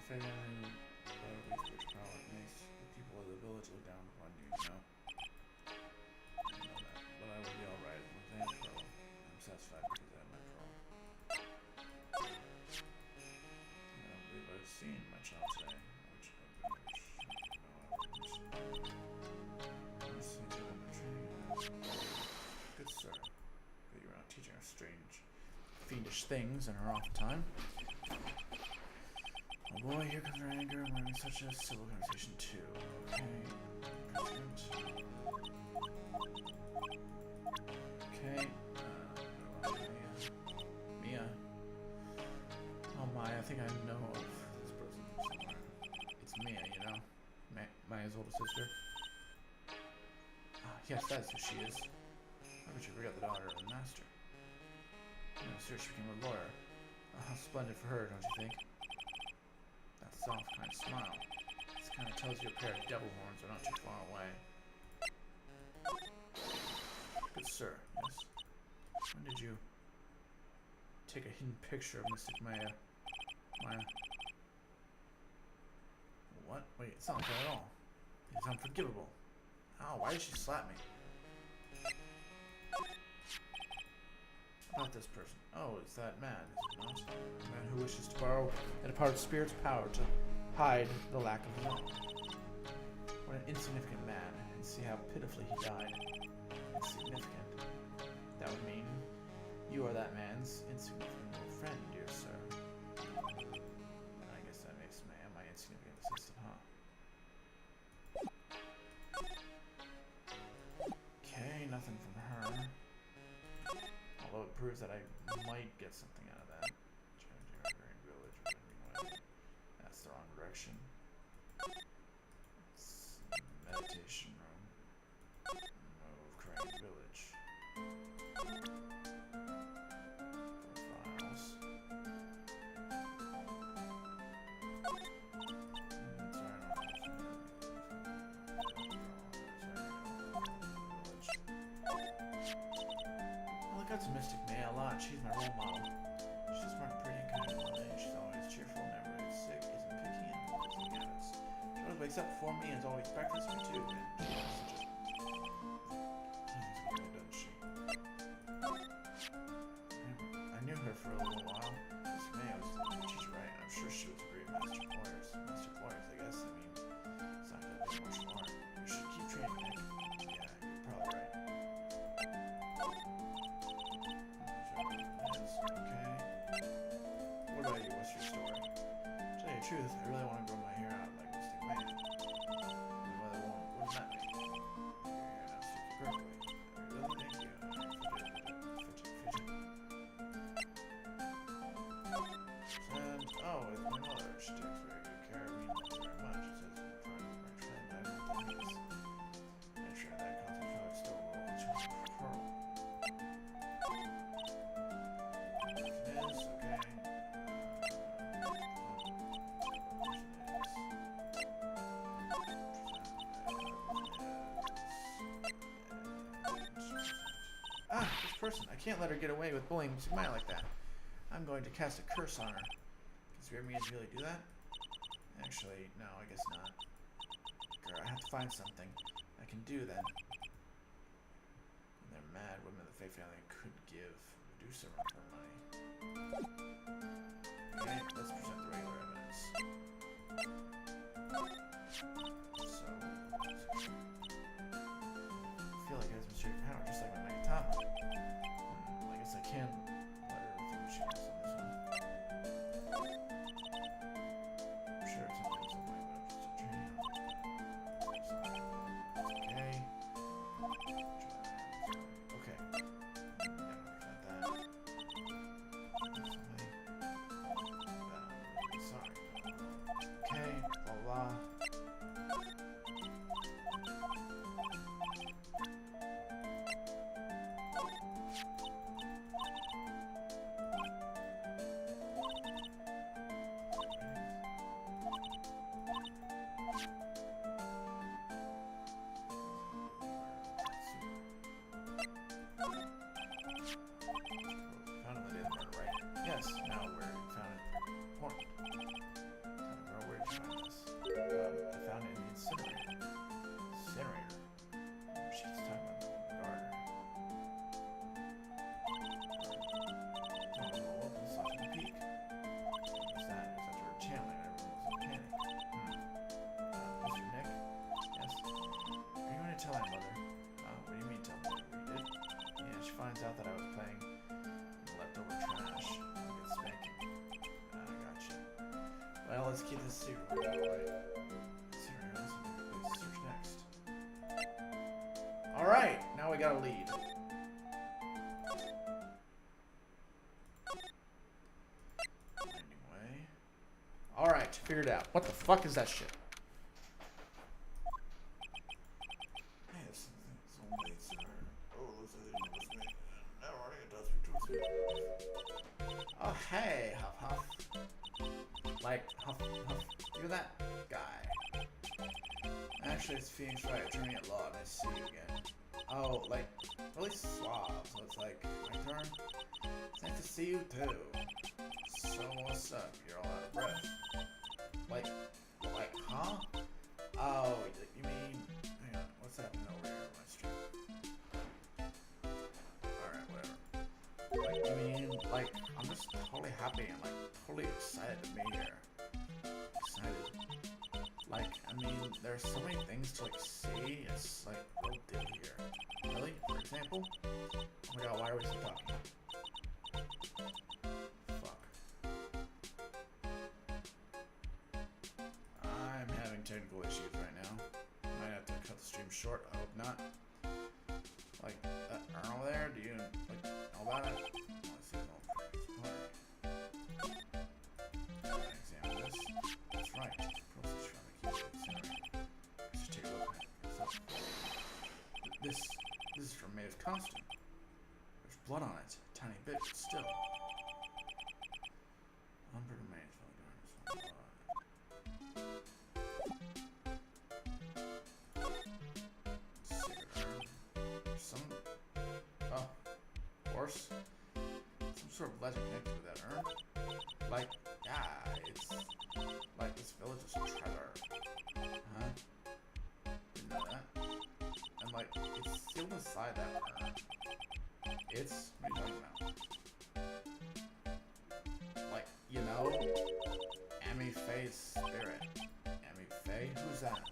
the fate and spiritual power makes the people of the village look down upon you, you know? I know that, but I will be alright with that pearl. I'm satisfied because I have my pearl. I don't believe I've seen my child today. Which no, I wouldn't. Honestly, to them the training. Good sir, that you are not teaching us strange, fiendish things in our off time. Oh boy, here comes our anger. We're having such a civil conversation too. Okay. President. Okay. Mia. Oh my, I think I know of this person somewhere. It's Mia, you know? Maya's older sister. Ah, yes, that's who she is. How could you forget the daughter of the master? No, sir, she became a lawyer. How splendid for her, don't you think? That soft, kind smile. This kind of tells you a pair of devil horns are not too far away. Good sir, yes? When did you take a hidden picture of Mystic Maya? What? Wait, it's not like that at all. It's unforgivable. Ow, why did she slap me? About this person. Oh, it's that man, is it not? A man who wishes to borrow and a part of spirit's power to hide the lack of love. What an insignificant man, and see how pitifully he died. Insignificant. That would mean you are that man's insignificant little friend, dear sir. And I guess that makes me my insignificant assistant, huh? Okay, nothing from her. Although it proves that I might get something out of that. Green Village. That's the wrong direction. It's meditation room. Move Crane Village. Profiles. I look up to Mystic Maya a lot. She's my role model. She's smart, pretty, and kind of loving. She's always cheerful, never is sick, isn't picky, and doesn't habits. She always wakes up before me and is always breakfast for me too. And she has such a doesn't she? I knew her for a little while. Mystic Maya was a teacher, right? I'm sure she was a great master of lawyers. Master of lawyers, I guess. I mean, it's not gonna be martial art. You should keep training, Nick. Yeah, you're probably right. Okay. What about you? What's your story? To tell you the truth, I really want to grow my hair out like Mystic Maya. What does that mean? Your hair now suits you perfectly. I really thank you. And, oh, it's my mother. She takes very good care of me. Thank you very much. It says, trying to my friend. I don't think it's. I'm sure that concept probably still a little too pearl. Ah, this person. I can't let her get away with bullying Mystic Maya like that. I'm going to cast a curse on her. Can spirit mediums really do that? Actually, no, I guess not. Girl, I have to find something I can do then. And they're mad women of the Fae family could give Medusa her money. Okay, let's present the regular evidence. So, I feel like it has mysterious power, just like my Megatama. I guess I can let her think what she wants on this one. I'm sure it's something some way, but I'm just a training. Okay. Okay. Yeah, present that. Sorry. Okay, blah blah. Found him the day of the murder, right? Yes, now we're found it. Important. Time to grow finds out that I was playing leftover trash, I'll get spanking. Gotcha. Well, let's keep this secret. Right? Let's see what else we can search next. Alright, now we got a lead. Anyway. Alright, figured it out. What the fuck is that shit? Hey, this someplace oh, looks like they noticed me. Now running it does me too. Oh, hey, Huff Huff. Like, Huff Huff. You're that guy. Actually, it's Phoenix Wright, attorney at law. Nice to see you again. Oh, like, really suave. So it's like, my turn? It's nice to see you too. So what's up? You're all out of breath. Like, huh? Oh, you mean, hang on, what's happening over here on my stream? Alright, whatever. Like, you mean, like, I'm just totally happy and, like, totally excited to be here. Excited. Like, I mean, there's so many things to, like, see. It's, like, real deal here. Really? For example? Oh my god, why are we still talking? Fuck. I'm having technical issues right now. Might have to cut the stream short. I hope not. Like, that urn over there? Do you, like, know about it? Let's see. Examine this. That's right. Process from the key to the center. Let's just take a look at it. So, this is from Maeve's costume. There's blood on it. A tiny bit, but still. Umber remains from the darkness. Secret urn. Some. Oh. Horse. Some sort of legend connected to that urn. Like, yeah, it's. Like, this village is a treasure. Huh? Didn't know that. And, like, it's sealed inside that urn. It's. What are you talking about? Like, you know? Amy Faye's spirit. Amy Faye? Who's that?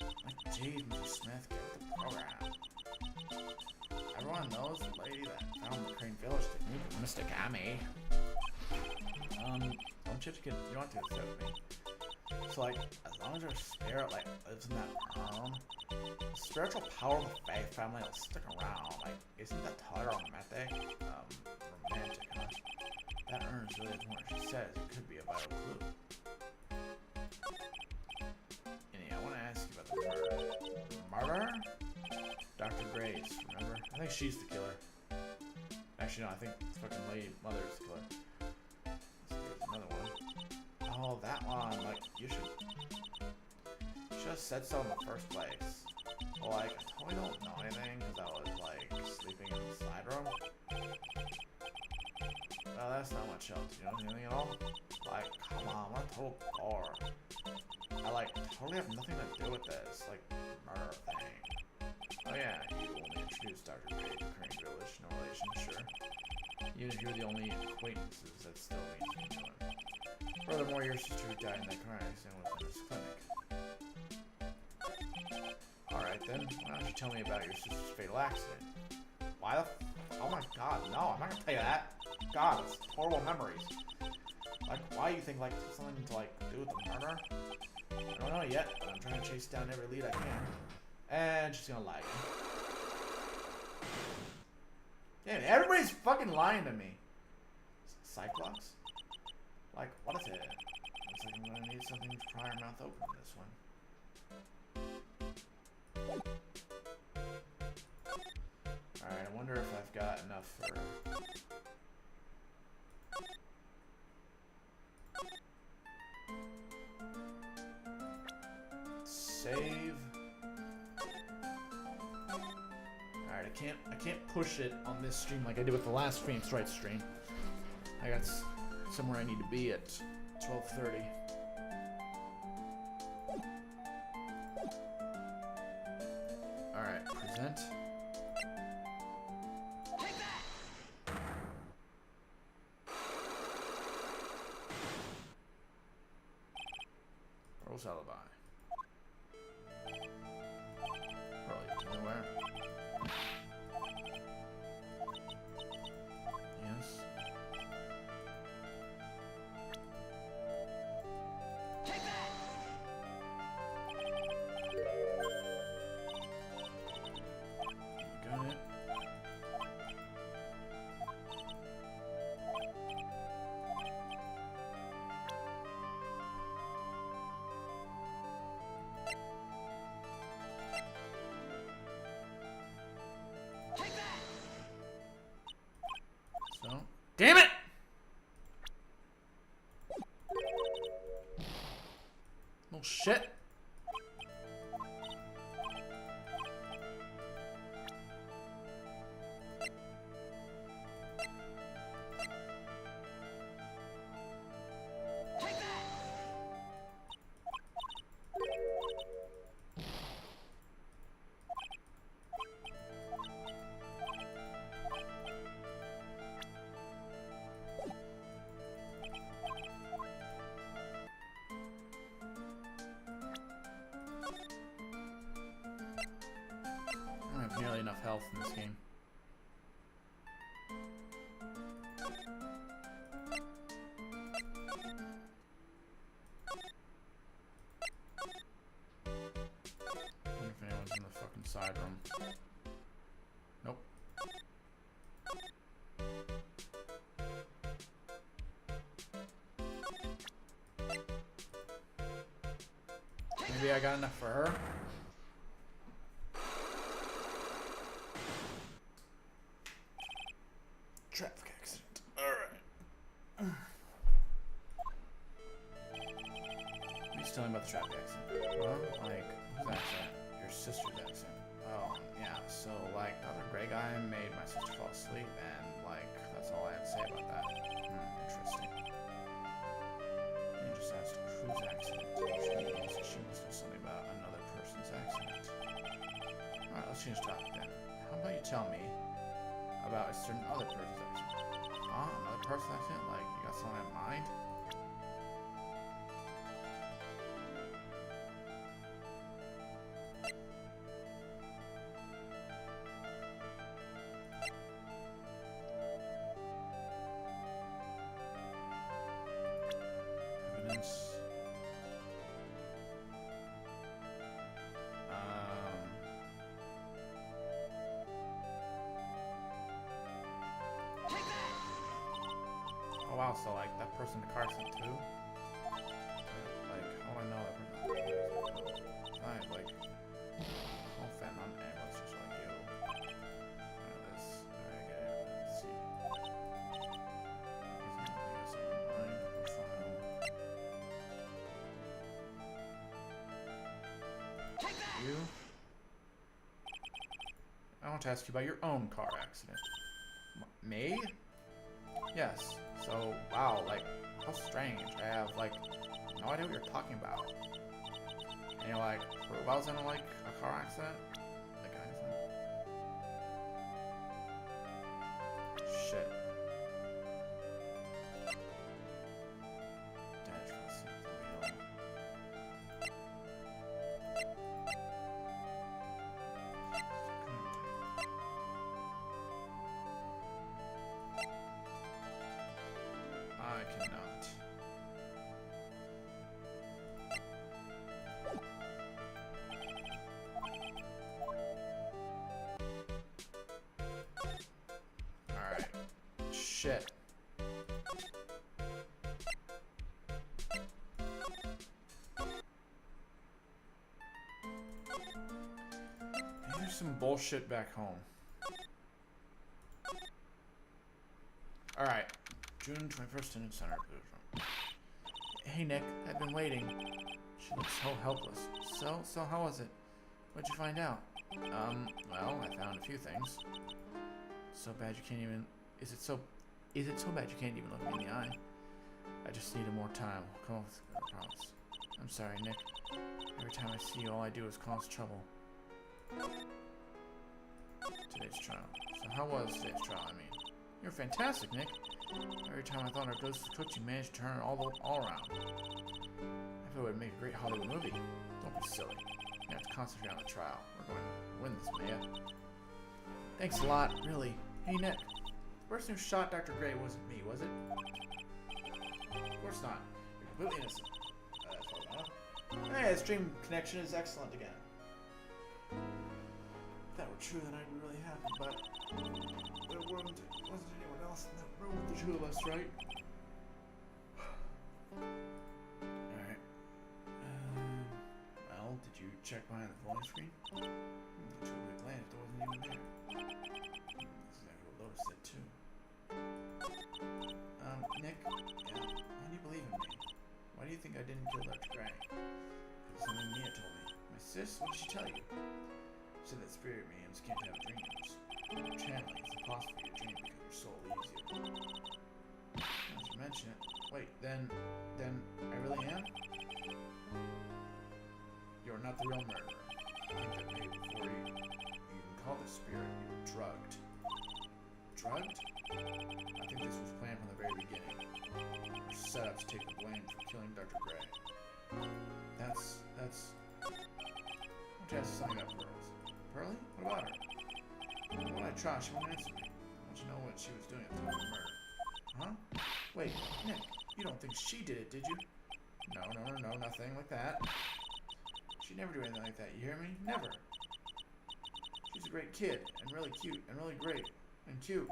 Like, geez, Mr. Smith, get with the program. Everyone knows the lady that found the Crane Village technique with Mystic Amy. Don't you have to get, you don't have to get upset with me. So, like, as long as your spirit, like, lives in that urn, the spiritual power of the Faye family will stick around. Like, isn't that totally romantic? Romantic, huh? That urn is really what she says. It could be a vital clue. Anyway, I want to ask you about the murder. Murder? Dr. Grace, remember? I think she's the killer. Actually, no, I think fucking Lady Mother is the killer. There's another one. Oh, that one. Like, you should have said so in the first place. Well, like, I totally don't know anything because I was, like, sleeping in the side room. Well, that's not much else. You know anything at all? Like, come on, what a total bore. I, like, totally have nothing to do with this, like, murder thing. Oh yeah, you only introduced Dr. Gray to Crane Village, no relation, sure. Even if you're the only acquaintances, that still means you know him. Furthermore, your sister died in that car accident was in his clinic. Alright then, why don't you tell me about your sister's fatal accident? Why the oh my god, no, I'm not gonna tell you that. God, it's horrible memories. Like, why do you think, like, something to, like, do with the murder? I don't know yet, but I'm trying to chase down every lead I can. And she's gonna lie again. Damn, everybody's fucking lying to me. Cyclops? Like, what is it? Looks like I'm gonna need something to pry our mouth open on this one. Alright, I wonder if I've got enough for... Save. Alright, I can't push it on this stream like I did with the last Phoenix Wright stream. I got somewhere I need to be at 12:30. Alright, present. Take that! Rose alibi. Probably tell me where. Bullshit. Take that! I don't have nearly enough health in this game. I wonder if anyone's in the fucking side room. Nope. Maybe I got enough for her. Traffic accident. Alright. He's telling me about the traffic accident. Huh? Like, whose accident? Your sister's accident. Oh, yeah. So, like, the other gray guy made my sister fall asleep, and, like, that's all I had to say about that. Interesting. You just asked whose accident. She must know something about another person's accident. Alright, let's change topic then. How about you tell me about a certain other person's accident? Ah, another person's accident? Like, you got someone in mind? Evidence. Take that! Oh wow, so like that person in the car accident too? Like, how do I know that person? Fine, like, all fat non animals just like you. This. Alright, I get it. Let's see. Take that! You? I want to ask you about your own car accident. Me? Yes. So, wow, like, how strange. I have, like, no idea what you're talking about. And you're like, I was in, like, a car accident? Like, accident? Shit. Damage for the wheel. I cannot. Alright. Shit. Maybe there's some bullshit back home. Alright. June 21st in Center. Hey Nick, I've been waiting. She looks so helpless. So how was it? What'd you find out? Well, I found a few things. So bad you can't even... Is it so bad you can't even look me in the eye? I just needed more time. Come on, I promise. I'm sorry, Nick. Every time I see you, all I do is cause trouble. Today's trial. So how was today's trial, I mean? You're fantastic, Nick. Every time I thought our ghost was cooked, you managed to turn it all around. I thought it would make a great Hollywood movie. Don't be silly. You have to concentrate on the trial. We're going to win this, Maya. Thanks a lot, really. Hey, Nick. The person who shot Dr. Gray wasn't me, was it? Of course not. You're completely innocent. Hey, the stream connection is excellent again. If that were true, then I'd be really happy, but there wasn't anyone else in that room with the two of us, right? Alright. Well, did you check behind the phone screen? The two of it glanced, there wasn't even there. This is exactly what Lotus said, too. Nick? Yeah? Why do you believe in me? Why do you think I didn't kill Dr. Gray? Something Mia told me. My sis, what did she tell you? She said that spirit mediums can't have dreams. Channeling is impossible for your dream because your soul leaves you. Now that you mention it, wait, then I really am? You're not the real murderer. I think that maybe before you even called the spirit, you were drugged. Drugged? I think this was planned from the very beginning. You were set up to take the blame for killing Dr. Gray. That's... I want to ask you something about Pearls. Pearlie? What about her? When I tried, she won't answer me. I want you to know what she was doing at the time of the murder. Huh? Wait, Nick, you don't think she did it, did you? No, nothing like that. She'd never do anything like that, you hear me? Never. She's a great kid, and really cute, and really great, and cute.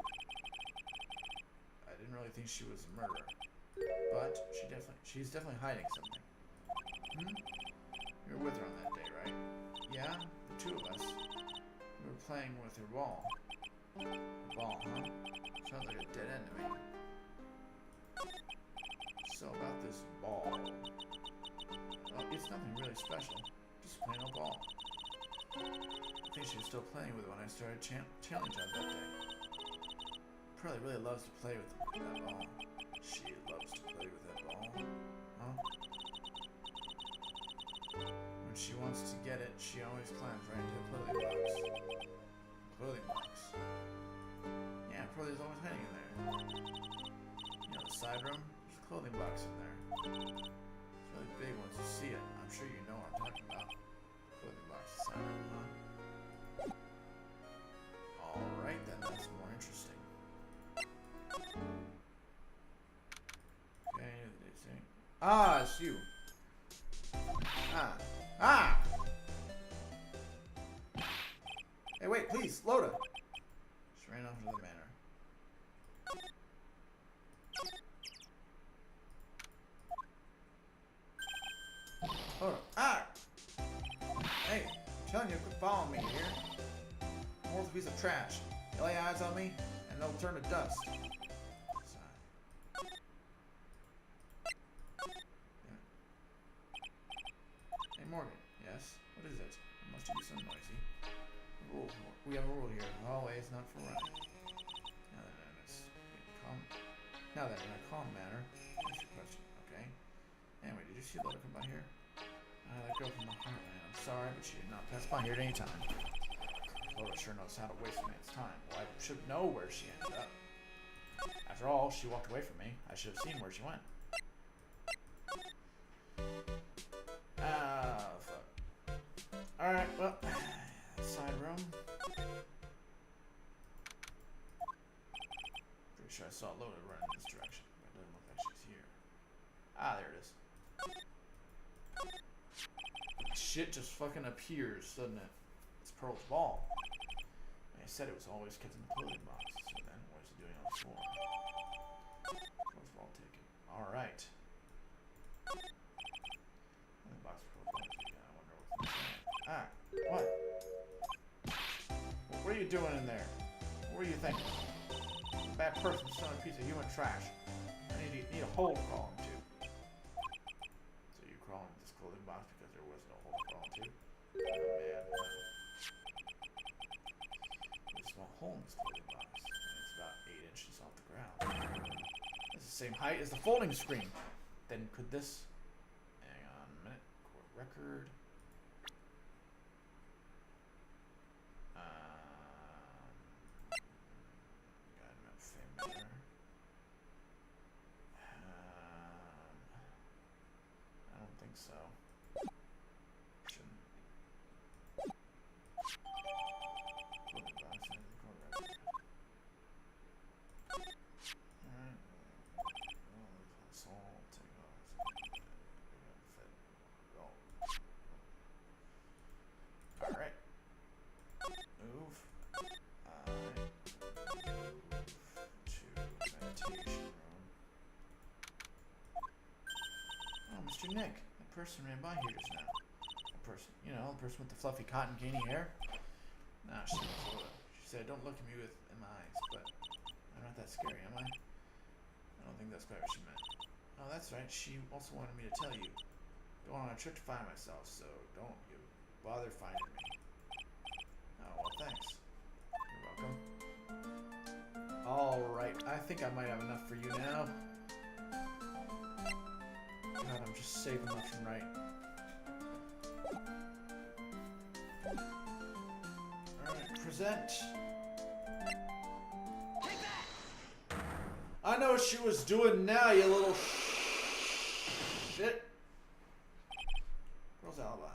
I didn't really think she was a murderer. But she's definitely hiding something. You were with her on that day, right? Yeah, the two of us. We were playing with her ball. A ball, huh? Sounds like a dead end to me. So about this ball. Well, it's nothing really special. Just plain old ball. I think she was still playing with it when I started challenge on that day. Pearlie really loves to play with that ball. She loves to play with that ball. Huh? When she wants to get it, she always climbs right into the clothing box. Clothing box? Yeah, Pearlie's always hiding in there. You know, the side room? There's a clothing box in there. It's really big once you see it. I'm sure you know what I'm talking about. Clothing box, the side room, huh? Alright then, that's more interesting. Okay, they say. Ah, it's you. Ah! Hey, wait, please, Loda! She ran off into the manor. Loda, ah! Hey, I'm telling you, quit following me here. I'm a piece of trash. You lay eyes on me, and they'll turn to dust. Hey, Morgan. Yes? What is it? It must be so noisy. We have a rule here. The hallway is not for running. Now that in a calm manner, ask your question, okay? Anyway, did you see Loda come by here? That girl from the Heartland. I'm sorry, but she did not pass by here at any time. Loda sure knows how to waste a man's time. Well, I should know where she ended up. After all, she walked away from me. I should have seen where she went. Ah, fuck. Alright, well, side room. Pretty sure I saw Loda run in this direction, but it doesn't look like she's here. Ah, there it is. Shit just fucking appears, doesn't it? It's Pearl's ball. I said it was always kept in the clothing box, so then what is it doing on the floor? Pearl's ball taken. Alright. The box for Pearl's ball taken. I wonder what's inside. Ah, what? What are you doing in there? What were you thinking? A bad person selling a piece of human trash. I need a hole to crawl into. So you crawl into this clothing box because there was no hole to crawl into? Oh man. There's a small hole in this clothing box, and it's about 8 inches off the ground. It's the same height as the folding screen. Then could this... Hang on a minute. Court record. Guide map fame manor. I don't think so. Shouldn't. Clothing box and court record. Alright. Soul, take off. Alright. Move. Move to meditation room. Oh, Mr. Nick. That person ran by here just now. That person, you know, the person with the fluffy cotton candy hair. Nah, she was Loda. She said, don't look at me in my eyes, but I'm not that scary, am I? I don't think that's quite what she meant. Oh, that's right. She also wanted me to tell you. Going on a trip to find myself, so don't you bother finding me. Oh, well, thanks. You're welcome. Alright, I think I might have enough for you now. God, I'm just saving left and right. Alright, present. Take that! I know what she was doing now, you little shit. Girl's alibi.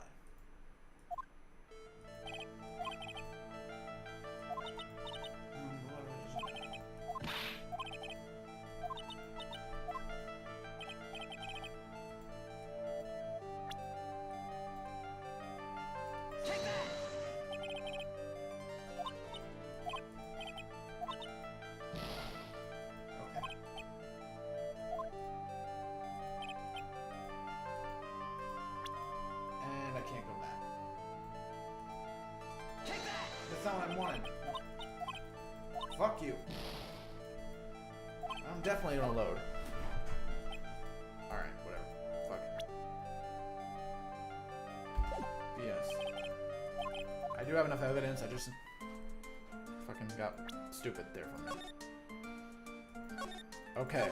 Take that! Okay. And I can't go back. Take that! That's not what I wanted. Fuck you. I'm definitely gonna load. Alright, whatever. Fuck it. BS. I do have enough evidence, I just fucking got stupid there for a minute. Okay.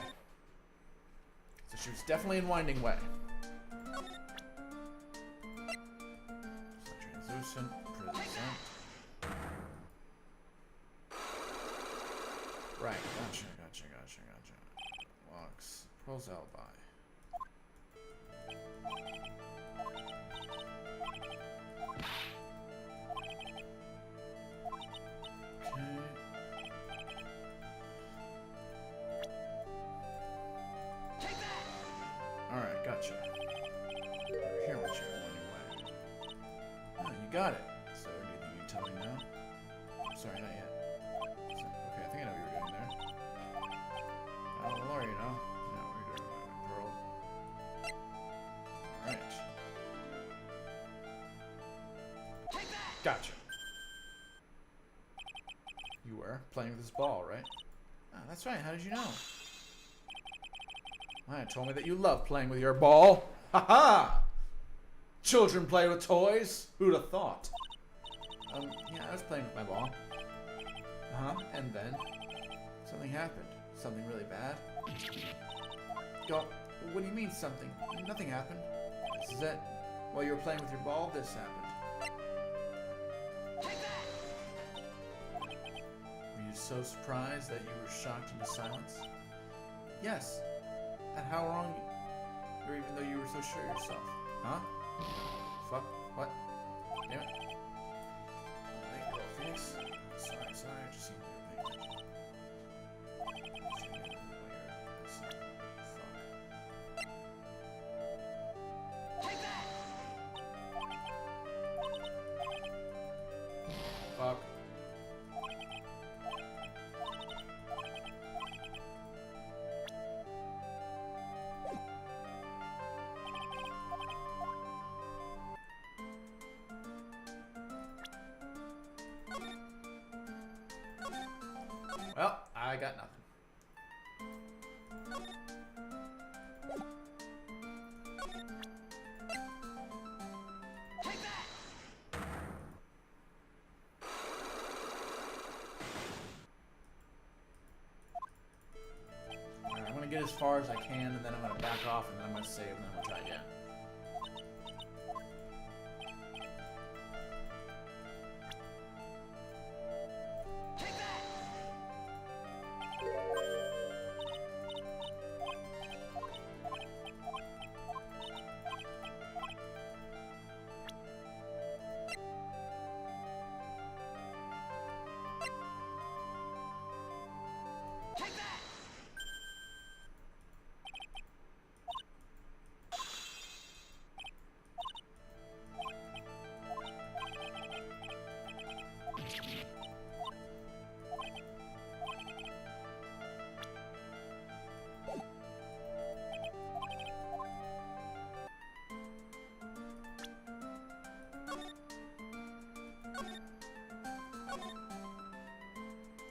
So she was definitely in Winding Way. So translucent, present. Right, gotcha. Walks, pearls alibi. Okay. Take that! Alright, gotcha. Here what you're Winding Way. Oh, you got it. So, do you think you can tell me now? Sorry, not yet. So, okay, I think I know what you were doing there. Oh, the lore, you know. No, we're doing pearl. Alright. Take that! Gotcha. You were playing with this ball, right? Oh, that's right. How did you know? Maya told me that you love playing with your ball. Ha ha! Children play with toys. Who'd have thought? Yeah, I was playing with my ball. Uh-huh, and then something happened. Something really bad. Go. What do you mean something? Nothing happened. This is it. While you were playing with your ball, this happened. Take that! Were you so surprised that you were shocked into silence? Yes. At how wrong, or even though you were so sure yourself. Huh? Fuck. What? Damn it. Alright, girl face. Sorry, I just seem to be paying attention. Take that! Fuck. Well, I got nothing. Take that! Alright, I'm gonna get as far as I can, and then I'm gonna back off, and then I'm gonna save, and then we'll try again. Take that! Take that!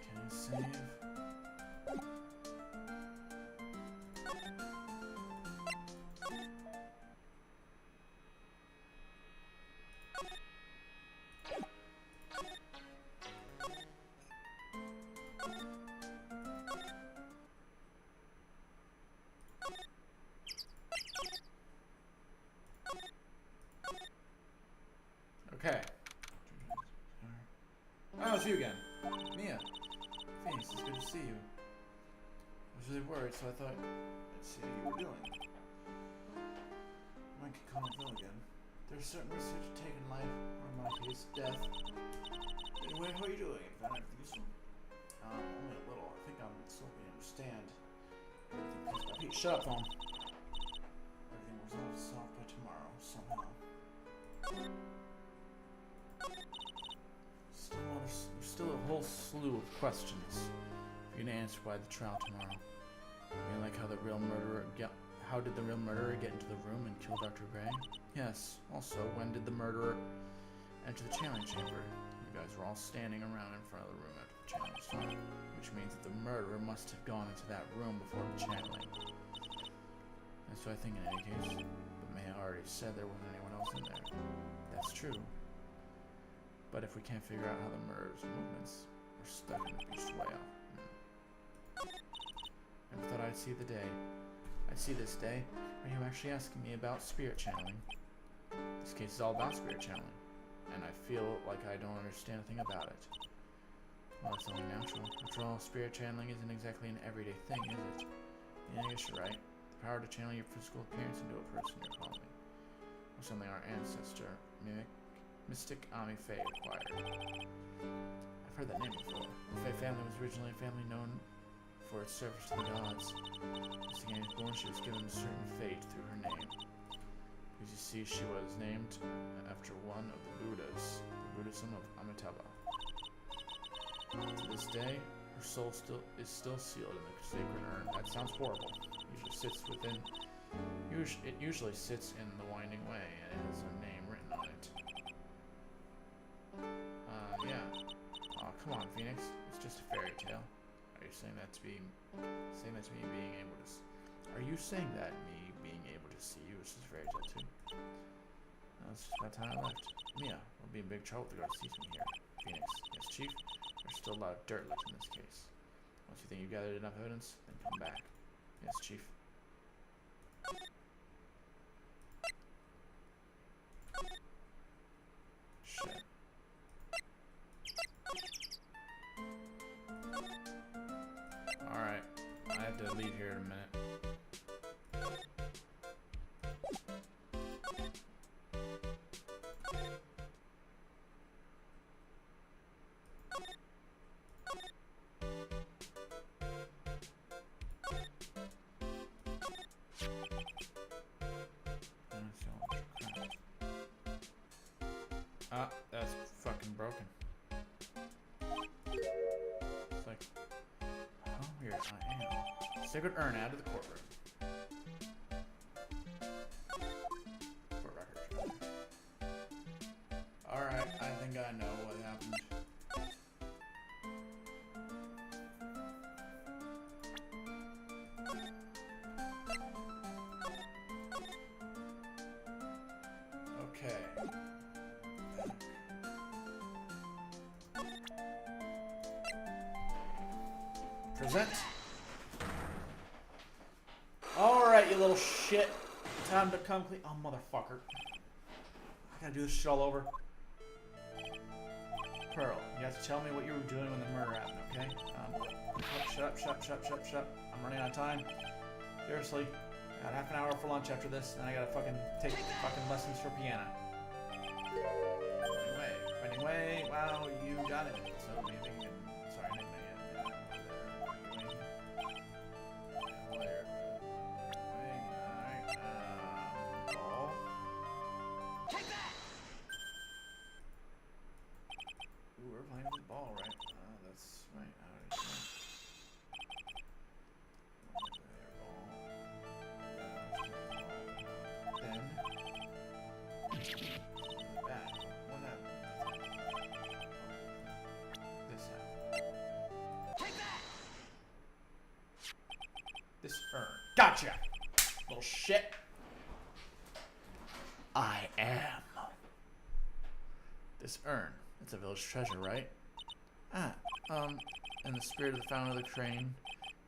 Can I save? Okay. Oh, it's you again. Mia. Phoenix, it's good to see you. I was really worried, so I thought I'd see how you were doing. Mike could call Phil again. There's certain research to take in life, or in my case, death. Anyway, how are you doing? Found anything useful? Only a little. I think I'm still beginning to understand. Everything. Shut up, phone. Everything resolved itself by tomorrow, somehow. There's still a whole slew of questions for you to answer by the trial tomorrow. I mean, like how did the real murderer get into the room and kill Dr. Gray? Yes. Also, when did the murderer enter the channeling chamber? You guys were all standing around in front of the room after the channeling started, which means that the murderer must have gone into that room before the channeling. And so I think in any case, but Maya already said there wasn't anyone else in there. That's true. But if we can't figure out how the murderer's movements, we're stuck in the beast's way out. Never thought I'd see the day. I'd see this day. Are you actually asking me about spirit channeling? This case is all about spirit channeling, and I feel like I don't understand a thing about it. Well, it's only natural. After all, spirit channeling isn't exactly an everyday thing, is it? Yeah, I guess you're right. The power to channel your physical appearance into a person you're calling. Or something our ancestor, Mystic Ami Faye acquired. I've heard that name before. The Faye family was originally a family known for its service to the gods. As the game was born, she was given a certain fate through her name. Because you see, she was named after one of the Buddhas, the Buddhism of Amitabha. To this day, her soul is still sealed in the sacred urn. That sounds horrible. It usually sits in the winding way, and it has a name written on it. Yeah. Oh, come on, Phoenix. It's just a fairy tale. Are you saying that to me being able to... Are you saying that me being able to see you is just a fairy tale too? No, it's just about time I left. Mia, we'll be in big trouble with regard to ceasing here. Phoenix. Yes, Chief? There's still a lot of dirt left in this case. Once you think you've gathered enough evidence, then come back. Yes, Chief. Shit. Alright. I have to leave here in a minute. Ah, that's fucking broken. It's like, how weird I am. Sacred urn out of the courtroom. For record. Alright, I think I know what happened. Okay. Present. Alright, you little shit. Time to come clean. Oh, motherfucker. I gotta do this shit all over. Pearl, you have to tell me what you were doing when the murder happened, okay? Shut up. I'm running out of time. Seriously. I got half an hour for lunch after this, and I gotta fucking take fucking lessons for piano. Anyway, wow, you got it. So maybe you can... Sorry, I didn't know yet. Ball. Take that! Ooh, we're playing with the ball, right? That's right. I already know. Then back. What happened? This happened. Take that! This urn. Gotcha! Little shit. I am. This urn. It's a village treasure, right? And the spirit of the fountain of the crane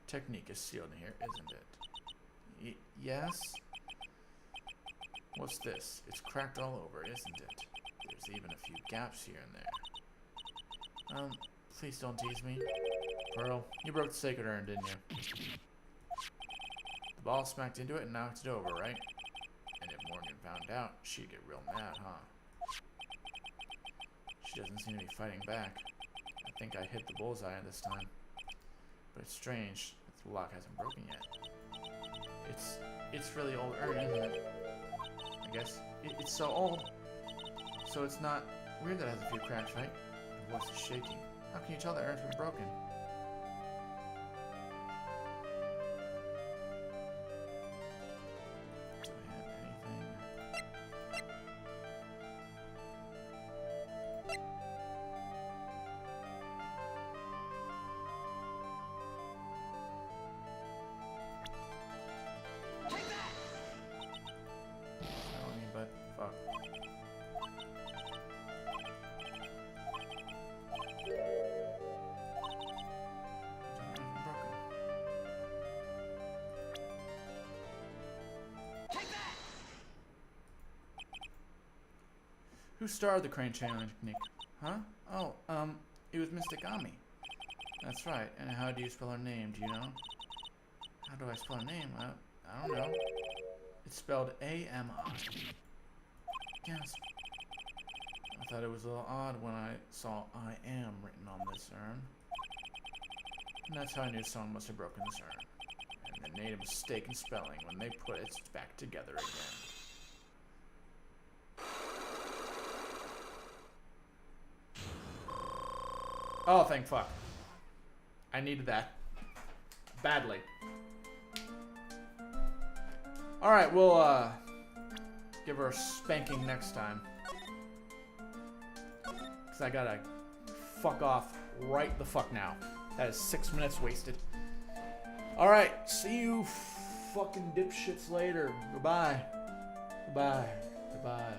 technique is sealed in here, isn't it? Yes? What's this? It's cracked all over, isn't it? This There's even a few gaps here and there. Please don't tease me. Pearl, you broke the sacred urn, didn't you? The ball smacked into it and knocked it over, right? And if Morgan found out, she'd get real mad, huh? She doesn't seem to be fighting back. I think I hit the bullseye this time. But it's strange that the lock hasn't broken yet. It's really old urn, isn't it? I guess it's so old. So it's not weird that it has a few cracks, right? The voice is shaking. How can you tell the urn's been broken? Do I have anything? Take that! Telling me, but fuck. Broken. Take that! Who started the crane challenge, Nick? Huh? Oh, it was Mystic Ami. That's right. And how do you spell her name? Do you know? How do I spell her name? I don't know. It's spelled A-M-I. Gasp. I thought it was a little odd when I saw I am written on this urn. And that's how I knew someone must have broken this urn. And they made a mistake in spelling when they put it back together again. Oh, thank fuck. I needed that. Badly. Alright, we'll, give her a spanking next time. Because I gotta fuck off right the fuck now. That is 6 minutes wasted. Alright, see you fucking dipshits later. Goodbye. Goodbye. Goodbye.